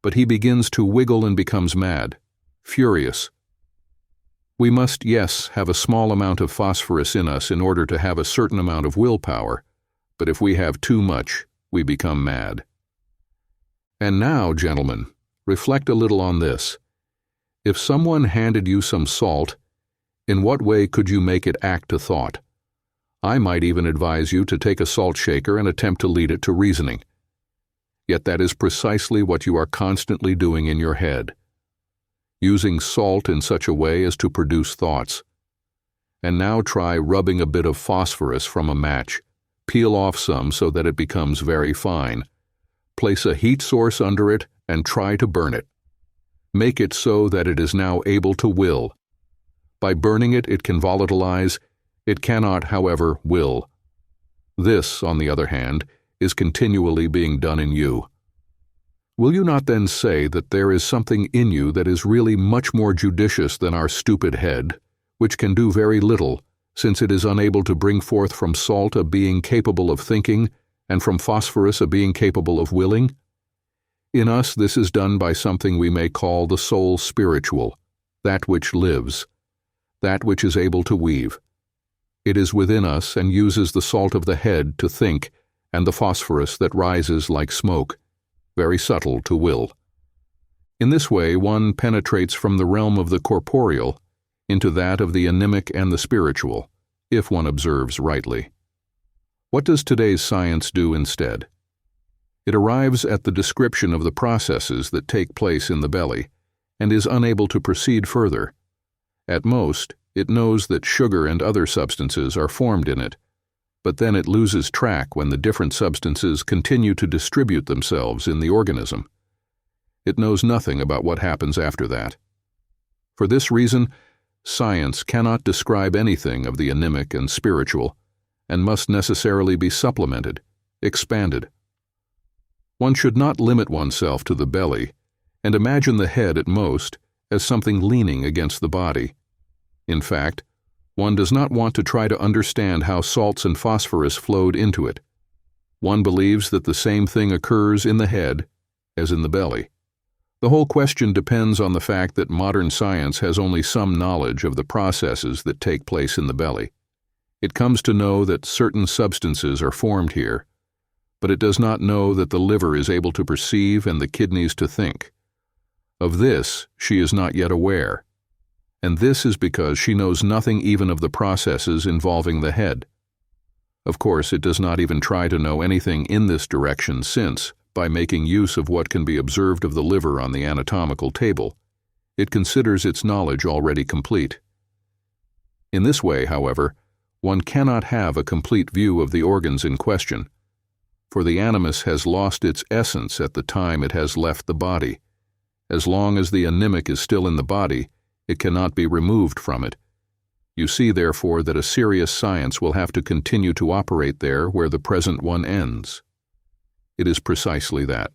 But he begins to wiggle and becomes mad, furious. We must, yes, have a small amount of phosphorus in us in order to have a certain amount of willpower, but if we have too much, we become mad. And now, gentlemen, reflect a little on this. If someone handed you some salt, in what way could you make it act to thought? I might even advise you to take a salt shaker and attempt to lead it to reasoning. Yet that is precisely what you are constantly doing in your head, using salt in such a way as to produce thoughts. And now try rubbing a bit of phosphorus from a match. Peel off some so that it becomes very fine. Place a heat source under it and try to burn it. Make it so that it is now able to will. By burning it, it can volatilize. It cannot, however, will. This, on the other hand, is continually being done in you. Will you not then say that there is something in you that is really much more judicious than our stupid head, which can do very little, since it is unable to bring forth from salt a being capable of thinking, and from phosphorus a being capable of willing? In us this is done by something we may call the soul spiritual, that which lives, that which is able to weave. It is within us and uses the salt of the head to think, and the phosphorus that rises like smoke, very subtle to will. In this way one penetrates from the realm of the corporeal into that of the anemic and the spiritual, if one observes rightly. What does today's science do instead? It arrives at the description of the processes that take place in the belly and is unable to proceed further. At most, it knows that sugar and other substances are formed in it, but then it loses track when the different substances continue to distribute themselves in the organism. It knows nothing about what happens after that. For this reason, science cannot describe anything of the anemic and spiritual, and must necessarily be supplemented, expanded. One should not limit oneself to the belly, and imagine the head at most as something leaning against the body. In fact, one does not want to try to understand how salts and phosphorus flowed into it. One believes that the same thing occurs in the head as in the belly. The whole question depends on the fact that modern science has only some knowledge of the processes that take place in the belly. It comes to know that certain substances are formed here, but it does not know that the liver is able to perceive and the kidneys to think. Of this she is not yet aware, and this is because she knows nothing even of the processes involving the head. Of course, it does not even try to know anything in this direction since, by making use of what can be observed of the liver on the anatomical table, it considers its knowledge already complete. In this way, however, one cannot have a complete view of the organs in question, for the animus has lost its essence at the time it has left the body. As long as the anemic is still in the body, it cannot be removed from it. You see, therefore, that a serious science will have to continue to operate there where the present one ends. It is precisely that.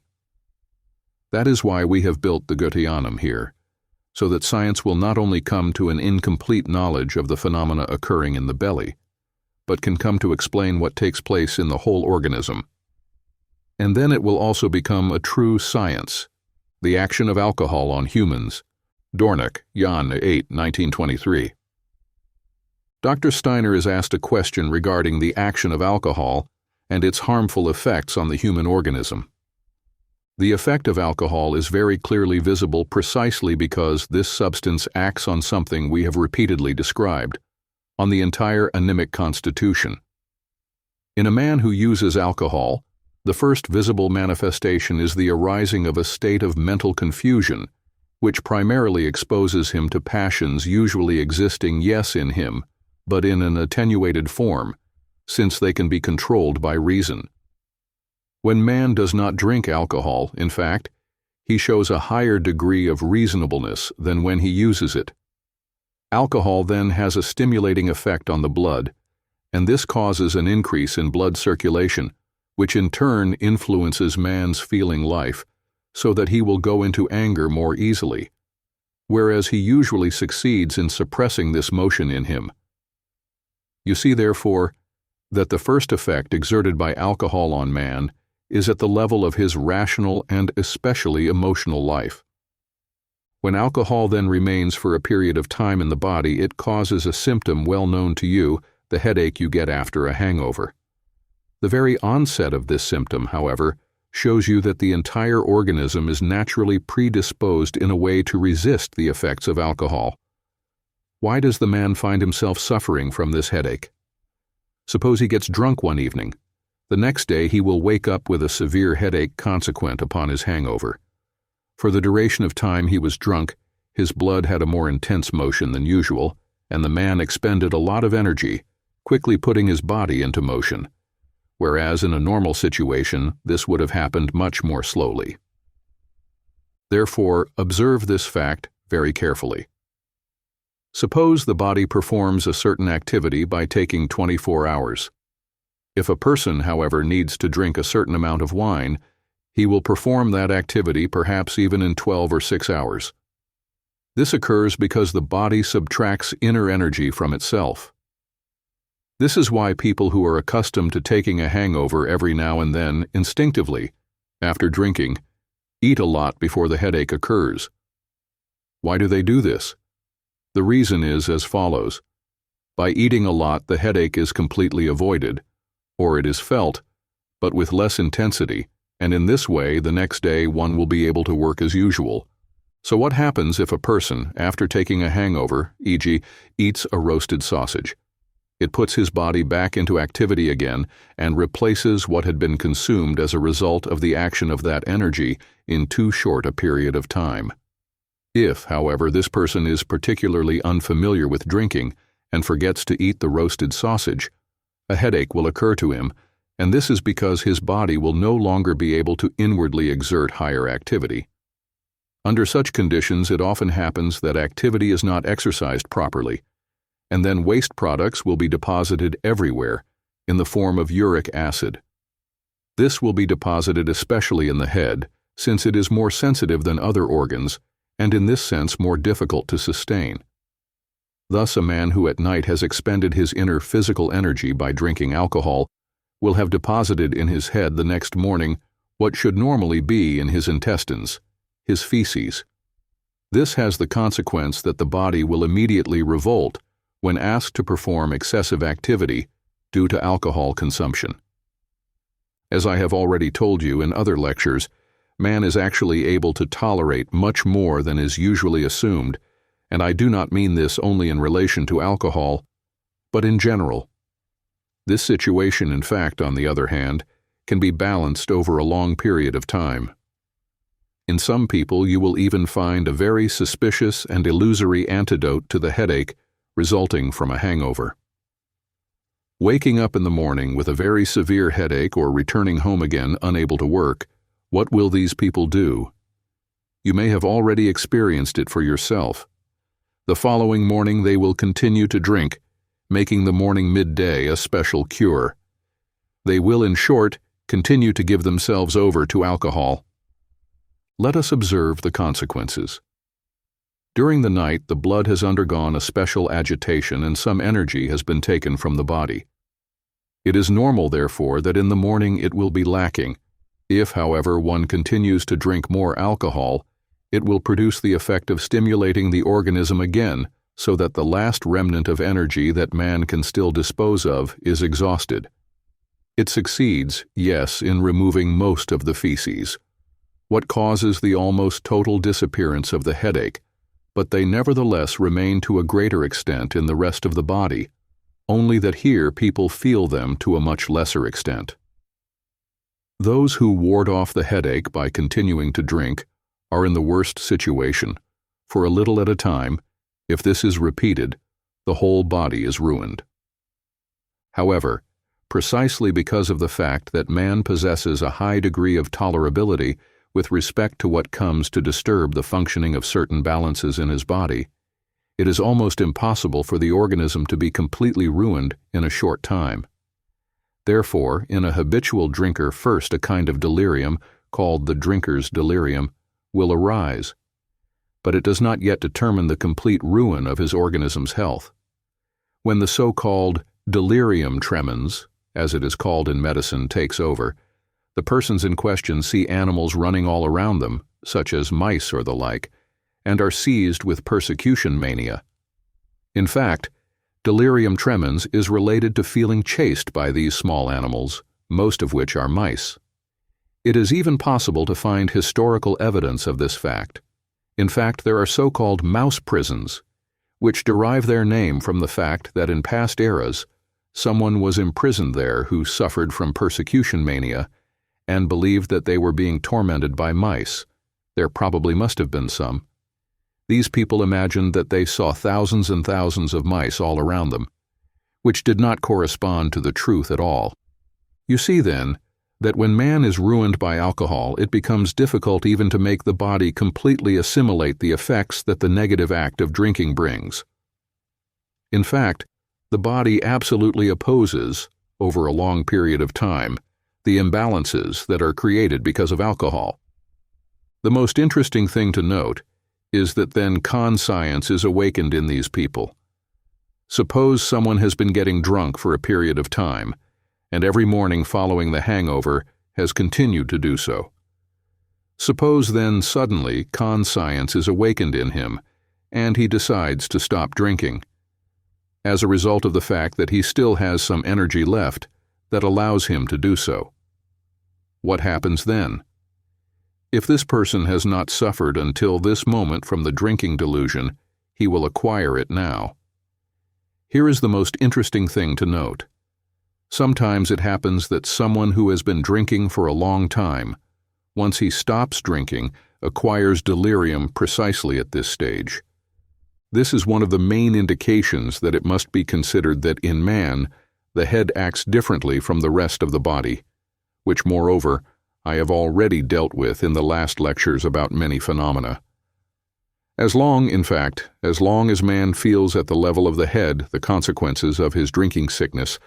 That is why we have built the Goetheanum here, so that science will not only come to an incomplete knowledge of the phenomena occurring in the belly, but can come to explain what takes place in the whole organism. And then it will also become a true science, the action of alcohol on humans. Dornick, Jan 8, 1923. Dr. Steiner is asked a question regarding the action of alcohol and its harmful effects on the human organism. The effect of alcohol is very clearly visible precisely because this substance acts on something we have repeatedly described, on the entire anemic constitution. In a man who uses alcohol, the first visible manifestation is the arising of a state of mental confusion, which primarily exposes him to passions usually existing in him, but in an attenuated form, since they can be controlled by reason. When man does not drink alcohol, in fact, he shows a higher degree of reasonableness than when he uses it. Alcohol then has a stimulating effect on the blood, and this causes an increase in blood circulation, which in turn influences man's feeling life, so that he will go into anger more easily, whereas he usually succeeds in suppressing this motion in him. You see, therefore, that the first effect exerted by alcohol on man is at the level of his rational and especially emotional life. When alcohol then remains for a period of time in the body, it causes a symptom well known to you, the headache you get after a hangover. The very onset of this symptom, however, shows you that the entire organism is naturally predisposed in a way to resist the effects of alcohol. Why does the man find himself suffering from this headache? Suppose he gets drunk one evening. The next day he will wake up with a severe headache consequent upon his hangover. For the duration of time he was drunk, his blood had a more intense motion than usual, and the man expended a lot of energy, quickly putting his body into motion, whereas in a normal situation this would have happened much more slowly. Therefore, observe this fact very carefully. Suppose the body performs a certain activity by taking 24 hours. If a person, however, needs to drink a certain amount of wine, he will perform that activity perhaps even in 12 or 6 hours. This occurs because the body subtracts inner energy from itself. This is why people who are accustomed to taking a hangover every now and then instinctively, after drinking, eat a lot before the headache occurs. Why do they do this? The reason is as follows. By eating a lot, the headache is completely avoided, or it is felt, but with less intensity, and in this way the next day one will be able to work as usual. So what happens if a person, after taking a hangover, e.g., eats a roasted sausage? It puts his body back into activity again and replaces what had been consumed as a result of the action of that energy in too short a period of time. If, however, this person is particularly unfamiliar with drinking and forgets to eat the roasted sausage, a headache will occur to him, and this is because his body will no longer be able to inwardly exert higher activity. Under such conditions, it often happens that activity is not exercised properly, and then waste products will be deposited everywhere in the form of uric acid. This will be deposited especially in the head, since it is more sensitive than other organs, and in this sense more difficult to sustain. Thus, a man who at night has expended his inner physical energy by drinking alcohol will have deposited in his head the next morning what should normally be in his intestines, his feces. This has the consequence that the body will immediately revolt when asked to perform excessive activity due to alcohol consumption. As I have already told you in other lectures, man is actually able to tolerate much more than is usually assumed, and I do not mean this only in relation to alcohol, but in general. This situation, in fact, on the other hand, can be balanced over a long period of time. In some people, you will even find a very suspicious and illusory antidote to the headache resulting from a hangover. Waking up in the morning with a very severe headache or returning home again unable to work, what will these people do? You may have already experienced it for yourself. The following morning they will continue to drink, making the morning midday a special cure. They will, in short, continue to give themselves over to alcohol. Let us observe the consequences. During the night, the blood has undergone a special agitation and some energy has been taken from the body. It is normal, therefore, that in the morning it will be lacking. If, however, one continues to drink more alcohol, it will produce the effect of stimulating the organism again, so that the last remnant of energy that man can still dispose of is exhausted. It succeeds, yes, in removing most of the feces, what causes the almost total disappearance of the headache, but they nevertheless remain to a greater extent in the rest of the body, only that here people feel them to a much lesser extent. Those who ward off the headache by continuing to drink are in the worst situation. For a little at a time, if this is repeated, the whole body is ruined. However, precisely because of the fact that man possesses a high degree of tolerability with respect to what comes to disturb the functioning of certain balances in his body, it is almost impossible for the organism to be completely ruined in a short time. Therefore, in a habitual drinker, first a kind of delirium, called the drinker's delirium, will arise, but it does not yet determine the complete ruin of his organism's health. When the so-called delirium tremens, as it is called in medicine, takes over, the persons in question see animals running all around them, such as mice or the like, and are seized with persecution mania. In fact, delirium tremens is related to feeling chased by these small animals, most of which are mice. It is even possible to find historical evidence of this fact. In fact, there are so-called mouse prisons, which derive their name from the fact that in past eras, someone was imprisoned there who suffered from persecution mania and believed that they were being tormented by mice. There probably must have been some. These people imagined that they saw thousands and thousands of mice all around them, which did not correspond to the truth at all. You see, then, that when man is ruined by alcohol, it becomes difficult even to make the body completely assimilate the effects that the negative act of drinking brings. In fact, the body absolutely opposes, over a long period of time, the imbalances that are created because of alcohol. The most interesting thing to note is that then conscience is awakened in these people. Suppose someone has been getting drunk for a period of time, and every morning following the hangover has continued to do so. Suppose then suddenly conscience is awakened in him, and he decides to stop drinking, as a result of the fact that he still has some energy left that allows him to do so. What happens then? If this person has not suffered until this moment from the drinking delusion, he will acquire it now. Here is the most interesting thing to note. Sometimes it happens that someone who has been drinking for a long time, once he stops drinking, acquires delirium precisely at this stage. This is one of the main indications that it must be considered that in man, the head acts differently from the rest of the body, which, moreover, I have already dealt with in the last lectures about many phenomena. As long as man feels at the level of the head the consequences of his drinking sickness,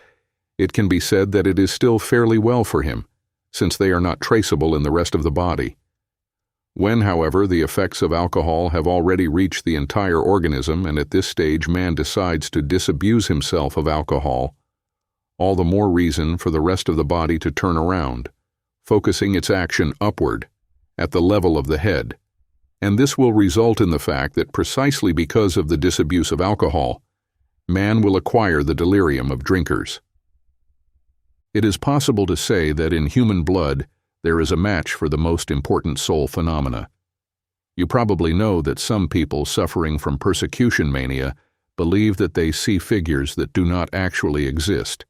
it can be said that it is still fairly well for him, since they are not traceable in the rest of the body. When, however, the effects of alcohol have already reached the entire organism and at this stage man decides to disabuse himself of alcohol, all the more reason for the rest of the body to turn around, focusing its action upward, at the level of the head. And this will result in the fact that precisely because of the disabuse of alcohol, man will acquire the delirium of drinkers. It is possible to say that in human blood there is a match for the most important soul phenomena. You probably know that some people suffering from persecution mania believe that they see figures that do not actually exist.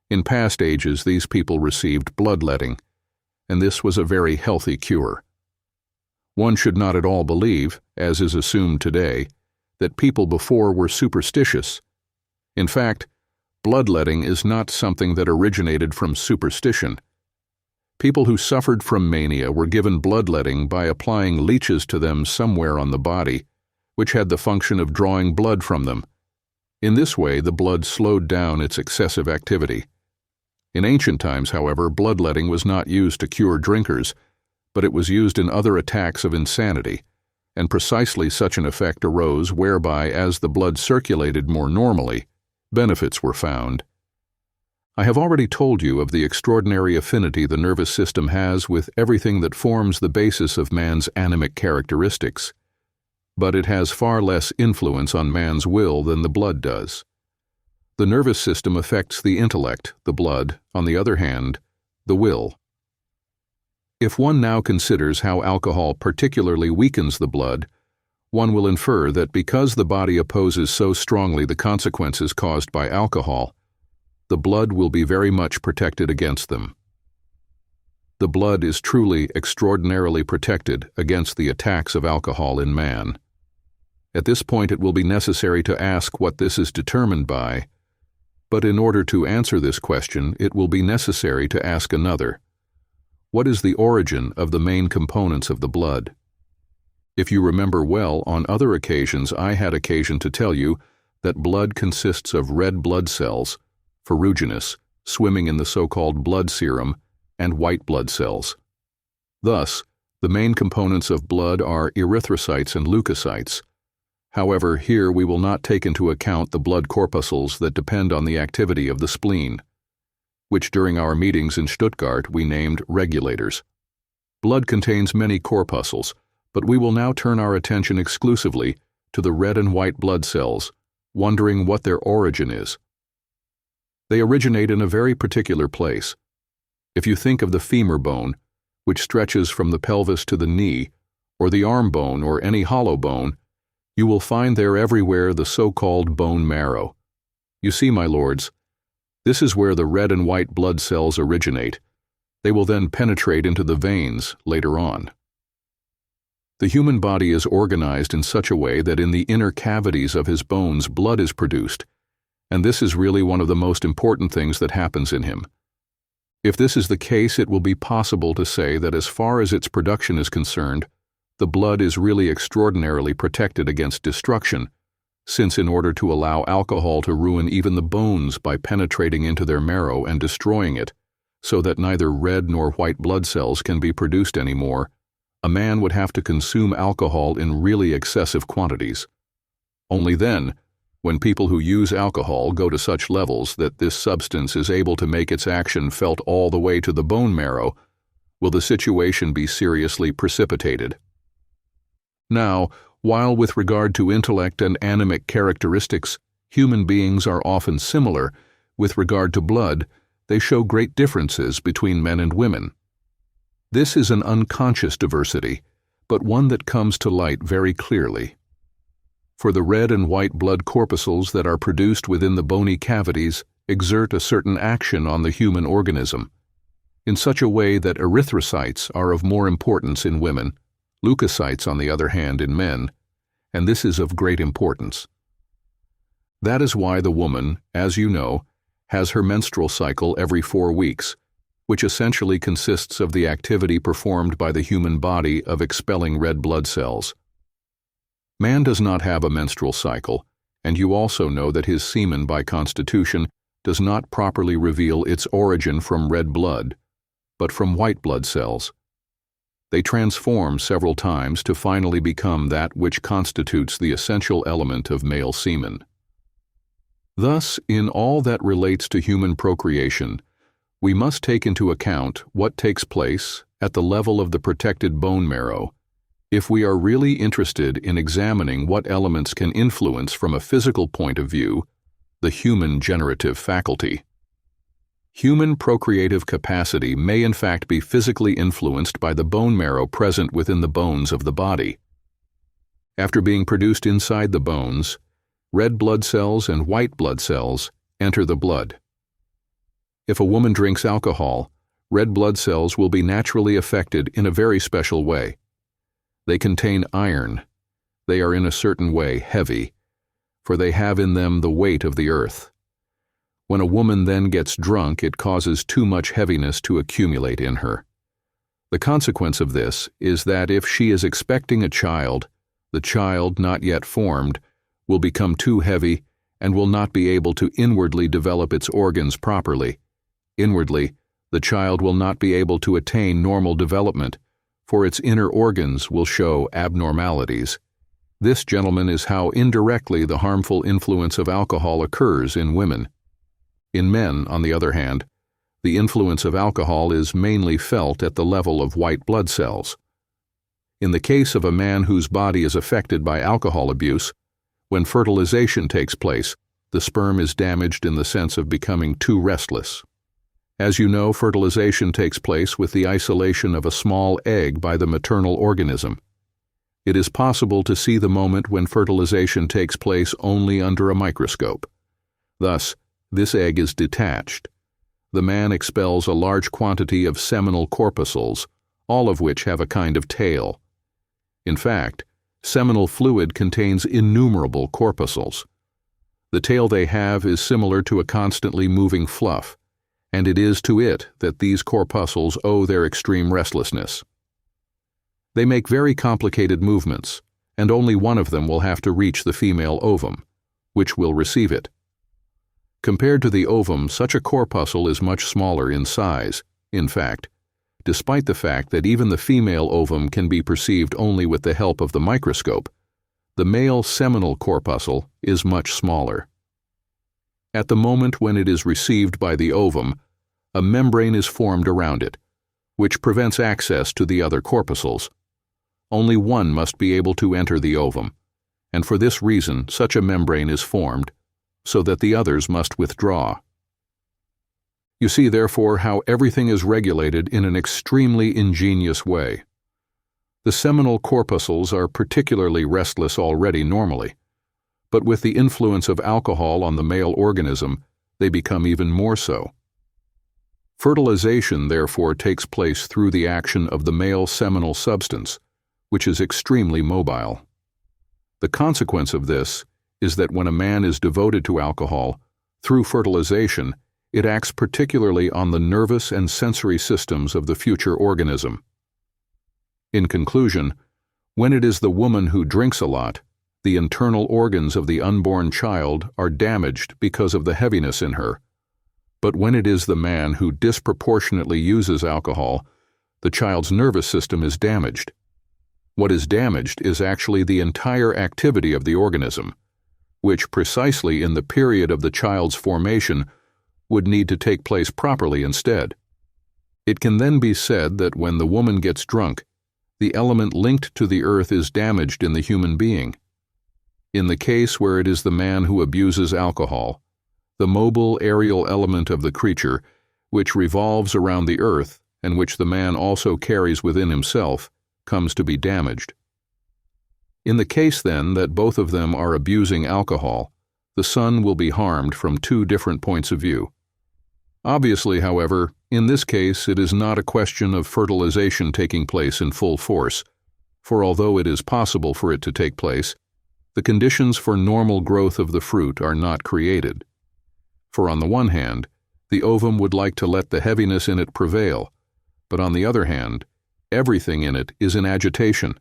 In past ages, these people received bloodletting, and this was a very healthy cure. One should not at all believe, as is assumed today, that people before were superstitious. In fact, bloodletting is not something that originated from superstition. People who suffered from mania were given bloodletting by applying leeches to them somewhere on the body, which had the function of drawing blood from them. In this way, the blood slowed down its excessive activity. In ancient times, however, bloodletting was not used to cure drinkers, but it was used in other attacks of insanity, and precisely such an effect arose whereby, as the blood circulated more normally, benefits were found. I have already told you of the extraordinary affinity the nervous system has with everything that forms the basis of man's animic characteristics, but it has far less influence on man's will than the blood does. The nervous system affects the intellect, the blood, on the other hand, the will. If one now considers how alcohol particularly weakens the blood, one will infer that because the body opposes so strongly the consequences caused by alcohol, the blood will be very much protected against them. The blood is truly extraordinarily protected against the attacks of alcohol in man. At this point it will be necessary to ask what this is determined by, but in order to answer this question it will be necessary to ask another. What is the origin of the main components of the blood? If you remember well, on other occasions I had occasion to tell you that blood consists of red blood cells, ferruginous, swimming in the so-called blood serum, and white blood cells. Thus, the main components of blood are erythrocytes and leukocytes. However, here we will not take into account the blood corpuscles that depend on the activity of the spleen, which during our meetings in Stuttgart we named regulators. Blood contains many corpuscles, but we will now turn our attention exclusively to the red and white blood cells, wondering what their origin is. They originate in a very particular place. If you think of the femur bone, which stretches from the pelvis to the knee, or the arm bone or any hollow bone, you will find there everywhere the so-called bone marrow. You see, my lords, this is where the red and white blood cells originate. They will then penetrate into the veins later on. The human body is organized in such a way that in the inner cavities of his bones blood is produced, and this is really one of the most important things that happens in him. If this is the case, it will be possible to say that as far as its production is concerned, the blood is really extraordinarily protected against destruction, since in order to allow alcohol to ruin even the bones by penetrating into their marrow and destroying it, so that neither red nor white blood cells can be produced anymore, a man would have to consume alcohol in really excessive quantities. Only then, when people who use alcohol go to such levels that this substance is able to make its action felt all the way to the bone marrow, will the situation be seriously precipitated. Now, while with regard to intellect and animic characteristics, human beings are often similar, with regard to blood, they show great differences between men and women. This is an unconscious diversity, but one that comes to light very clearly. for the red and white blood corpuscles that are produced within the bony cavities exert a certain action on the human organism, in such a way that erythrocytes are of more importance in women, leukocytes, on the other hand, in men, and this is of great importance. That is why the woman, as you know, has her menstrual cycle every 4 weeks, which essentially consists of the activity performed by the human body of expelling red blood cells. Man does not have a menstrual cycle, and you also know that his semen by constitution does not properly reveal its origin from red blood, but from white blood cells. They transform several times to finally become that which constitutes the essential element of male semen. Thus, in all that relates to human procreation, we must take into account what takes place at the level of the protected bone marrow if we are really interested in examining what elements can influence from a physical point of view the human generative faculty. Human procreative capacity may in fact be physically influenced by the bone marrow present within the bones of the body. After being produced inside the bones, red blood cells and white blood cells enter the blood. If a woman drinks alcohol, red blood cells will be naturally affected in a very special way. They contain iron. They are in a certain way heavy, for they have in them the weight of the earth. When a woman then gets drunk, it causes too much heaviness to accumulate in her. The consequence of this is that if she is expecting a child, the child, not yet formed, will become too heavy and will not be able to inwardly develop its organs properly. Inwardly, the child will not be able to attain normal development, for its inner organs will show abnormalities. This, gentlemen, is how indirectly the harmful influence of alcohol occurs in women. In men, on the other hand, the influence of alcohol is mainly felt at the level of white blood cells. In the case of a man whose body is affected by alcohol abuse, when fertilization takes place, the sperm is damaged in the sense of becoming too restless. As you know, fertilization takes place with the isolation of a small egg by the maternal organism. It is possible to see the moment when fertilization takes place only under a microscope. Thus, this egg is detached. The man expels a large quantity of seminal corpuscles, all of which have a kind of tail. In fact, seminal fluid contains innumerable corpuscles. The tail they have is similar to a constantly moving fluff, and it is to it that these corpuscles owe their extreme restlessness. They make very complicated movements, and only one of them will have to reach the female ovum, which will receive it. Compared to the ovum, such a corpuscle is much smaller in size, in fact, despite the fact that even the female ovum can be perceived only with the help of the microscope. The male seminal corpuscle is much smaller. At the moment when it is received by the ovum, a membrane is formed around it, which prevents access to the other corpuscles. Only one must be able to enter the ovum, and for this reason such a membrane is formed, so that the others must withdraw. You see, therefore, how everything is regulated in an extremely ingenious way. The seminal corpuscles are particularly restless already normally, but with the influence of alcohol on the male organism, they become even more so. Fertilization, therefore, takes place through the action of the male seminal substance, which is extremely mobile. The consequence of this is that when a man is devoted to alcohol, through fertilization, it acts particularly on the nervous and sensory systems of the future organism. In conclusion, when it is the woman who drinks a lot, the internal organs of the unborn child are damaged because of the heaviness in her. But when it is the man who disproportionately uses alcohol, the child's nervous system is damaged. What is damaged is actually the entire activity of the organism, which precisely in the period of the child's formation would need to take place properly instead. It can then be said that when the woman gets drunk, the element linked to the earth is damaged in the human being. In the case where it is the man who abuses alcohol, the mobile aerial element of the creature, which revolves around the earth and which the man also carries within himself, comes to be damaged. In the case, then, that both of them are abusing alcohol, the son will be harmed from two different points of view. Obviously, however, in this case it is not a question of fertilization taking place in full force, for although it is possible for it to take place, the conditions for normal growth of the fruit are not created. For on the one hand, the ovum would like to let the heaviness in it prevail, but on the other hand, everything in it is in agitation,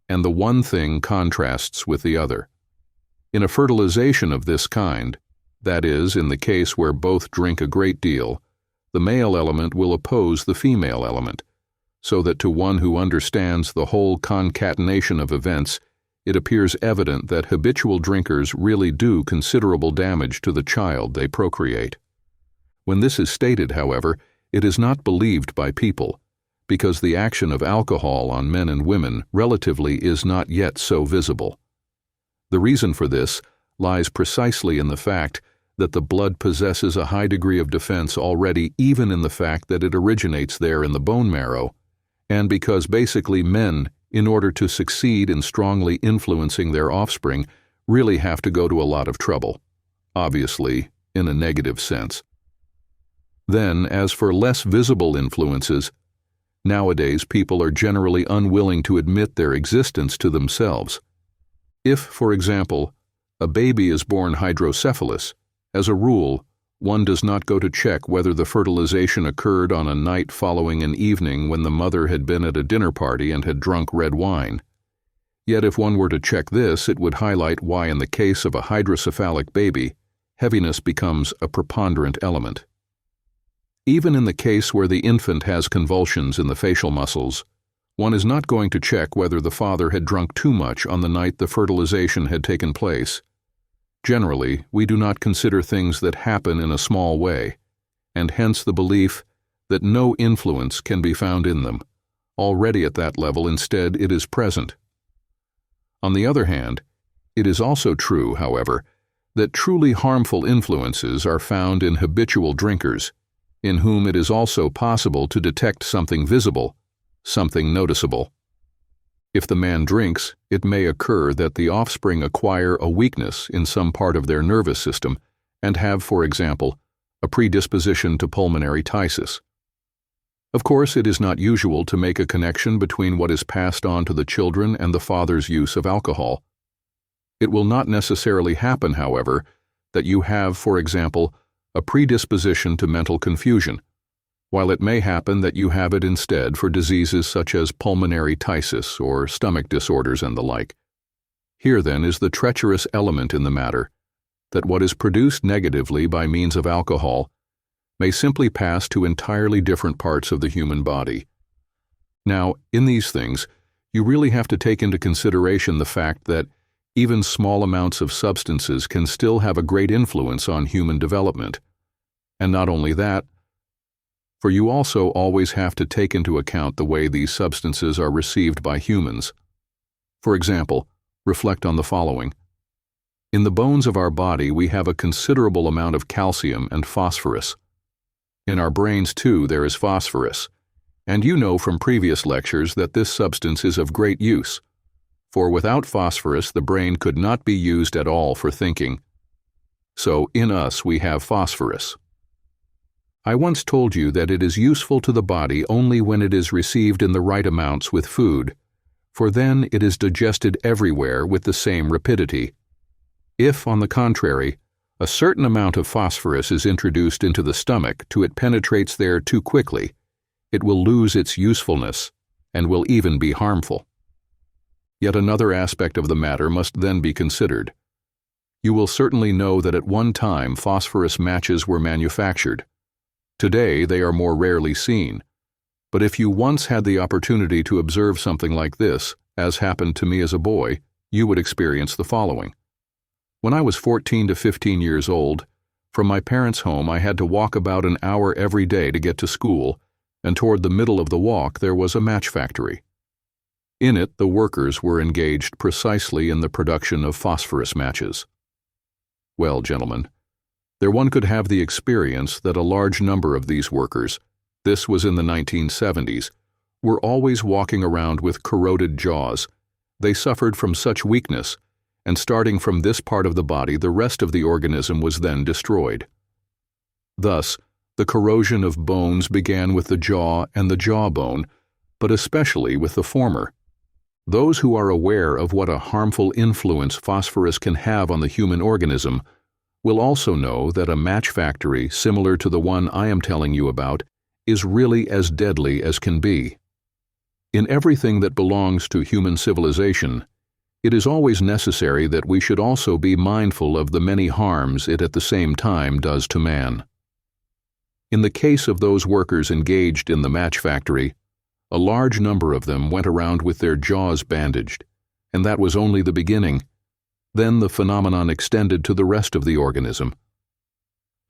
and the one thing contrasts with the other. In a fertilization of this kind, that is, in the case where both drink a great deal, the male element will oppose the female element, so that to one who understands the whole concatenation of events, it appears evident that habitual drinkers really do considerable damage to the child they procreate. When this is stated, however, it is not believed by people, because the action of alcohol on men and women relatively is not yet so visible. The reason for this lies precisely in the fact that the blood possesses a high degree of defense already, even in the fact that it originates there in the bone marrow, and because basically men, in order to succeed in strongly influencing their offspring, really have to go to a lot of trouble, obviously in a negative sense. Then, as for less visible influences, nowadays people are generally unwilling to admit their existence to themselves. If, for example, a baby is born hydrocephalus, as a rule, one does not go to check whether the fertilization occurred on a night following an evening when the mother had been at a dinner party and had drunk red wine. Yet if one were to check this, it would highlight why in the case of a hydrocephalic baby, heaviness becomes a preponderant element. Even in the case where the infant has convulsions in the facial muscles, one is not going to check whether the father had drunk too much on the night the fertilization had taken place. Generally, we do not consider things that happen in a small way, and hence the belief that no influence can be found in them. Already at that level, instead, it is present. On the other hand, it is also true, however, that truly harmful influences are found in habitual drinkers, in whom it is also possible to detect something visible, something noticeable. If the man drinks, it may occur that the offspring acquire a weakness in some part of their nervous system and have, for example, a predisposition to pulmonary phthisis. Of course, it is not usual to make a connection between what is passed on to the children and the father's use of alcohol. It will not necessarily happen, however, that you have, for example, a predisposition to mental confusion, while it may happen that you have it instead for diseases such as pulmonary phthisis or stomach disorders and the like. Here, then, is the treacherous element in the matter, that what is produced negatively by means of alcohol may simply pass to entirely different parts of the human body. Now, in these things, you really have to take into consideration the fact that even small amounts of substances can still have a great influence on human development. And not only that, for you also always have to take into account the way these substances are received by humans. For example, reflect on the following. In the bones of our body, we have a considerable amount of calcium and phosphorus. In our brains, too, there is phosphorus, and you know from previous lectures that this substance is of great use, for without phosphorus the brain could not be used at all for thinking. So in us we have phosphorus. I once told you that it is useful to the body only when it is received in the right amounts with food, for then it is digested everywhere with the same rapidity. If, on the contrary, a certain amount of phosphorus is introduced into the stomach till it penetrates there too quickly, it will lose its usefulness and will even be harmful. Yet another aspect of the matter must then be considered. You will certainly know that at one time phosphorus matches were manufactured. Today they are more rarely seen, but if you once had the opportunity to observe something like this, as happened to me as a boy, you would experience the following. When I was 14 to 15 years old, from my parents' home I had to walk about an hour every day to get to school, and toward the middle of the walk there was a match factory. In it the workers were engaged precisely in the production of phosphorus matches. Well, gentlemen, there one could have the experience that a large number of these workers, this was in the 1970s, were always walking around with corroded jaws, They suffered from such weakness, and starting from this part of the body, the rest of the organism was then destroyed. Thus, the corrosion of bones began with the jaw and the jawbone, but especially with the former. Those who are aware of what a harmful influence phosphorus can have on the human organism will also know that a match factory similar to the one I am telling you about is really as deadly as can be. In everything that belongs to human civilization, it is always necessary that we should also be mindful of the many harms it at the same time does to man. In the case of those workers engaged in the match factory, a large number of them went around with their jaws bandaged, and that was only the beginning. Then the phenomenon extended to the rest of the organism.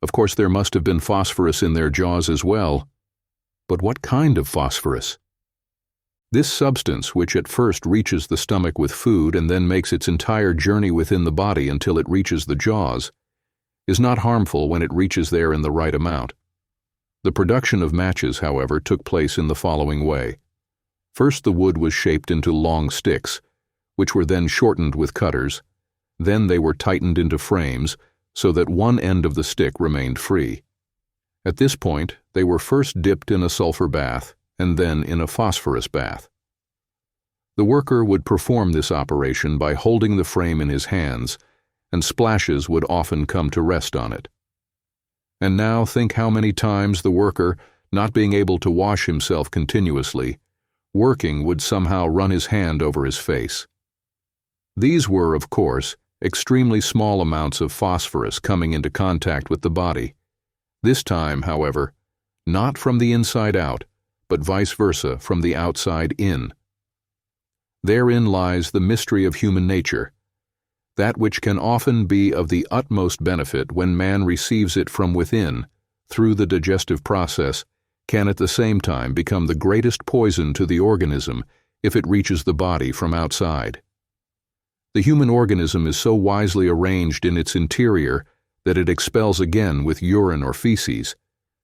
Of course, there must have been phosphorus in their jaws as well. But what kind of phosphorus? This substance, which at first reaches the stomach with food and then makes its entire journey within the body until it reaches the jaws, is not harmful when it reaches there in the right amount. The production of matches, however, took place in the following way. First, the wood was shaped into long sticks, which were then shortened with cutters. Then they were tightened into frames so that one end of the stick remained free. At this point, they were first dipped in a sulfur bath and then in a phosphorus bath. The worker would perform this operation by holding the frame in his hands, and splashes would often come to rest on it. And now think how many times the worker, not being able to wash himself continuously, working would somehow run his hand over his face. These were, of course, extremely small amounts of phosphorus coming into contact with the body. This time, however, not from the inside out, but vice versa, from the outside in. Therein lies the mystery of human nature. That which can often be of the utmost benefit when man receives it from within, through the digestive process, can at the same time become the greatest poison to the organism if it reaches the body from outside. The human organism is so wisely arranged in its interior that it expels again with urine or feces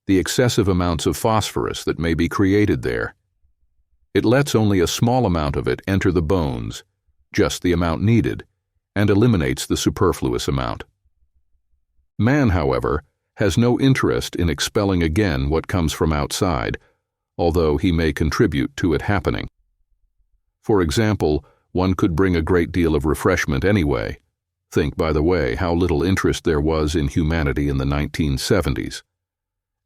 the excessive amounts of phosphorus that may be created there. It lets only a small amount of it enter the bones, just the amount needed, and eliminates the superfluous amount. Man, however, has no interest in expelling again what comes from outside, although he may contribute to it happening. For example, one could bring a great deal of refreshment anyway. Think, by the way, how little interest there was in humanity in the 1970s.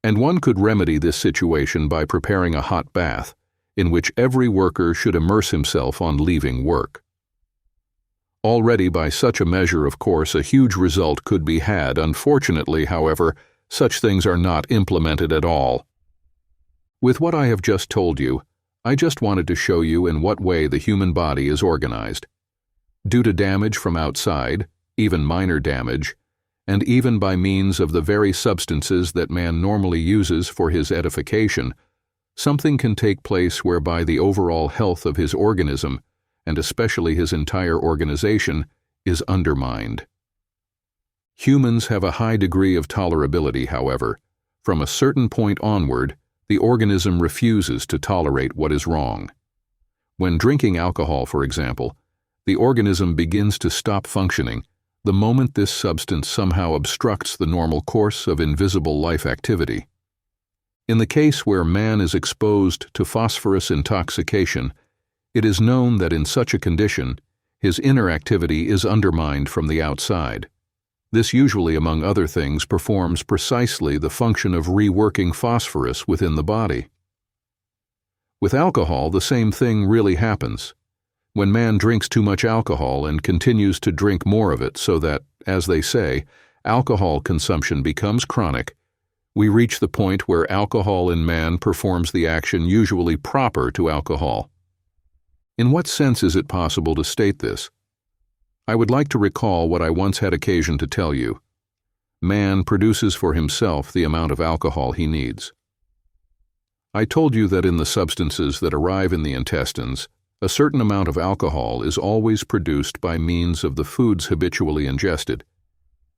And one could remedy this situation by preparing a hot bath, in which every worker should immerse himself on leaving work. Already by such a measure, of course, a huge result could be had. Unfortunately, however, such things are not implemented at all. With what I have just told you, I just wanted to show you in what way the human body is organized. Due to damage from outside, even minor damage, and even by means of the very substances that man normally uses for his edification, something can take place whereby the overall health of his organism, and especially his entire organization, is undermined. Humans have a high degree of tolerability, however. From a certain point onward, the organism refuses to tolerate what is wrong. When drinking alcohol, for example, the organism begins to stop functioning the moment this substance somehow obstructs the normal course of invisible life activity. In the case where man is exposed to phosphorus intoxication, it is known that in such a condition, his inner activity is undermined from the outside. This usually, among other things, performs precisely the function of reworking phosphorus within the body. With alcohol, the same thing really happens. When man drinks too much alcohol and continues to drink more of it so that, as they say, alcohol consumption becomes chronic, we reach the point where alcohol in man performs the action usually proper to alcohol. In what sense is it possible to state this? I would like to recall what I once had occasion to tell you. Man produces for himself the amount of alcohol he needs. I told you that in the substances that arrive in the intestines, a certain amount of alcohol is always produced by means of the foods habitually ingested,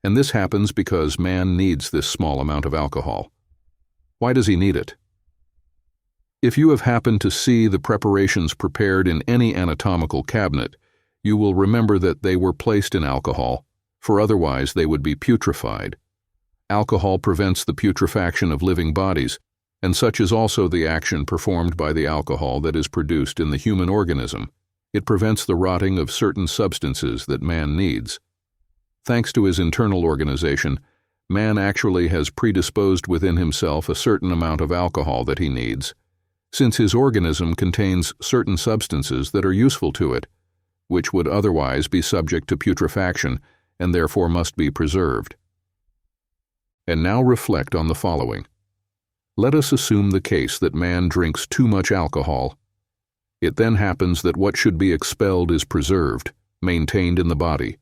and this happens because man needs this small amount of alcohol. Why does he need it? If you have happened to see the preparations prepared in any anatomical cabinet, you will remember that they were placed in alcohol, for otherwise they would be putrefied. Alcohol prevents the putrefaction of living bodies, and such is also the action performed by the alcohol that is produced in the human organism. It prevents the rotting of certain substances that man needs. Thanks to his internal organization, man actually has predisposed within himself a certain amount of alcohol that he needs, since his organism contains certain substances that are useful to it, which would otherwise be subject to putrefaction and therefore must be preserved. And now reflect on the following. Let us assume the case that man drinks too much alcohol. It then happens that what should be expelled is preserved, maintained in the body.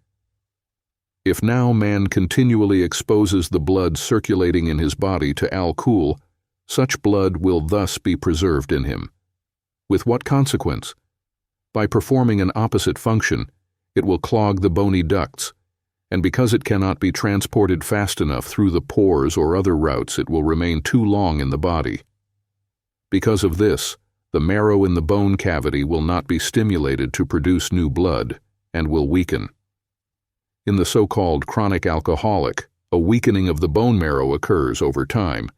If now man continually exposes the blood circulating in his body to alcohol, such blood will thus be preserved in him. With what consequence? By performing an opposite function, it will clog the bony ducts, and because it cannot be transported fast enough through the pores or other routes, it will remain too long in the body. Because of this, the marrow in the bone cavity will not be stimulated to produce new blood and will weaken. In the so-called chronic alcoholic, a weakening of the bone marrow occurs over time,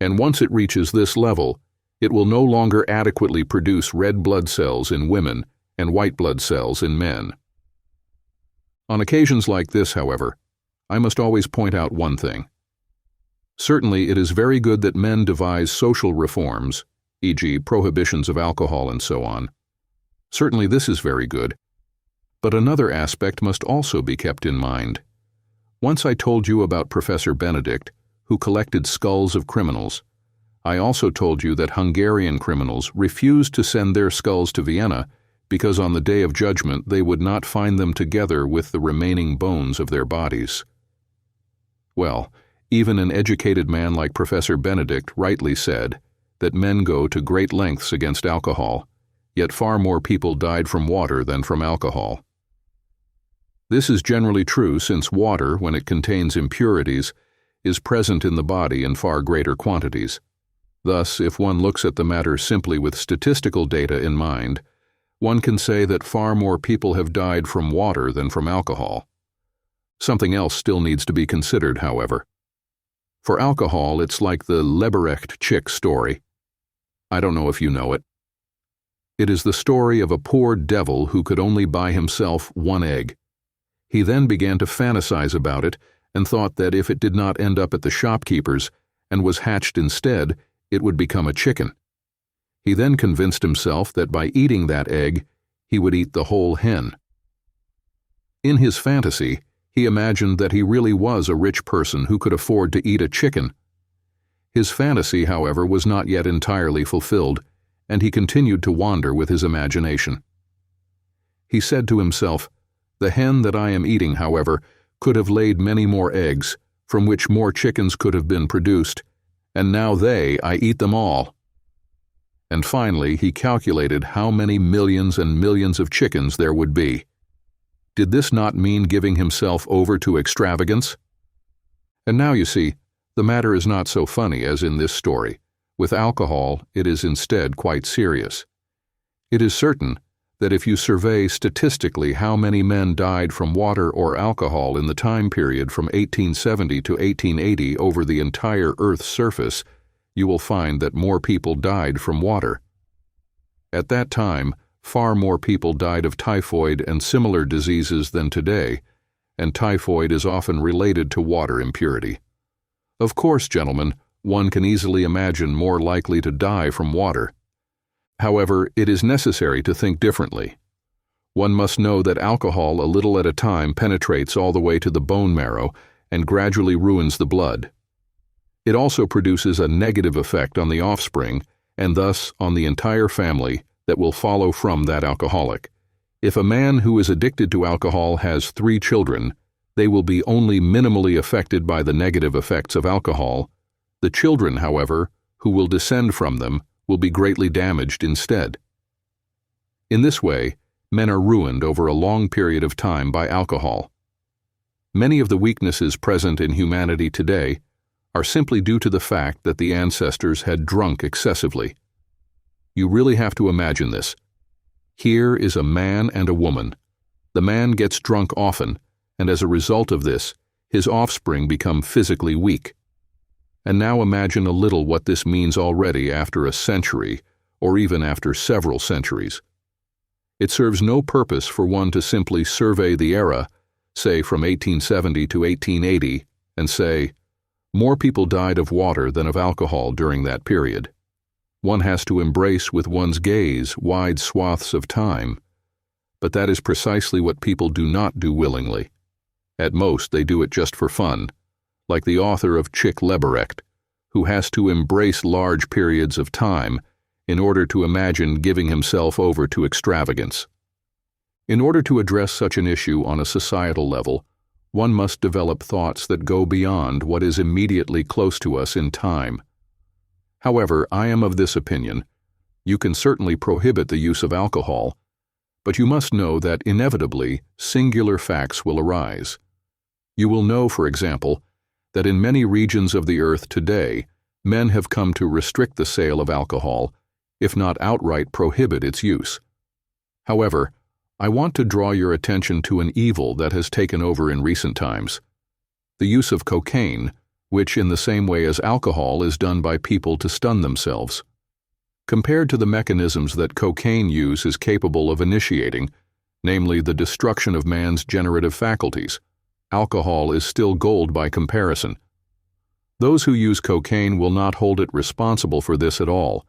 and once it reaches this level, it will no longer adequately produce red blood cells in women and white blood cells in men. On occasions like this, however, I must always point out one thing. Certainly, it is very good that men devise social reforms, e.g., prohibitions of alcohol and so on. Certainly this is very good. But another aspect must also be kept in mind. Once I told you about Professor Benedict, who collected skulls of criminals. I also told you that Hungarian criminals refused to send their skulls to Vienna because on the day of judgment they would not find them together with the remaining bones of their bodies. Well, even an educated man like Professor Benedict rightly said that men go to great lengths against alcohol, yet far more people died from water than from alcohol. This is generally true since water, when it contains impurities, is present in the body in far greater quantities. Thus, if one looks at the matter simply with statistical data in mind, one can say that far more people have died from water than from alcohol. Something else still needs to be considered, however. For alcohol, it's like the Leberecht chick story. I don't know if you know it. It is the story of a poor devil who could only buy himself one egg. He then began to fantasize about it and thought that if it did not end up at the shopkeeper's and was hatched instead, it would become a chicken. He then convinced himself that by eating that egg, he would eat the whole hen. In his fantasy, he imagined that he really was a rich person who could afford to eat a chicken. His fantasy, however, was not yet entirely fulfilled, and he continued to wander with his imagination. He said to himself, "The hen that I am eating, however, could have laid many more eggs, from which more chickens could have been produced, and now I eat them all." And finally, he calculated how many millions and millions of chickens there would be. Did this not mean giving himself over to extravagance? And now you see, the matter is not so funny as in this story. With alcohol, it is instead quite serious. It is certain that if you survey statistically how many men died from water or alcohol in the time period from 1870 to 1880 over the entire Earth's surface, you will find that more people died from water. At that time, far more people died of typhoid and similar diseases than today, and typhoid is often related to water impurity. Of course, gentlemen, one can easily imagine more likely to die from water. However, it is necessary to think differently. One must know that alcohol a little at a time penetrates all the way to the bone marrow and gradually ruins the blood. It also produces a negative effect on the offspring and thus on the entire family that will follow from that alcoholic. If a man who is addicted to alcohol has 3 children, they will be only minimally affected by the negative effects of alcohol. The children, however, who will descend from them, will be greatly damaged instead. In this way, men are ruined over a long period of time by alcohol. Many of the weaknesses present in humanity today are simply due to the fact that the ancestors had drunk excessively. You really have to imagine this. Here is a man and a woman, The man gets drunk often, and as a result of this, his offspring become physically weak. And now imagine a little what this means already after a century, or even after several centuries. It serves no purpose for one to simply survey the era, say from 1870 to 1880, and say, more people died of water than of alcohol during that period. One has to embrace with one's gaze wide swaths of time. But that is precisely what people do not do willingly. At most, they do it just for fun, like the author of Chick Leberecht, who has to embrace large periods of time in order to imagine giving himself over to extravagance. In order to address such an issue on a societal level, one must develop thoughts that go beyond what is immediately close to us in time. However, I am of this opinion. You can certainly prohibit the use of alcohol, but you must know that inevitably singular facts will arise. You will know, for example, that in many regions of the earth today, men have come to restrict the sale of alcohol, if not outright prohibit its use. However, I want to draw your attention to an evil that has taken over in recent times: the use of cocaine, which in the same way as alcohol is done by people to stun themselves. Compared to the mechanisms that cocaine use is capable of initiating, namely the destruction of man's generative faculties, alcohol is still gold by comparison. Those who use cocaine will not hold it responsible for this at all,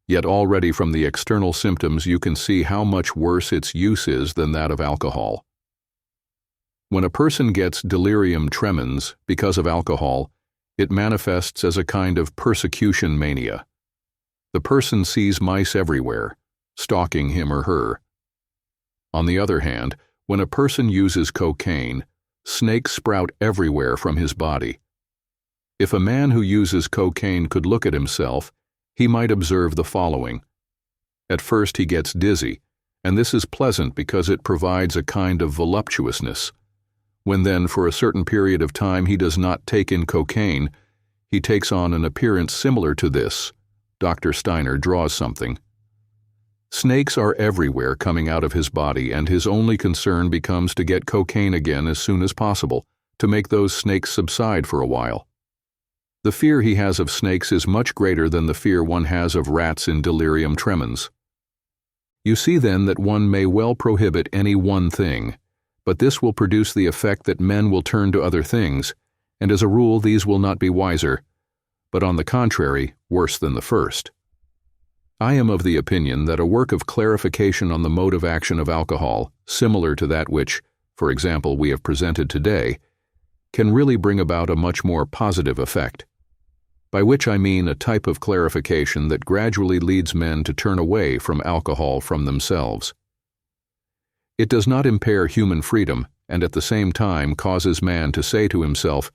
yet already from the external symptoms you can see how much worse its use is than that of alcohol. When a person gets delirium tremens because of alcohol, it manifests as a kind of persecution mania. The person sees mice everywhere, stalking him or her. On the other hand, when a person uses cocaine, snakes sprout everywhere from his body. If a man who uses cocaine could look at himself, he might observe the following. At first he gets dizzy, and this is pleasant because it provides a kind of voluptuousness. When then for a certain period of time he does not take in cocaine, he takes on an appearance similar to this. Dr. Steiner draws something. Snakes are everywhere coming out of his body, and his only concern becomes to get cocaine again as soon as possible, to make those snakes subside for a while. The fear he has of snakes is much greater than the fear one has of rats in delirium tremens. You see then that one may well prohibit any one thing, but this will produce the effect that men will turn to other things, and as a rule these will not be wiser, but on the contrary, worse than the first. I am of the opinion that a work of clarification on the mode of action of alcohol, similar to that which, for example, we have presented today, can really bring about a much more positive effect, by which I mean a type of clarification that gradually leads men to turn away from alcohol from themselves. It does not impair human freedom, and at the same time causes man to say to himself,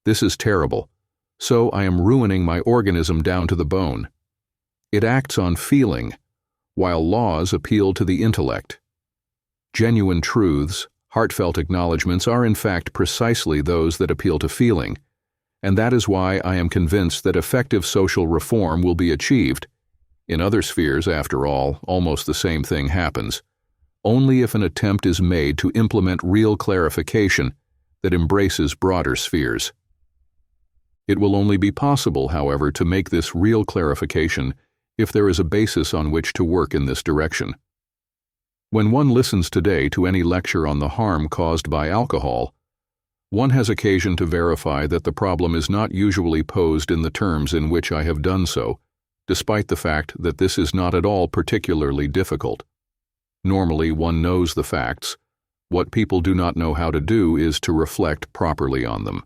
"This is terrible, so I am ruining my organism down to the bone." It acts on feeling, while laws appeal to the intellect. Genuine truths, heartfelt acknowledgments are in fact precisely those that appeal to feeling, and that is why I am convinced that effective social reform will be achieved. In other spheres, after all, almost the same thing happens, only if an attempt is made to implement real clarification that embraces broader spheres. It will only be possible, however, to make this real clarification if there is a basis on which to work in this direction. When one listens today to any lecture on the harm caused by alcohol, one has occasion to verify that the problem is not usually posed in the terms in which I have done so, despite the fact that this is not at all particularly difficult. Normally one knows the facts. What people do not know how to do is to reflect properly on them.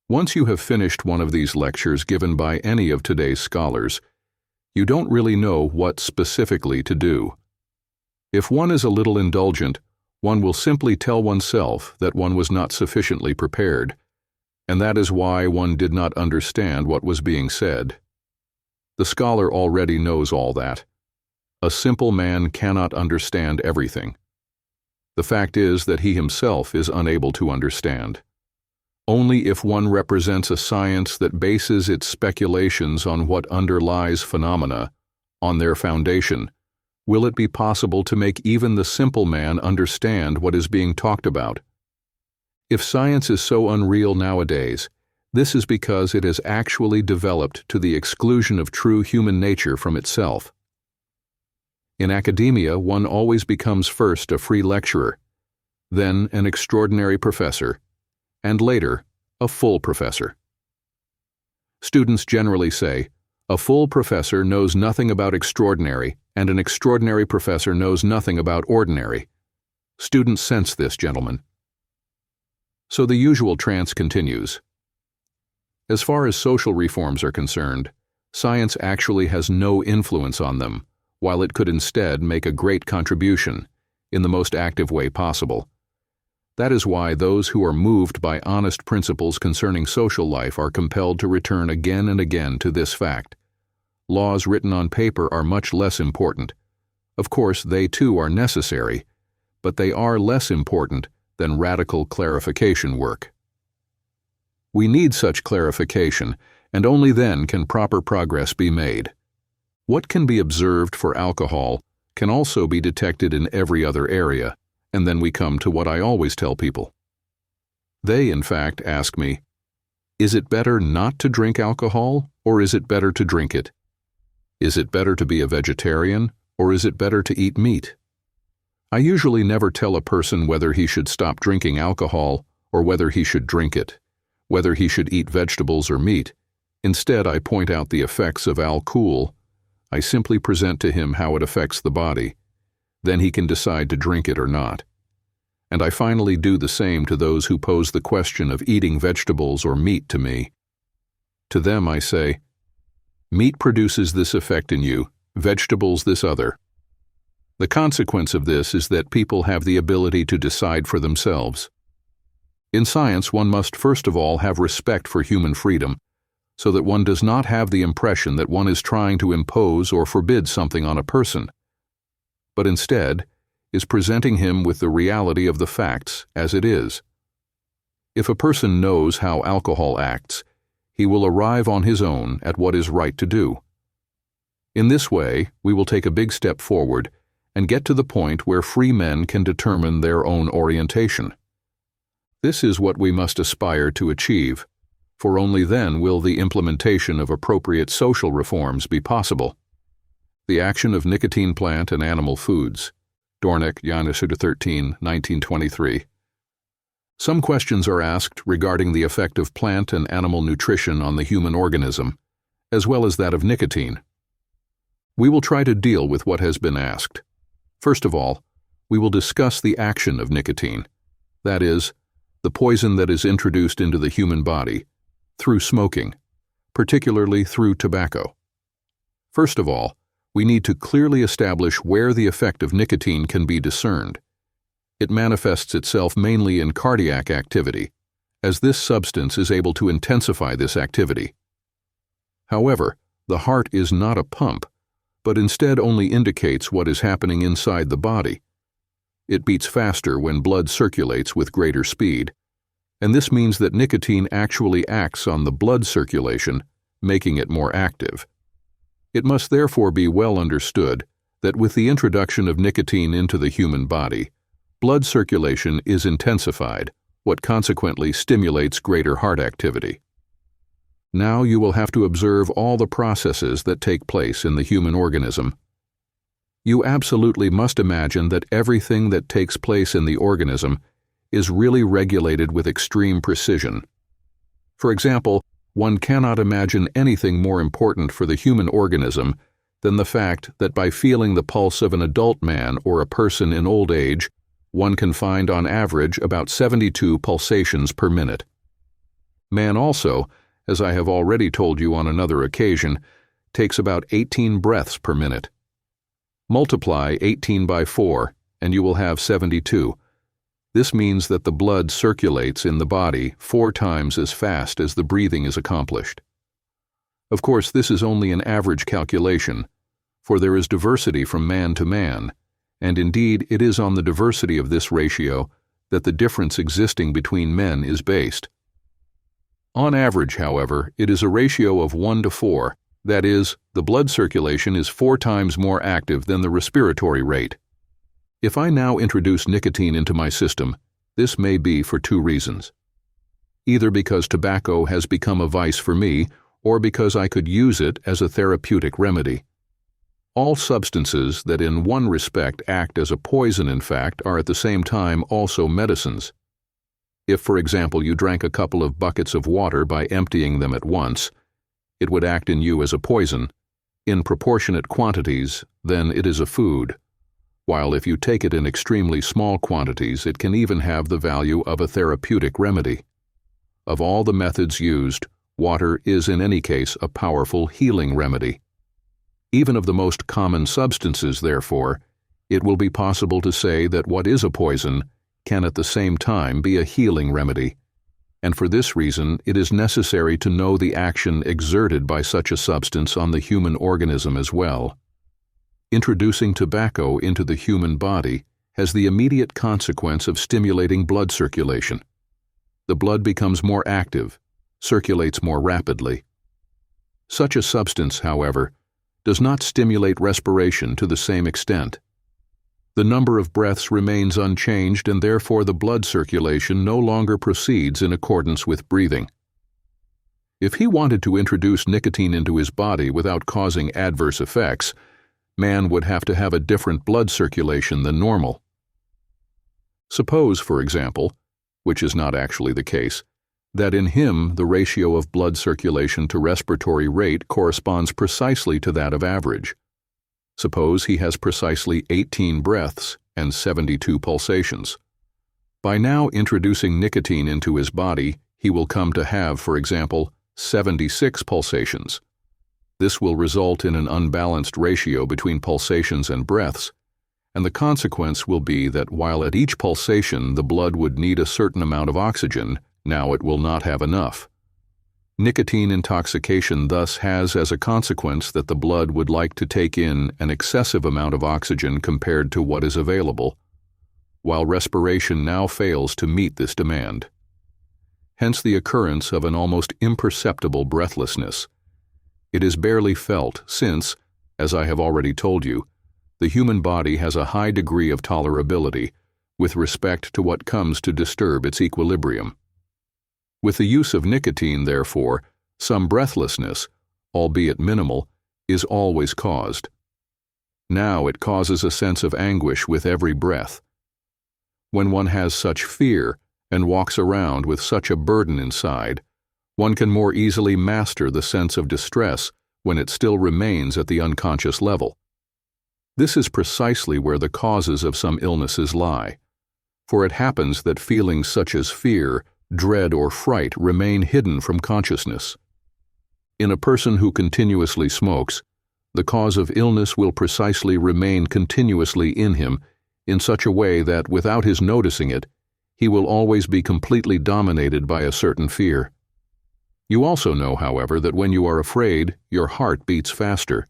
Once you have finished one of these lectures given by any of today's scholars, you don't really know what specifically to do. If one is a little indulgent, one will simply tell oneself that one was not sufficiently prepared, and that is why one did not understand what was being said. The scholar already knows all that. A simple man cannot understand everything. The fact is that he himself is unable to understand. Only if one represents a science that bases its speculations on what underlies phenomena, on their foundation, Will it be possible to make even the simple man understand what is being talked about? If science is so unreal nowadays, this is because it has actually developed to the exclusion of true human nature from itself. In academia, one always becomes first a free lecturer, then an extraordinary professor, and later, a full professor. Students generally say, a full professor knows nothing about extraordinary, and an extraordinary professor knows nothing about ordinary. Students sense this, gentlemen. So the usual trance continues. As far as social reforms are concerned, science actually has no influence on them, while it could instead make a great contribution, in the most active way possible. That is why those who are moved by honest principles concerning social life are compelled to return again and again to this fact. Laws written on paper are much less important. Of course, they too are necessary, but they are less important than radical clarification work. We need such clarification, and only then can proper progress be made. What can be observed for alcohol can also be detected in every other area, and then we come to what I always tell people. They, in fact, ask me, is it better not to drink alcohol, or is it better to drink it? Is it better to be a vegetarian, or is it better to eat meat? I usually never tell a person whether he should stop drinking alcohol or whether he should drink it, whether he should eat vegetables or meat. Instead, I point out the effects of alcohol. I simply present to him how it affects the body. Then he can decide to drink it or not. And I finally do the same to those who pose the question of eating vegetables or meat to me. To them I say, meat produces this effect in you, vegetables this other. The consequence of this is that people have the ability to decide for themselves. In science, one must first of all have respect for human freedom, so that one does not have the impression that one is trying to impose or forbid something on a person, but instead is presenting him with the reality of the facts as it is. If a person knows how alcohol acts, he will arrive on his own at what is right to do. In this way, we will take a big step forward and get to the point where free men can determine their own orientation. This is what we must aspire to achieve, for only then will the implementation of appropriate social reforms be possible. The action of nicotine plant and animal foods. Dornick, Janasuda 13, 1923. Some questions are asked regarding the effect of plant and animal nutrition on the human organism, as well as that of nicotine. We will try to deal with what has been asked. First of all, we will discuss the action of nicotine, that is, the poison that is introduced into the human body through smoking, particularly through tobacco. First of all, we need to clearly establish where the effect of nicotine can be discerned. It manifests itself mainly in cardiac activity, as this substance is able to intensify this activity. However, the heart is not a pump, but instead only indicates what is happening inside the body. It beats faster when blood circulates with greater speed, and this means that nicotine actually acts on the blood circulation, making it more active. It must therefore be well understood that with the introduction of nicotine into the human body, blood circulation is intensified, what consequently stimulates greater heart activity. Now you will have to observe all the processes that take place in the human organism. You absolutely must imagine that everything that takes place in the organism is really regulated with extreme precision. For example, one cannot imagine anything more important for the human organism than the fact that by feeling the pulse of an adult man or a person in old age, one can find on average about 72 pulsations per minute. Man also, as I have already told you on another occasion, takes about 18 breaths per minute. Multiply 18 by 4, and you will have 72. This means that the blood circulates in the body 4 times as fast as the breathing is accomplished. Of course, this is only an average calculation, for there is diversity from man to man, and indeed it is on the diversity of this ratio that the difference existing between men is based. On average, however, it is a ratio of 1 to 4, That is, the blood circulation is 4 times more active than the respiratory rate. If I now introduce nicotine into my system, this may be for 2 reasons. Either because tobacco has become a vice for me, or because I could use it as a therapeutic remedy. All substances that in one respect act as a poison, in fact, are at the same time also medicines. If, for example, you drank a couple of buckets of water by emptying them at once, it would act in you as a poison. In proportionate quantities, then it is a food, while if you take it in extremely small quantities, it can even have the value of a therapeutic remedy. Of all the methods used, water is in any case a powerful healing remedy. Even of the most common substances, therefore, it will be possible to say that what is a poison can at the same time be a healing remedy, and for this reason it is necessary to know the action exerted by such a substance on the human organism as well. Introducing tobacco into the human body has the immediate consequence of stimulating blood circulation. The blood becomes more active, circulates more rapidly. Such a substance, however, does not stimulate respiration to the same extent. The number of breaths remains unchanged, and therefore the blood circulation no longer proceeds in accordance with breathing. If he wanted to introduce nicotine into his body without causing adverse effects, man would have to have a different blood circulation than normal. Suppose, for example, which is not actually the case, that in him the ratio of blood circulation to respiratory rate corresponds precisely to that of average. Suppose he has precisely 18 breaths and 72 pulsations. By now introducing nicotine into his body, he will come to have, for example, 76 pulsations. This will result in an unbalanced ratio between pulsations and breaths, and the consequence will be that while at each pulsation the blood would need a certain amount of oxygen, now it will not have enough. Nicotine intoxication thus has as a consequence that the blood would like to take in an excessive amount of oxygen compared to what is available, while respiration now fails to meet this demand. Hence the occurrence of an almost imperceptible breathlessness. It is barely felt since, as I have already told you, the human body has a high degree of tolerability with respect to what comes to disturb its equilibrium. With the use of nicotine, therefore, some breathlessness, albeit minimal, is always caused. Now it causes a sense of anguish with every breath. When one has such fear and walks around with such a burden inside, one can more easily master the sense of distress when it still remains at the unconscious level. This is precisely where the causes of some illnesses lie, for it happens that feelings such as fear, dread, or fright remain hidden from consciousness. In a person who continuously smokes, the cause of illness will precisely remain continuously in him in such a way that, without his noticing it, he will always be completely dominated by a certain fear. You also know, however, that when you are afraid, your heart beats faster,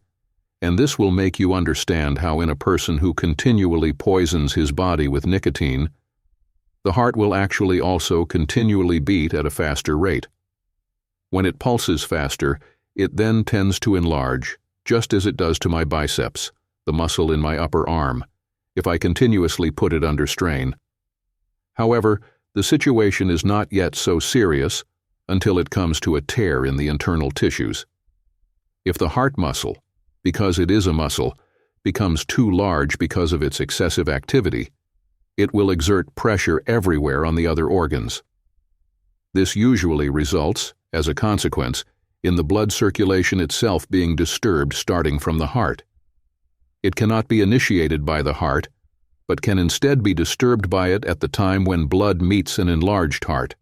and this will make you understand how in a person who continually poisons his body with nicotine, the heart will actually also continually beat at a faster rate. When it pulses faster, it then tends to enlarge, just as it does to my biceps, the muscle in my upper arm, if I continuously put it under strain. However, the situation is not yet so serious until it comes to a tear in the internal tissues. If the heart muscle, because it is a muscle, becomes too large because of its excessive activity, it will exert pressure everywhere on the other organs. This usually results, as a consequence, in the blood circulation itself being disturbed starting from the heart. It cannot be initiated by the heart, but can instead be disturbed by it at the time when blood meets an enlarged heart.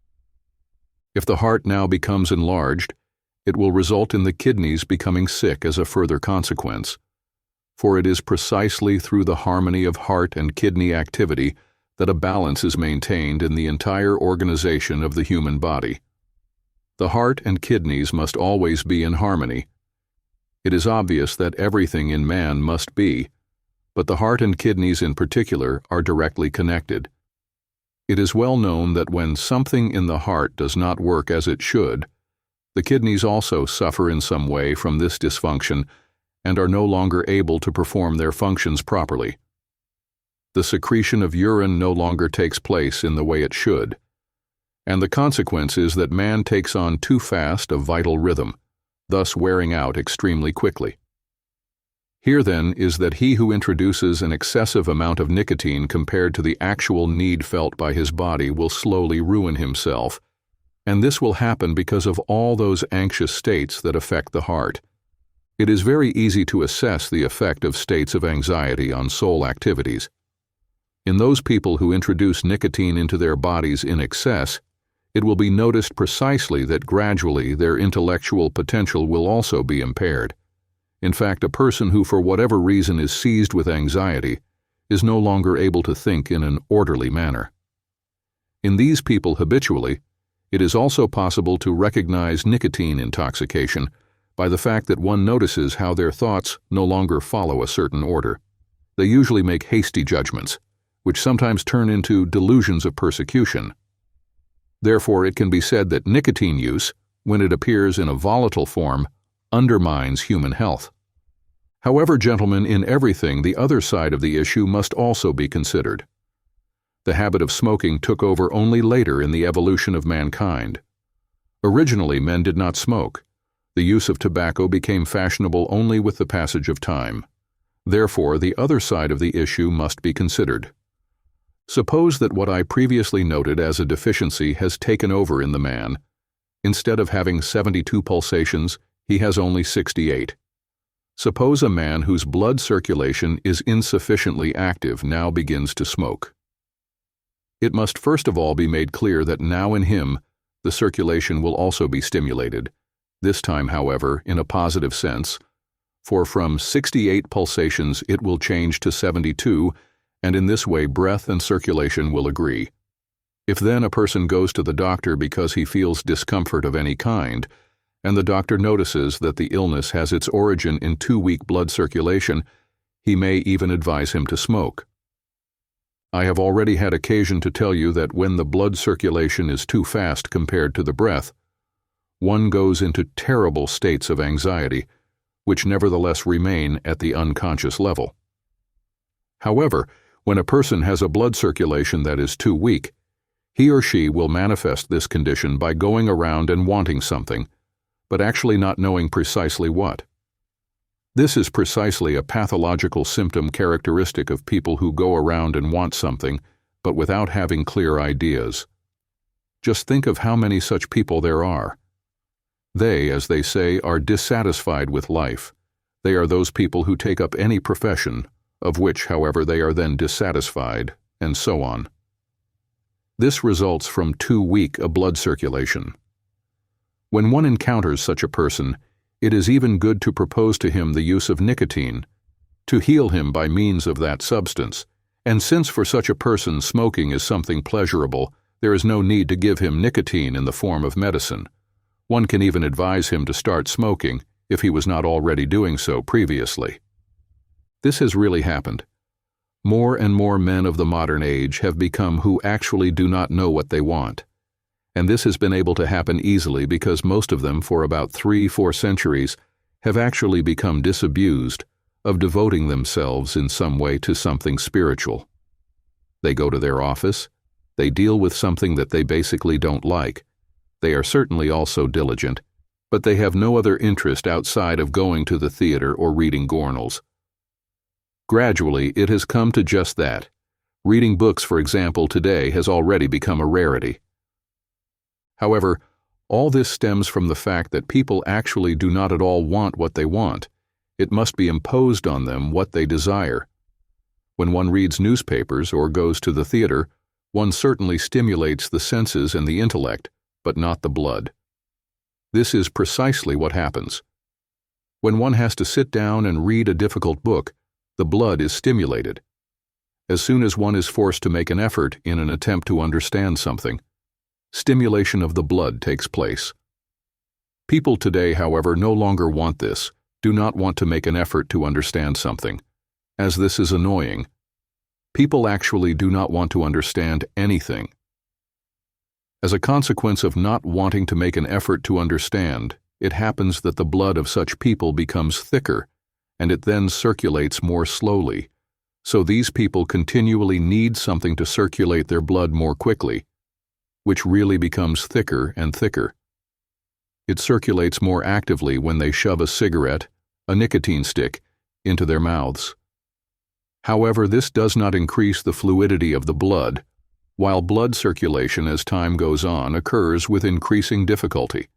If the heart now becomes enlarged, it will result in the kidneys becoming sick as a further consequence, for it is precisely through the harmony of heart and kidney activity that a balance is maintained in the entire organization of the human body. The heart and kidneys must always be in harmony. It is obvious that everything in man must be, but the heart and kidneys in particular are directly connected. It is well known that when something in the heart does not work as it should, The kidneys also suffer in some way from this dysfunction and are no longer able to perform their functions properly. The secretion of urine no longer takes place in the way it should, and the consequence is that man takes on too fast a vital rhythm, thus wearing out extremely quickly. Here then is that he who introduces an excessive amount of nicotine compared to the actual need felt by his body will slowly ruin himself, and this will happen because of all those anxious states that affect the heart. It is very easy to assess the effect of states of anxiety on soul activities. In those people who introduce nicotine into their bodies in excess, it will be noticed precisely that gradually their intellectual potential will also be impaired. In fact, a person who for whatever reason is seized with anxiety is no longer able to think in an orderly manner. In these people habitually, it is also possible to recognize nicotine intoxication by the fact that one notices how their thoughts no longer follow a certain order. They usually make hasty judgments, which sometimes turn into delusions of persecution. Therefore, it can be said that nicotine use, when it appears in a volatile form, undermines human health. However, gentlemen, in everything, the other side of the issue must also be considered. The habit of smoking took over only later in the evolution of mankind. Originally, men did not smoke. The use of tobacco became fashionable only with the passage of time. Therefore, the other side of the issue must be considered. Suppose that what I previously noted as a deficiency has taken over in the man. Instead of having 72 pulsations, he has only 68. Suppose a man whose blood circulation is insufficiently active now begins to smoke. It must first of all be made clear that now in him, the circulation will also be stimulated, this time, however, in a positive sense, for from 68 pulsations it will change to 72, and in this way breath and circulation will agree. If then a person goes to the doctor because he feels discomfort of any kind, and the doctor notices that the illness has its origin in too weak blood circulation, he may even advise him to smoke. I have already had occasion to tell you that when the blood circulation is too fast compared to the breath, one goes into terrible states of anxiety, which nevertheless remain at the unconscious level. However, when a person has a blood circulation that is too weak, he or she will manifest this condition by going around and wanting something, but actually not knowing precisely what. This is precisely a pathological symptom characteristic of people who go around and want something, but without having clear ideas. Just think of how many such people there are. They, as they say, are dissatisfied with life. They are those people who take up any profession, of which, however, they are then dissatisfied, and so on. This results from too weak a blood circulation. When one encounters such a person, it is even good to propose to him the use of nicotine, to heal him by means of that substance, and since for such a person smoking is something pleasurable, there is no need to give him nicotine in the form of medicine. One can even advise him to start smoking if he was not already doing so previously. This has really happened. More and more men of the modern age have become who actually do not know what they want. And this has been able to happen easily because most of them, for about 3-4 centuries, have actually become disabused of devoting themselves in some way to something spiritual. They go to their office, they deal with something that they basically don't like. They are certainly also diligent, but they have no other interest outside of going to the theater or reading journals. Gradually, it has come to just that. Reading books, for example, today has already become a rarity. However, all this stems from the fact that people actually do not at all want what they want. It must be imposed on them what they desire. When one reads newspapers or goes to the theater, one certainly stimulates the senses and the intellect, but not the blood. This is precisely what happens. When one has to sit down and read a difficult book, the blood is stimulated. As soon as one is forced to make an effort in an attempt to understand something, stimulation of the blood takes place. People today, however, no longer want this, do not want to make an effort to understand something, as this is annoying. People actually do not want to understand anything. As a consequence of not wanting to make an effort to understand, it happens that the blood of such people becomes thicker, and it then circulates more slowly. So these people continually need something to circulate their blood more quickly, which really becomes thicker and thicker. It circulates more actively when they shove a cigarette, a nicotine stick, into their mouths. However, this does not increase the fluidity of the blood, while blood circulation as time goes on occurs with increasing difficulty.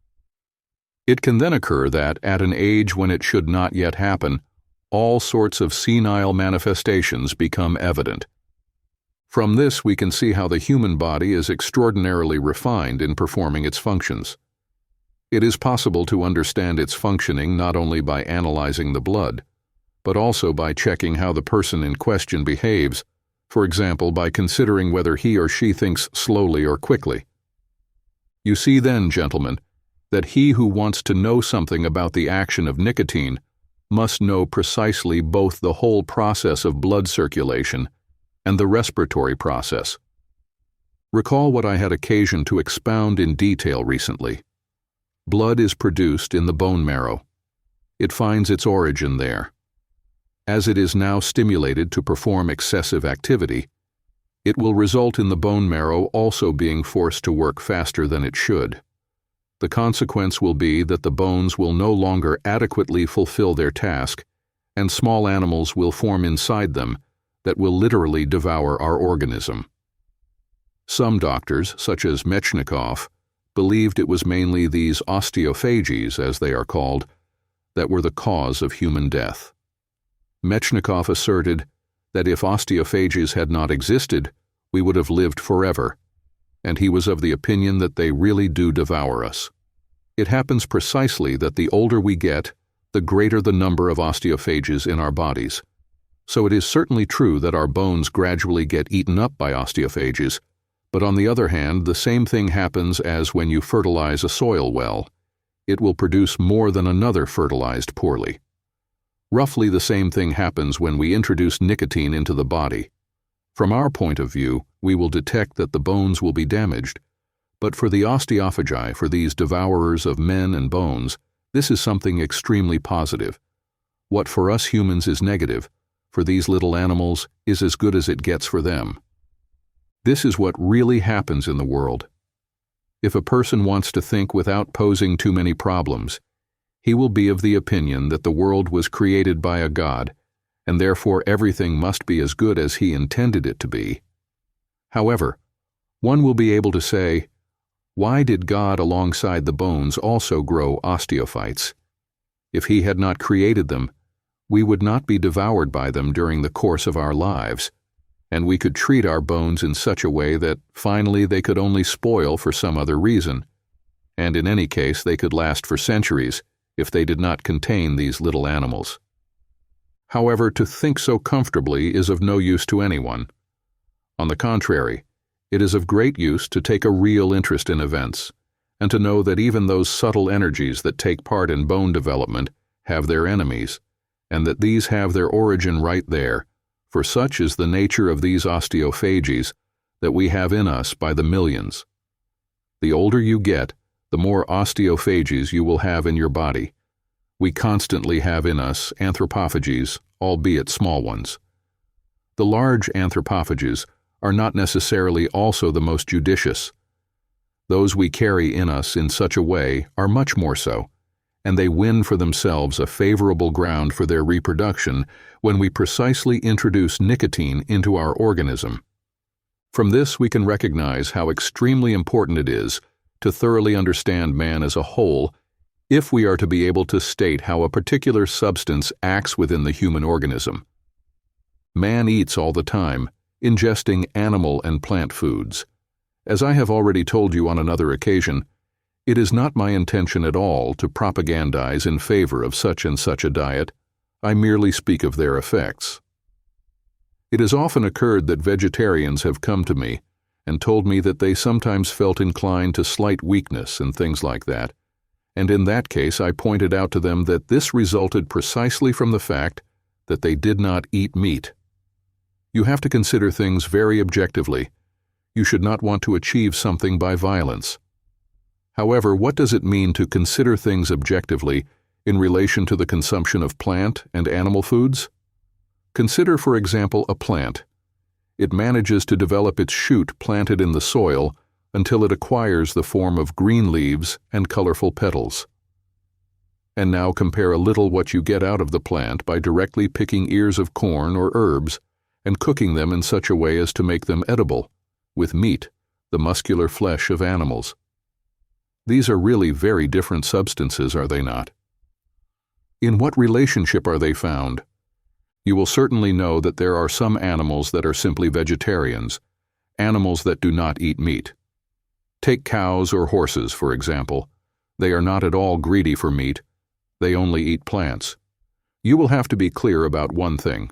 It can then occur that, at an age when it should not yet happen, all sorts of senile manifestations become evident. From this we can see how the human body is extraordinarily refined in performing its functions. It is possible to understand its functioning not only by analyzing the blood, but also by checking how the person in question behaves, for example by considering whether he or she thinks slowly or quickly. You see then, gentlemen, that he who wants to know something about the action of nicotine must know precisely both the whole process of blood circulation and the respiratory process. Recall what I had occasion to expound in detail recently. Blood is produced in the bone marrow. It finds its origin there. As it is now stimulated to perform excessive activity, it will result in the bone marrow also being forced to work faster than it should. The consequence will be that the bones will no longer adequately fulfill their task, and small animals will form inside them that will literally devour our organism. Some doctors, such as Metchnikoff, believed it was mainly these osteophages, as they are called, that were the cause of human death. Metchnikoff asserted that if osteophages had not existed, we would have lived forever, and he was of the opinion that they really do devour us. It happens precisely that the older we get, the greater the number of osteophages in our bodies. So it is certainly true that our bones gradually get eaten up by osteophages, but on the other hand, the same thing happens as when you fertilize a soil well. It will produce more than another fertilized poorly. Roughly the same thing happens when we introduce nicotine into the body. From our point of view, we will detect that the bones will be damaged, but for the osteophagi, for these devourers of men and bones, this is something extremely positive. What for us humans is negative, for these little animals is as good as it gets for them. This is what really happens in the world. If a person wants to think without posing too many problems, he will be of the opinion that the world was created by a God, and therefore everything must be as good as he intended it to be. However, one will be able to say, why did God alongside the bones also grow osteophytes? If he had not created them, we would not be devoured by them during the course of our lives, and we could treat our bones in such a way that finally they could only spoil for some other reason, and in any case they could last for centuries if they did not contain these little animals. However, to think so comfortably is of no use to anyone. On the contrary, it is of great use to take a real interest in events, and to know that even those subtle energies that take part in bone development have their enemies, and that these have their origin right there, for such is the nature of these osteophages that we have in us by the millions. The older you get, the more osteophages you will have in your body. We constantly have in us anthropophages, albeit small ones. The large anthropophages are not necessarily also the most judicious. Those we carry in us in such a way are much more so, and they win for themselves a favorable ground for their reproduction when we precisely introduce nicotine into our organism. From this we can recognize how extremely important it is to thoroughly understand man as a whole if we are to be able to state how a particular substance acts within the human organism. Man eats all the time, ingesting animal and plant foods. As I have already told you on another occasion, it is not my intention at all to propagandize in favor of such and such a diet. I merely speak of their effects. It has often occurred that vegetarians have come to me and told me that they sometimes felt inclined to slight weakness and things like that, and in that case I pointed out to them that this resulted precisely from the fact that they did not eat meat. You have to consider things very objectively. You should not want to achieve something by violence. However, what does it mean to consider things objectively in relation to the consumption of plant and animal foods? Consider, for example, a plant. It manages to develop its shoot planted in the soil until it acquires the form of green leaves and colorful petals. And now compare a little what you get out of the plant by directly picking ears of corn or herbs and cooking them in such a way as to make them edible, with meat, the muscular flesh of animals. These are really very different substances, are they not? In what relationship are they found? You will certainly know that there are some animals that are simply vegetarians, animals that do not eat meat. Take cows or horses, for example. They are not at all greedy for meat. They only eat plants. You will have to be clear about one thing.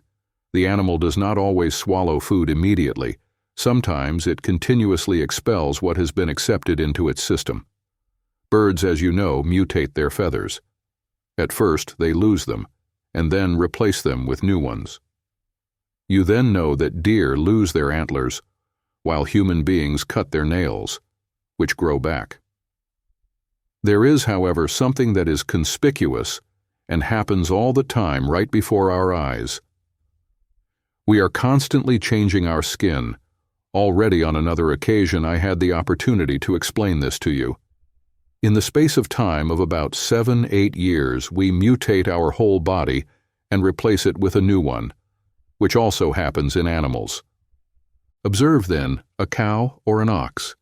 The animal does not always swallow food immediately. Sometimes it continuously expels what has been accepted into its system. Birds, as you know, mutate their feathers. At first, they lose them, and then replace them with new ones. You then know that deer lose their antlers, while human beings cut their nails, which grow back. There is, however, something that is conspicuous and happens all the time right before our eyes. We are constantly changing our skin. Already on another occasion I had the opportunity to explain this to you. In the space of time of about 7-8 years, we mutate our whole body and replace it with a new one, which also happens in animals. Observe, then, a cow or an ox.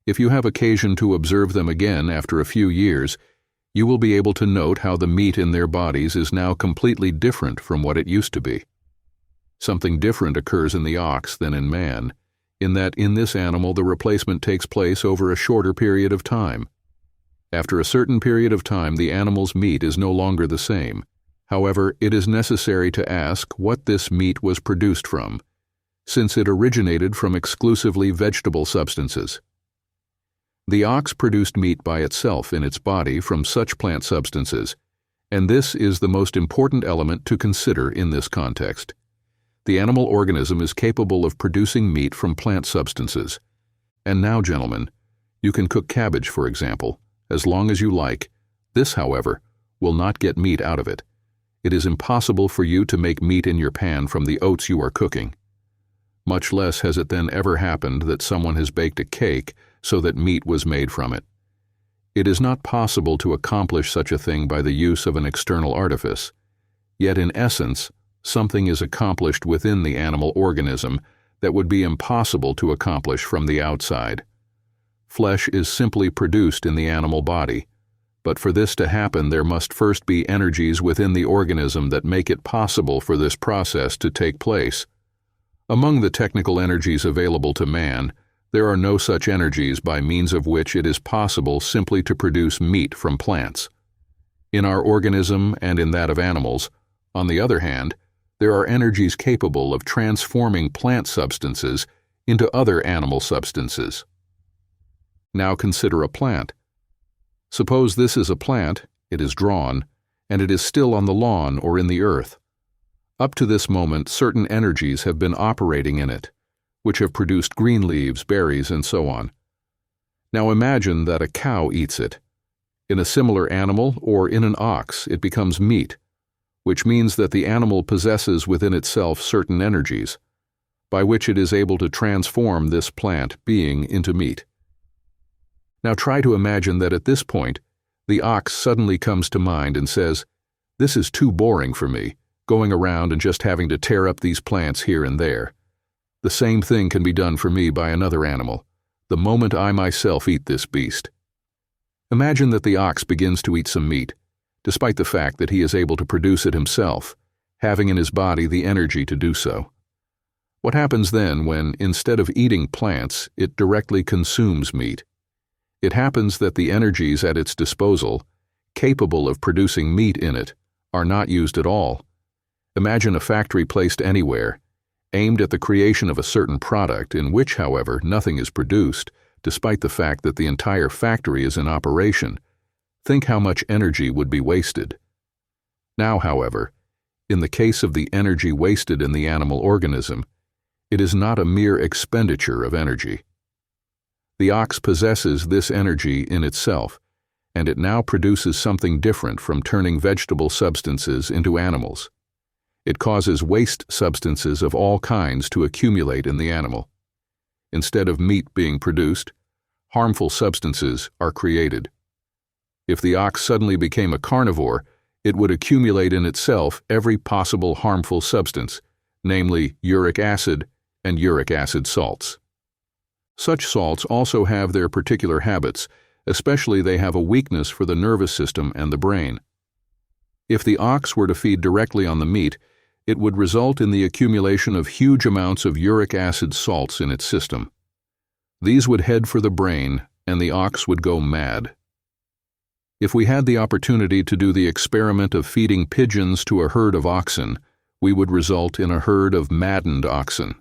If you have occasion to observe them again after a few years, you will be able to note how the meat in their bodies is now completely different from what it used to be. Something different occurs in the ox than in man, in that in this animal the replacement takes place over a shorter period of time. After a certain period of time, the animal's meat is no longer the same. However, it is necessary to ask what this meat was produced from, since it originated from exclusively vegetable substances. The ox produced meat by itself in its body from such plant substances, and this is the most important element to consider in this context. The animal organism is capable of producing meat from plant substances. And now, gentlemen, you can cook cabbage, for example, as long as you like. This, however, will not get meat out of it. It is impossible for you to make meat in your pan from the oats you are cooking. Much less has it then ever happened that someone has baked a cake so that meat was made from it. It is not possible to accomplish such a thing by the use of an external artifice. Yet in essence, something is accomplished within the animal organism that would be impossible to accomplish from the outside. Flesh is simply produced in the animal body, but for this to happen there must first be energies within the organism that make it possible for this process to take place. Among the technical energies available to man, there are no such energies by means of which it is possible simply to produce meat from plants. In our organism and in that of animals, on the other hand, there are energies capable of transforming plant substances into other animal substances. Now consider a plant. Suppose this is a plant, it is drawn, and it is still on the lawn or in the earth. Up to this moment, certain energies have been operating in it, which have produced green leaves, berries, and so on. Now imagine that a cow eats it. In a similar animal or in an ox, it becomes meat, which means that the animal possesses within itself certain energies, by which it is able to transform this plant being into meat. Now try to imagine that at this point, the ox suddenly comes to mind and says, "This is too boring for me, going around and just having to tear up these plants here and there. The same thing can be done for me by another animal, the moment I myself eat this beast." Imagine that the ox begins to eat some meat, despite the fact that he is able to produce it himself, having in his body the energy to do so. What happens then when, instead of eating plants, it directly consumes meat? It happens that the energies at its disposal, capable of producing meat in it, are not used at all. Imagine a factory placed anywhere, aimed at the creation of a certain product in which, however, nothing is produced, despite the fact that the entire factory is in operation. Think how much energy would be wasted. Now, however, in the case of the energy wasted in the animal organism, It is not a mere expenditure of energy. The ox possesses this energy in itself, and it now produces something different from turning vegetable substances into animals. It causes waste substances of all kinds to accumulate in the animal. Instead of meat being produced, harmful substances are created. If the ox suddenly became a carnivore, it would accumulate in itself every possible harmful substance, namely uric acid and uric acid salts. Such salts also have their particular habits, especially they have a weakness for the nervous system and the brain. If the ox were to feed directly on the meat, it would result in the accumulation of huge amounts of uric acid salts in its system. These would head for the brain, and the ox would go mad. If we had the opportunity to do the experiment of feeding pigeons to a herd of oxen, we would result in a herd of maddened oxen.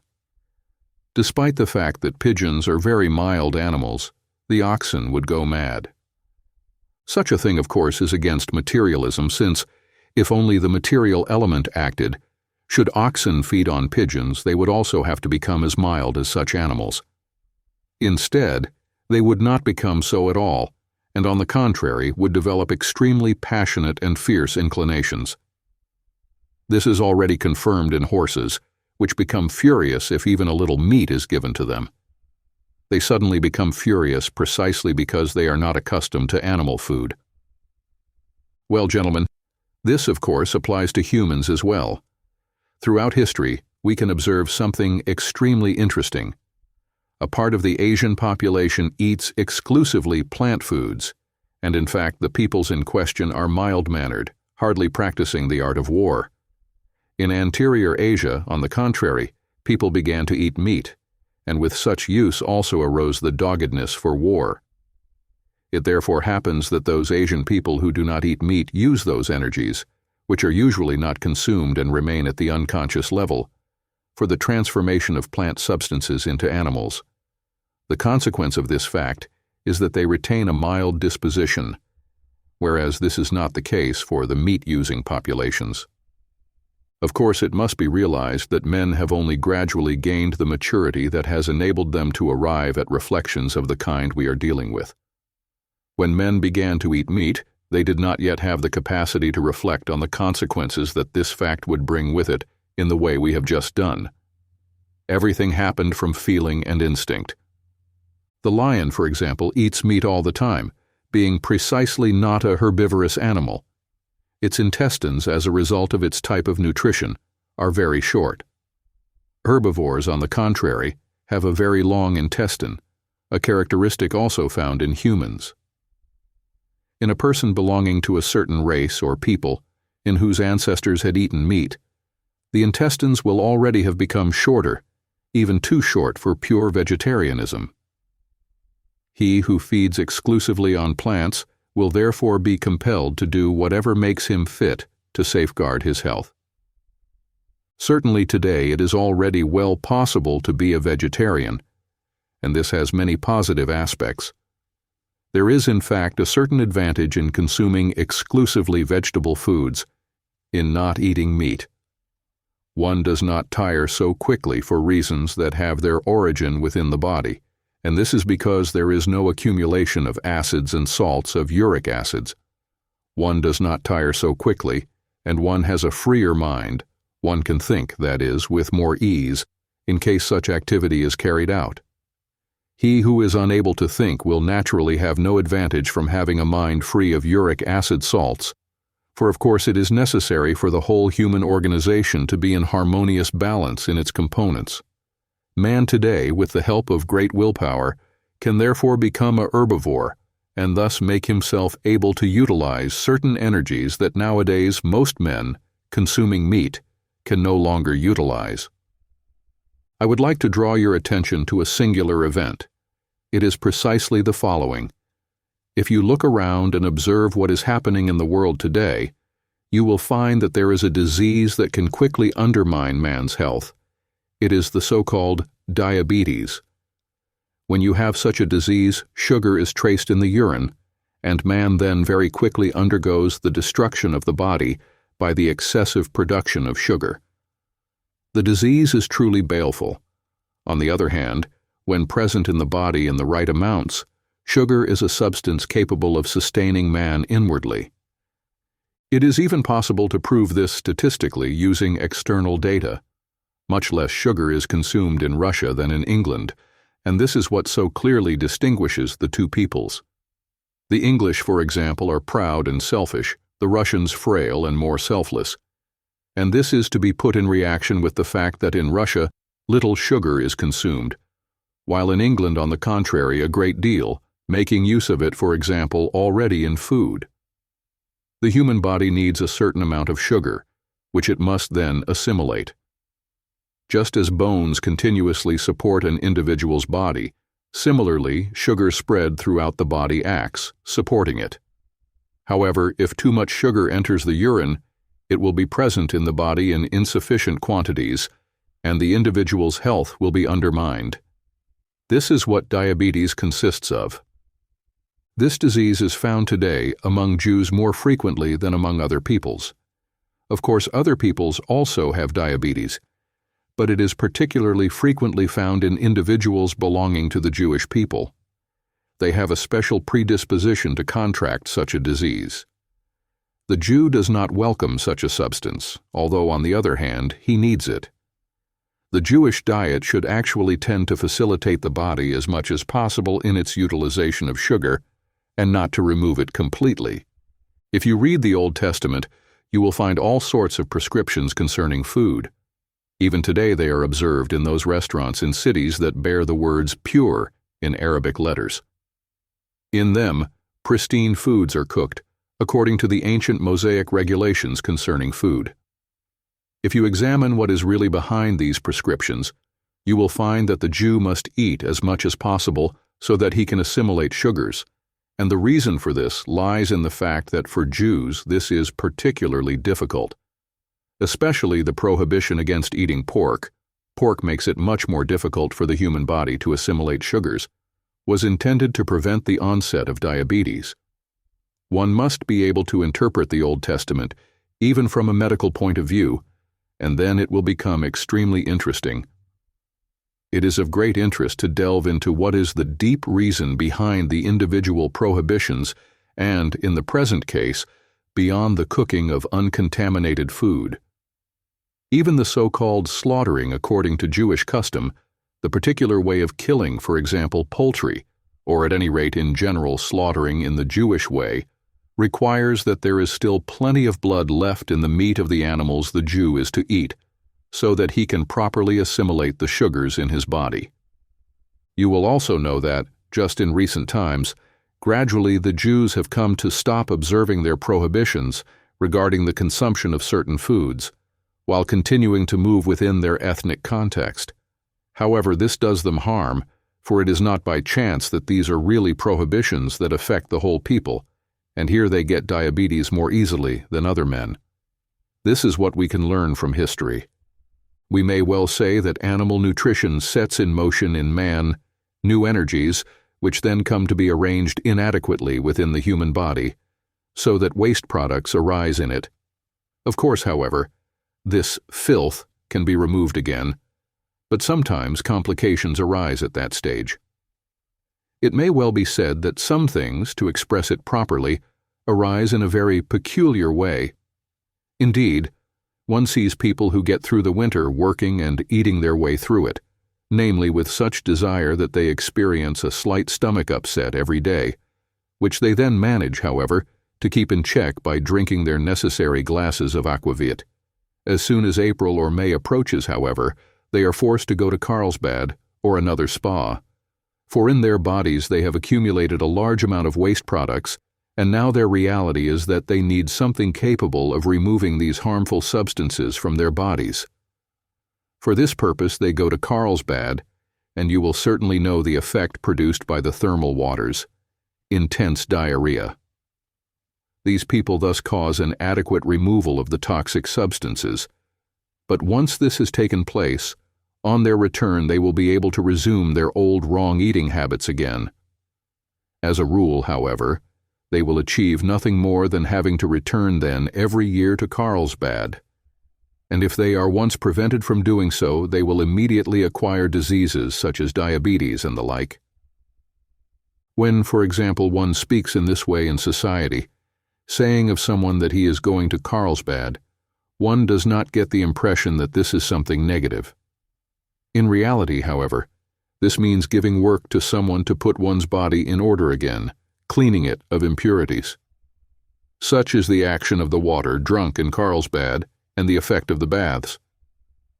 Despite the fact that pigeons are very mild animals, the oxen would go mad. Such a thing, of course, is against materialism, since, if only the material element acted, should oxen feed on pigeons, they would also have to become as mild as such animals. Instead, they would not become so at all, and on the contrary would develop extremely passionate and fierce inclinations. This is already confirmed in horses, which become furious if even a little meat is given to them. They suddenly become furious precisely because they are not accustomed to animal food. Well, gentlemen, this, of course, applies to humans as well. Throughout history, we can observe something extremely interesting. A part of the Asian population eats exclusively plant foods, and in fact the peoples in question are mild-mannered, hardly practicing the art of war. In anterior Asia, on the contrary, people began to eat meat, and with such use also arose the doggedness for war. It therefore happens that those Asian people who do not eat meat use those energies, which are usually not consumed and remain at the unconscious level, for the transformation of plant substances into animals. The consequence of this fact is that they retain a mild disposition, whereas this is not the case for the meat-using populations. Of course, it must be realized that men have only gradually gained the maturity that has enabled them to arrive at reflections of the kind we are dealing with. When men began to eat meat, they did not yet have the capacity to reflect on the consequences that this fact would bring with it in the way we have just done. Everything happened from feeling and instinct. The lion, for example, eats meat all the time, being precisely not a herbivorous animal. Its intestines, as a result of its type of nutrition, are very short. Herbivores, on the contrary, have a very long intestine, a characteristic also found in humans. In a person belonging to a certain race or people, in whose ancestors had eaten meat, the intestines will already have become shorter, even too short for pure vegetarianism. He who feeds exclusively on plants will therefore be compelled to do whatever makes him fit to safeguard his health. Certainly today it is already well possible to be a vegetarian, and this has many positive aspects. There is in fact a certain advantage in consuming exclusively vegetable foods, in not eating meat. One does not tire so quickly for reasons that have their origin within the body, and this is because there is no accumulation of acids and salts of uric acids. One does not tire so quickly, and one has a freer mind. One can think, that is, with more ease, in case such activity is carried out. He who is unable to think will naturally have no advantage from having a mind free of uric acid salts, for of course it is necessary for the whole human organization to be in harmonious balance in its components. Man today, with the help of great willpower, can therefore become a herbivore, and thus make himself able to utilize certain energies that nowadays most men, consuming meat, can no longer utilize. I would like to draw your attention to a singular event. It is precisely the following. If you look around and observe what is happening in the world today, you will find that there is a disease that can quickly undermine man's health. It is the so-called diabetes. When you have such a disease, sugar is traced in the urine, and man then very quickly undergoes the destruction of the body by the excessive production of sugar. The disease is truly baleful, On the other hand, when present in the body in the right amounts, sugar is a substance capable of sustaining man inwardly. It is even possible to prove this statistically using external data. Much less sugar is consumed in Russia than in England, and this is what so clearly distinguishes the two peoples. The English, for example, are proud and selfish, the Russians frail and more selfless. And this is to be put in reaction with the fact that in Russia, little sugar is consumed, while in England, on the contrary, a great deal, making use of it, for example, already in food. The human body needs a certain amount of sugar, which it must then assimilate. Just as bones continuously support an individual's body, similarly, sugar spread throughout the body acts, supporting it. However, if too much sugar enters the urine, it will be present in the body in insufficient quantities, and the individual's health will be undermined. This is what diabetes consists of. This disease is found today among Jews more frequently than among other peoples. Of course, other peoples also have diabetes, but it is particularly frequently found in individuals belonging to the Jewish people. They have a special predisposition to contract such a disease. The Jew does not welcome such a substance, although on the other hand, he needs it. The Jewish diet should actually tend to facilitate the body as much as possible in its utilization of sugar, and not to remove it completely. If you read the Old Testament, you will find all sorts of prescriptions concerning food. Even today they are observed in those restaurants in cities that bear the words pure in Arabic letters. In them, pristine foods are cooked, according to the ancient Mosaic regulations concerning food. If you examine what is really behind these prescriptions, you will find that the Jew must eat as much as possible so that he can assimilate sugars, and the reason for this lies in the fact that for Jews this is particularly difficult. Especially the prohibition against eating pork makes it much more difficult for the human body to assimilate sugars, was intended to prevent the onset of diabetes. One must be able to interpret the Old Testament, even from a medical point of view, and then it will become extremely interesting. It is of great interest to delve into what is the deep reason behind the individual prohibitions and, in the present case, beyond the cooking of uncontaminated food. Even the so-called slaughtering according to Jewish custom, the particular way of killing, for example, poultry, or at any rate in general slaughtering in the Jewish way, requires that there is still plenty of blood left in the meat of the animals the Jew is to eat, so that he can properly assimilate the sugars in his body. You will also know that, just in recent times, gradually the Jews have come to stop observing their prohibitions regarding the consumption of certain foods, while continuing to move within their ethnic context. However, this does them harm, for it is not by chance that these are really prohibitions that affect the whole people, and here they get diabetes more easily than other men. This is what we can learn from history. We may well say that animal nutrition sets in motion in man new energies, which then come to be arranged inadequately within the human body, so that waste products arise in it. Of course, however, this filth can be removed again, but sometimes complications arise at that stage. It may well be said that some things, to express it properly, arise in a very peculiar way. Indeed, one sees people who get through the winter working and eating their way through it, namely with such desire that they experience a slight stomach upset every day, which they then manage, however, to keep in check by drinking their necessary glasses of aquavit. As soon as April or May approaches, however, they are forced to go to Carlsbad or another spa, for in their bodies they have accumulated a large amount of waste products, and now their reality is that they need something capable of removing these harmful substances from their bodies. For this purpose they go to Carlsbad, and you will certainly know the effect produced by the thermal waters: intense diarrhea. These people thus cause an adequate removal of the toxic substances, but once this has taken place, on their return they will be able to resume their old wrong eating habits again. As a rule, however, they will achieve nothing more than having to return then every year to Carlsbad. and if they are once prevented from doing so, they will immediately acquire diseases such as diabetes and the like. When, for example, one speaks in this way in society, saying of someone that he is going to Carlsbad, one does not get the impression that this is something negative. In reality, however, this means giving work to someone to put one's body in order again, cleaning it of impurities. Such is the action of the water drunk in Carlsbad and the effect of the baths.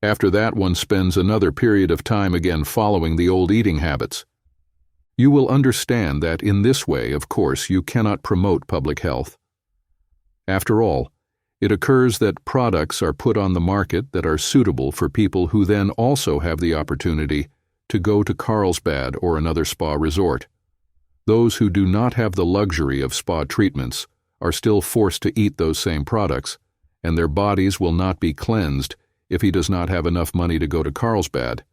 After that, one spends another period of time again following the old eating habits. You will understand that in this way, of course, you cannot promote public health. After all, it occurs that products are put on the market that are suitable for people who then also have the opportunity to go to Carlsbad or another spa resort. Those who do not have the luxury of spa treatments are still forced to eat those same products, and their bodies will not be cleansed if he does not have enough money to go to Carlsbad.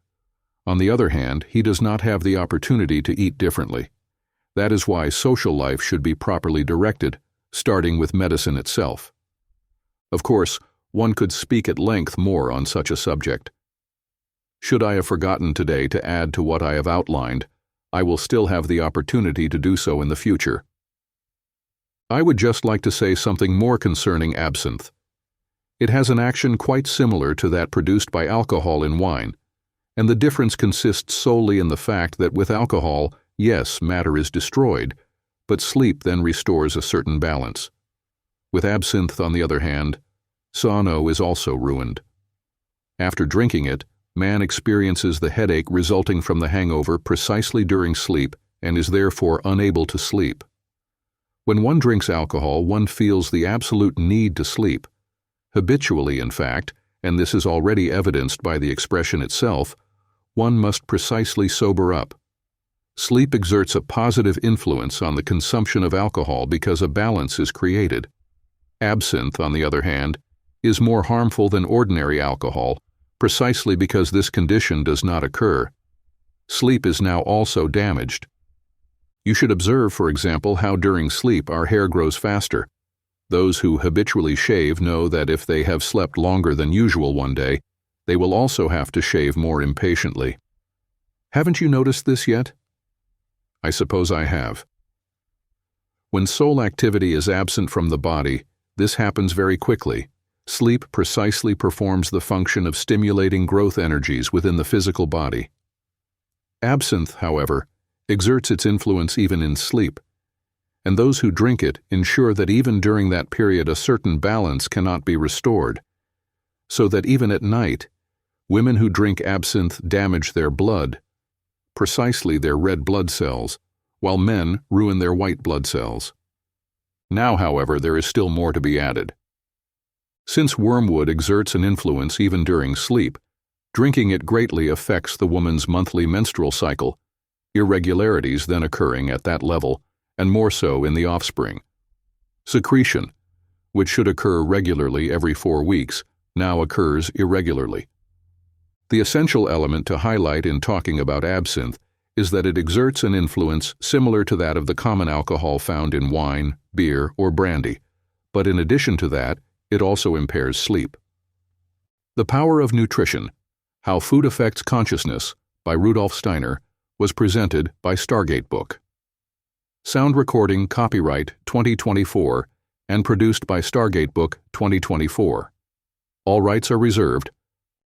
On the other hand, he does not have the opportunity to eat differently. That is why social life should be properly directed, starting with medicine itself. Of course, one could speak at length more on such a subject. Should I have forgotten today to add to what I have outlined, I will still have the opportunity to do so in the future. I would just like to say something more concerning absinthe. It has an action quite similar to that produced by alcohol in wine, and the difference consists solely in the fact that with alcohol, yes, matter is destroyed, but sleep then restores a certain balance. With absinthe, on the other hand, sono is also ruined. After drinking it, man experiences the headache resulting from the hangover precisely during sleep and is therefore unable to sleep. When one drinks alcohol, one feels the absolute need to sleep. Habitually, in fact, and this is already evidenced by the expression itself, one must precisely sober up. Sleep exerts a positive influence on the consumption of alcohol because a balance is created. Absinthe, on the other hand, is more harmful than ordinary alcohol, precisely because this condition does not occur. Sleep is now also damaged. You should observe, for example, how during sleep our hair grows faster. Those who habitually shave know that if they have slept longer than usual one day, they will also have to shave more impatiently. Haven't you noticed this yet? I suppose I have. When soul activity is absent from the body, this happens very quickly. Sleep precisely performs the function of stimulating growth energies within the physical body. Absinthe, however, exerts its influence even in sleep, and those who drink it ensure that even during that period a certain balance cannot be restored, so that even at night, women who drink absinthe damage their blood, precisely their red blood cells, while men ruin their white blood cells. Now, however, there is still more to be added. Since wormwood exerts an influence even during sleep, drinking it greatly affects the woman's monthly menstrual cycle, irregularities then occurring at that level, and more so in the offspring. Secretion, which should occur regularly every 4 weeks, now occurs irregularly. The essential element to highlight in talking about absinthe is that it exerts an influence similar to that of the common alcohol found in wine, beer, or brandy, but in addition to that, it also impairs sleep. The Power of Nutrition: How Food Affects Consciousness by Rudolf Steiner was presented by Stargate Book. Sound recording copyright 2024 and produced by Stargate Book 2024. All rights are reserved.